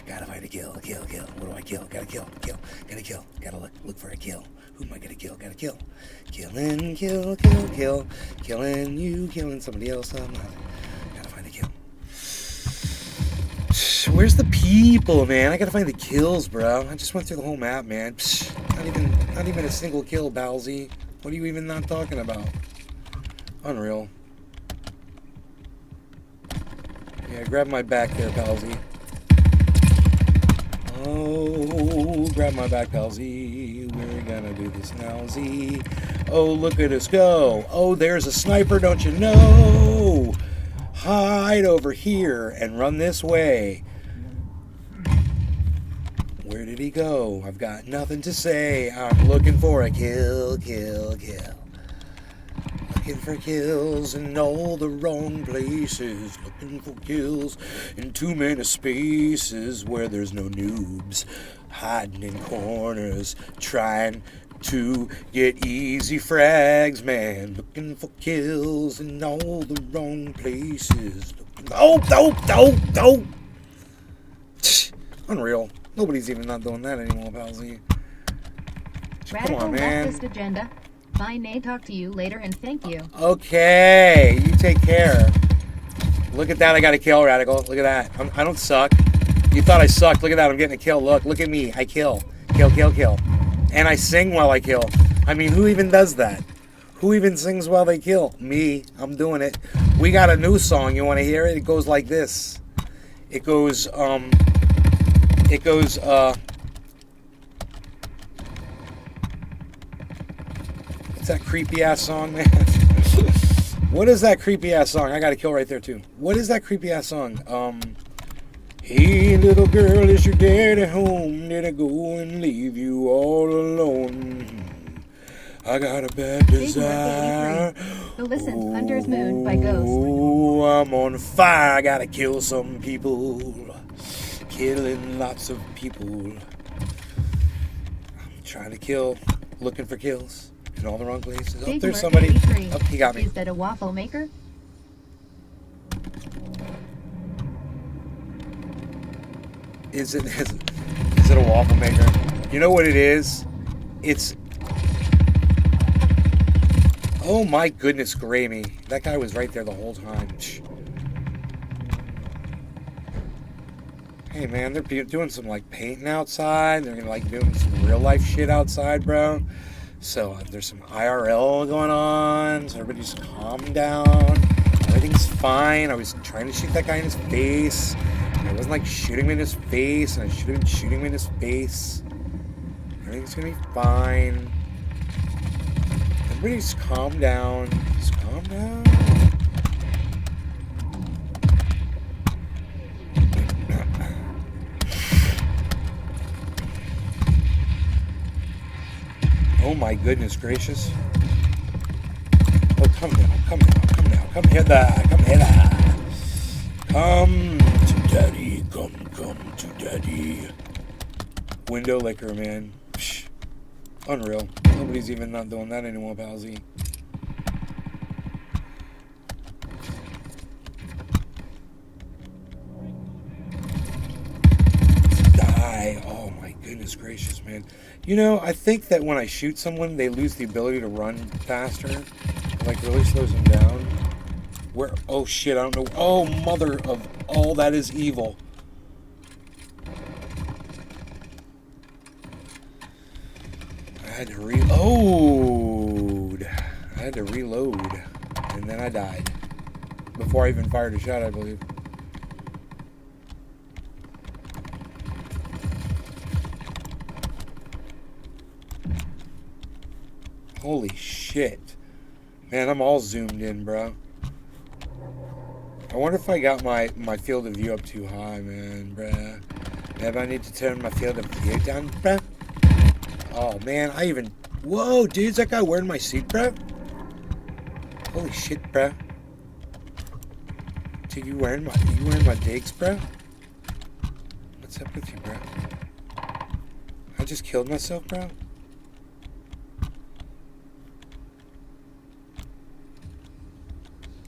Gotta find a kill. What do I kill? Gotta kill. Gotta look for a kill. Who am I gonna kill? Gotta kill. Killing, kill. Killing you, killing somebody else. I'm not. Gotta find a kill. Where's the people, man? I gotta find the kills, bro. I just went through the whole map, man. Not even a single kill, Balsy. What are you even not talking about? Unreal. Yeah, grab my back there, Palsy. Oh, grab my back, Palsy. We're gonna do this now, Z. Oh, look at us go. Oh, there's a sniper, don't you know? Hide over here and run this way. Where did he go? I've got nothing to say. I'm looking for a kill, kill, kill. Looking for kills in all the wrong places. Looking for kills in too many spaces where there's no noobs. Hiding in corners, trying to get easy frags, man. Looking for kills in all the wrong places. Oh! Unreal. Nobody's even not doing that anymore, Palsy. Come on, man. Leftist agenda. Bye, Nay. Talk to you later, and thank you. Okay, you take care. Look at that, I got a kill, Radical. Look at that. I don't suck. You thought I sucked. Look at that, I'm getting a kill. Look at me. I kill. Kill, kill, kill. And I sing while I kill. I mean, who even does that? Who even sings while they kill? Me. I'm doing it. We got a new song. You want to hear it? It goes like this. It goes, what's that creepy ass song, man? What is that creepy ass song? I got a kill right there too. What is that creepy ass song? Hey little girl, is your dad at home? Did I go and leave you all alone? I got a bad desire. So listen, Hunter's Moon by Ghost. Oh, I'm on fire. I gotta kill some people. Killing lots of people. I'm trying to kill, looking for kills in all the wrong places. Oh, there's somebody. Oh, he got me. Is that a waffle maker? Is it a waffle maker? You know what it is? It's... Oh my goodness, Grammy. That guy was right there the whole time. Hey man, they're doing some like painting outside. They're gonna like doing some real life shit outside, bro. So there's some IRL going on. So everybody just calm down. Everything's fine. I was trying to shoot that guy in his face. And I wasn't like shooting him in his face. And I should have been shooting him in his face. Everything's gonna be fine. Everybody just calm down. Just calm down. Oh my goodness gracious. Oh, come now, come now, come now, come hither, come hither. Come to daddy, come to daddy. Window liquor, man. Psh, unreal. Nobody's even not doing that anymore, Palsy. Die. Oh my goodness gracious, man. You know, I think that when I shoot someone, they lose the ability to run faster. It, like, really slows them down. Where? Oh, shit, I don't know. Oh, mother of all that is evil. I had to reload. I had to reload. And then I died. Before I even fired a shot, I believe. Holy shit. Man, I'm all zoomed in, bro. I wonder if I got my field of view up too high, man, bruh. Maybe I need to turn my field of view down, bruh. Oh, man, I even... Whoa, dude, is that guy wearing my suit, bruh? Holy shit, bruh. Dude, you wearing my digs, bruh? What's up with you, bruh? I just killed myself, bruh?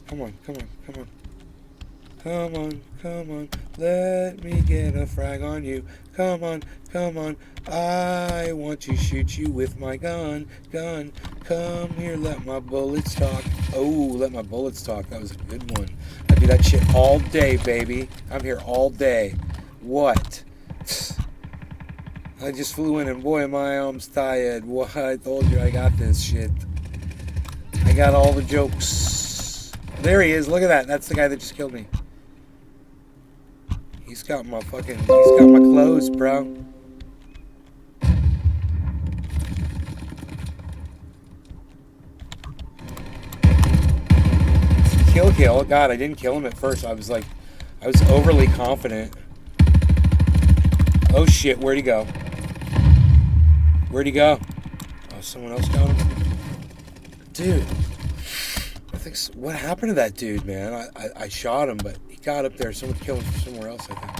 Come on, come on, come on. Come on, come on. Let me get a frag on you. Come on, come on. I want to shoot you with my gun. Gun, come here, let my bullets talk. Oh, let my bullets talk. That was a good one. I do that shit all day, baby. I'm here all day. What? I just flew in and boy, my arm's tired. What? I told you I got this shit. got all the jokes. There he is. Look at that. That's the guy that just killed me. He's got my clothes, bro. Kill. God, I didn't kill him at first. I was overly confident. Oh shit, where'd he go? Where'd he go? Oh, someone else got him? Dude. What happened to that dude, man? I shot him, but he got up there. Someone killed him from somewhere else, I think.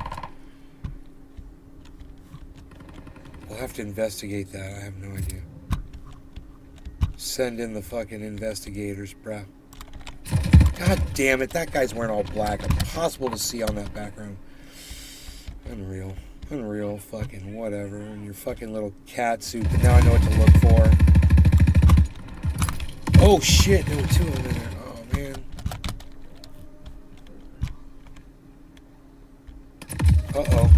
We'll have to investigate that. I have no idea. Send in the fucking investigators, bro. God damn it, that guy's wearing all black. Impossible to see on that background. Unreal. Unreal, fucking whatever. In your fucking little cat suit, but now I know what to look for. Oh shit, there were two of them in there. Oh man. Uh-oh.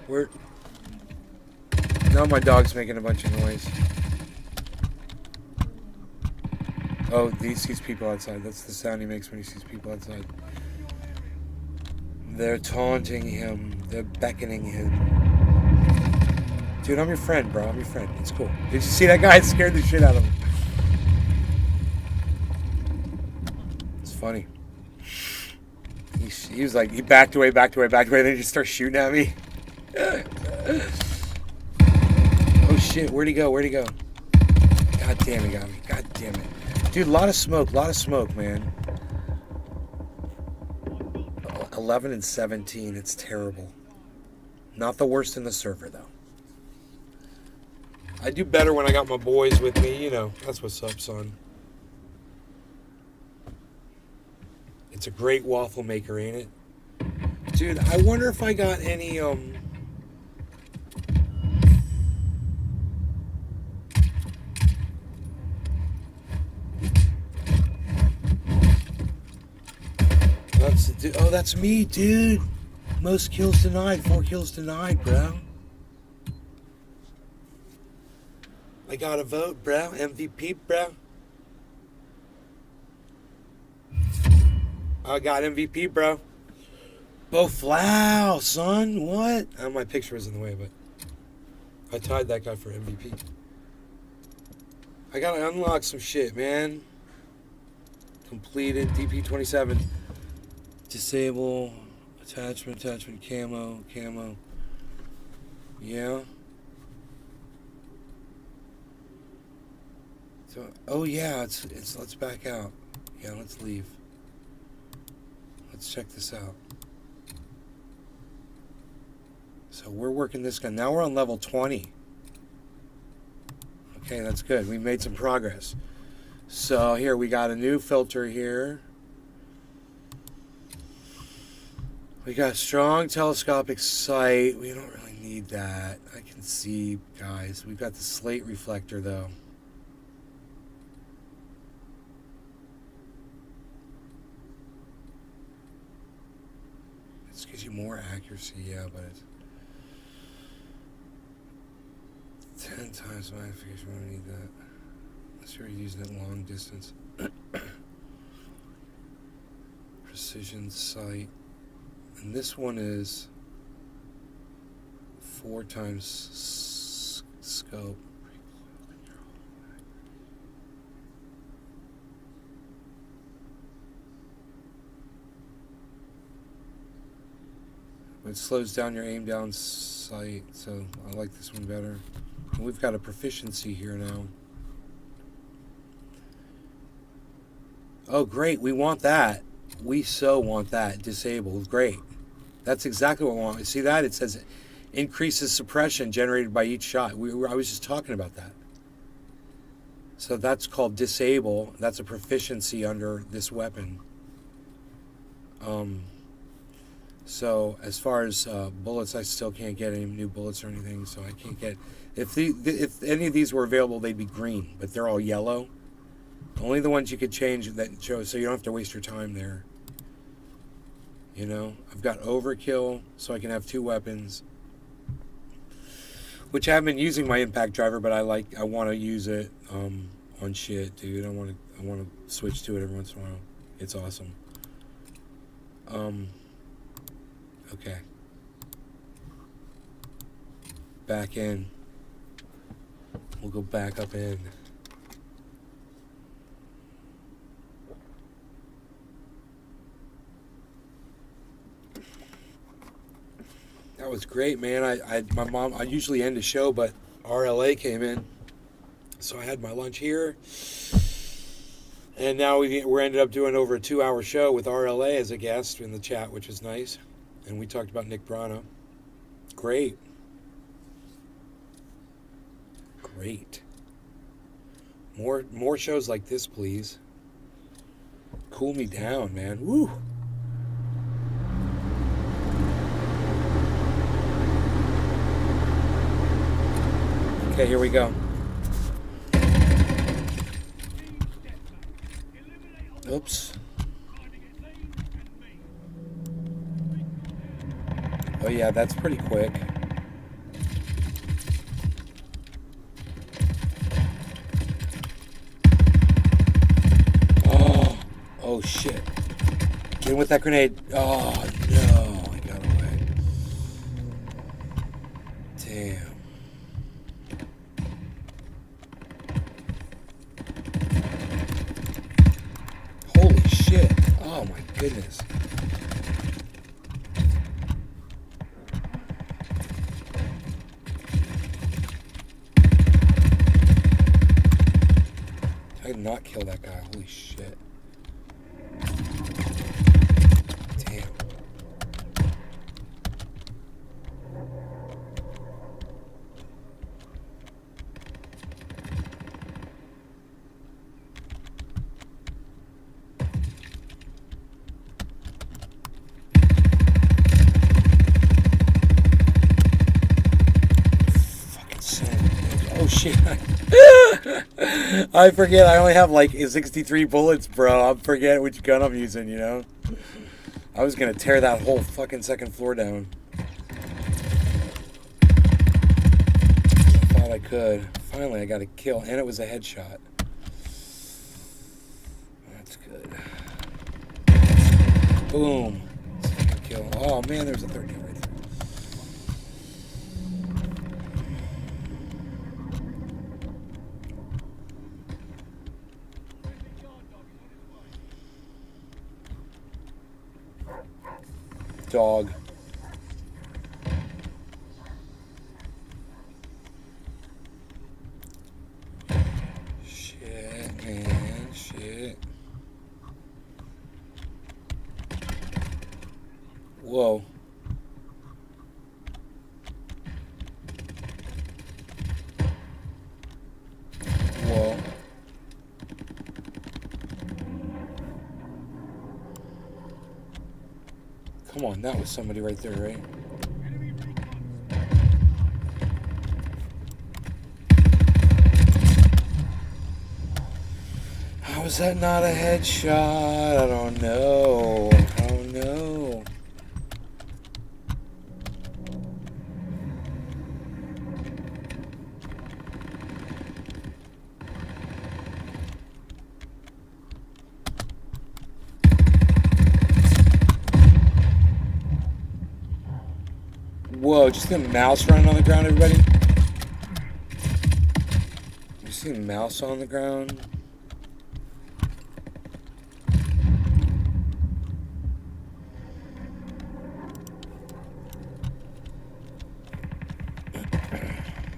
Where? Now my dog's making a bunch of noise. Oh, he sees people outside. That's the sound he makes when he sees people outside. They're taunting him. They're beckoning him. Dude, I'm your friend, bro. I'm your friend. It's cool. Did you see that guy? It scared the shit out of him. It's funny. He was like, he backed away, then he just starts shooting at me. Oh shit, where'd he go? God damn, he got me. God damn it. Dude, a lot of smoke, man. 11 and 17, it's terrible. Not the worst in the server, though. I do better when I got my boys with me, you know. That's what's up, son. It's a great waffle maker, ain't it? Dude, I wonder if I got any, that's me, dude. Most kills denied, 4 kills denied, bro. I got a vote, bro. MVP, bro. I got MVP, bro. Both, wow, son, what? My picture was in the way, but I tied that guy for MVP. I gotta unlock some shit, man. Completed, DP27. Disable, attachment, camo. Yeah. So, oh yeah, it's let's back out. Yeah, let's leave. Let's check this out. So we're working this gun. Now we're on level 20. Okay, that's good. We made some progress. So here we got a new filter here. We got strong telescopic sight. We don't really need that. I can see, guys. We've got the slate reflector, though. This gives you more accuracy, yeah, but it's 10 times magnification. We don't need that. Unless you're using it long distance. Precision sight. And this one is 4 times scope. It slows down your aim down sight, so I like this one better. And we've got a proficiency here now. Oh, great, we want that. We so want that disabled. Great. That's exactly what we want. See that? It says increases suppression generated by each shot. I was just talking about that. So that's called disable. That's a proficiency under this weapon. So as far as bullets, I still can't get any new bullets or anything. So I can't get... If any of these were available, they'd be green. But they're all yellow. Only the ones you could change that show, so you don't have to waste your time there. You know, I've got overkill, so I can have 2 weapons. Which I haven't been using my impact driver, but I want to use it on shit, dude. I want to switch to it every once in a while. It's awesome. Okay. Back in. We'll go back up in. That was great, man. I usually end the show, but RLA came in, so I had my lunch here, and now we're ended up doing over a 2-hour show with RLA as a guest in the chat, which was nice, and we talked about Nick Brana. Great. More shows like this, please. Cool me down, man. Woo. Okay, here we go. Oops. Oh yeah, that's pretty quick. Oh shit. Get in with that grenade. Oh no, I got away. Damn. Holy shit. Oh my goodness. I did not kill that guy. Holy shit. Damn. Fucking son of a bitch. Oh shit. I forget, I only have like 63 bullets, bro. I'm forgetting which gun I'm using, you know? I was gonna tear that whole fucking second floor down. I thought I could. Finally, I got a kill, and it was a headshot. That's good. Boom. Second kill. Oh man, there's a third kill right there. Dog. Shit, man, shit. Whoa. Whoa. Come on, that was somebody right there, right? How is that not a headshot? I don't know. I don't know. Whoa, just see a mouse running on the ground, everybody? You see a mouse on the ground?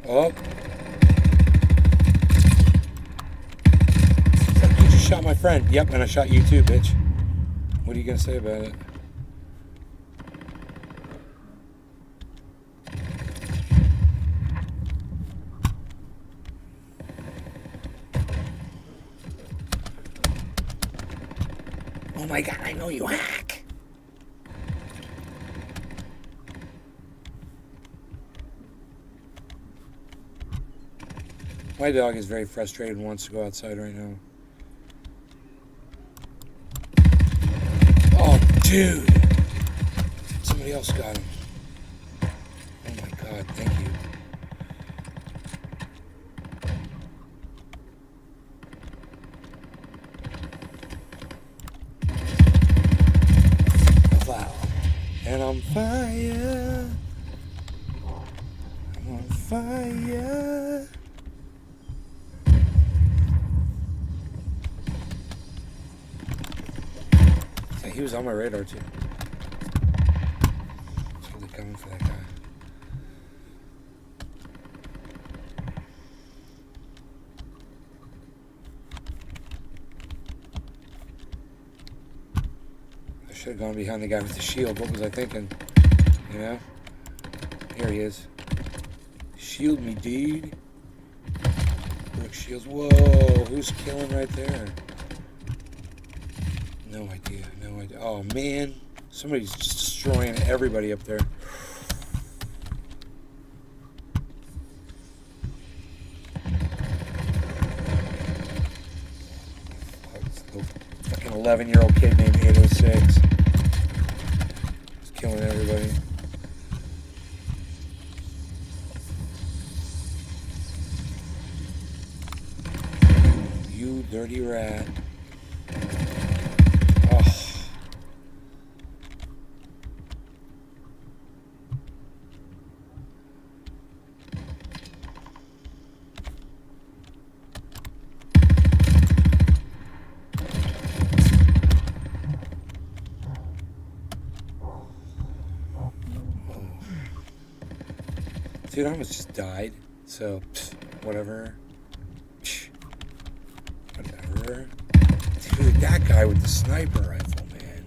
Oh. You just shot my friend. Yep, and I shot you too, bitch. What are you gonna say about it? Oh my god, I know you hack! My dog is very frustrated and wants to go outside right now. Oh, dude! Somebody else got him. Oh my god, thank you. fire. I'm on fire. So he was on my radar too. Totally coming for that guy. I should have gone behind the guy with the shield. What was I thinking? You know? Here he is. Shield me, dude. Brooke Shields. Whoa, who's killing right there? No idea, no idea. Oh man, somebody's just destroying everybody up there. The fucking 11-year-old kid named 806. He's killing everybody. You dirty rat. Oh. Dude, I almost just died, so whatever. Whatever. Dude, that guy with the sniper rifle, man.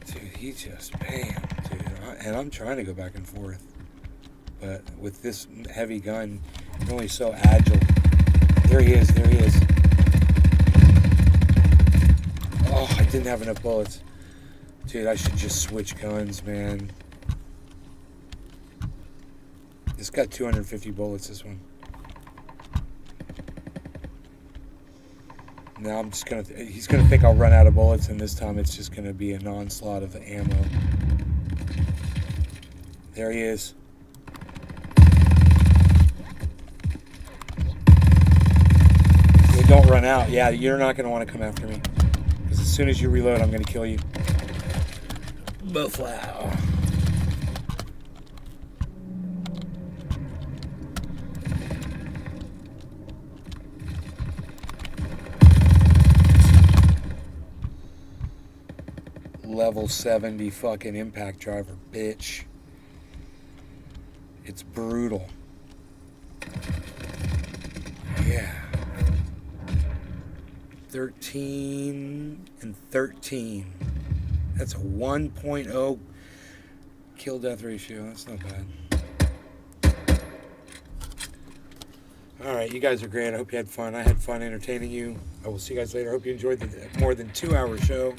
Dude, he just, bam, dude. And I'm trying to go back and forth. But with this heavy gun, you're only so agile. There he is, there he is. Oh, I didn't have enough bullets. Dude, I should just switch guns, man. It's got 250 bullets, this one. Now I'm just gonna, he's gonna think I'll run out of bullets, and this time it's just gonna be an onslaught of ammo. There he is. So don't run out. Yeah, you're not gonna want to come after me. Because as soon as you reload, I'm gonna kill you. Buffalo. Level 70 fucking impact driver, bitch. It's brutal. Yeah. 13 and 13. That's a 1.0 kill death ratio. That's not bad. Alright, you guys are great. I hope you had fun. I had fun entertaining you. I will see you guys later. I hope you enjoyed the more than 2-hour show.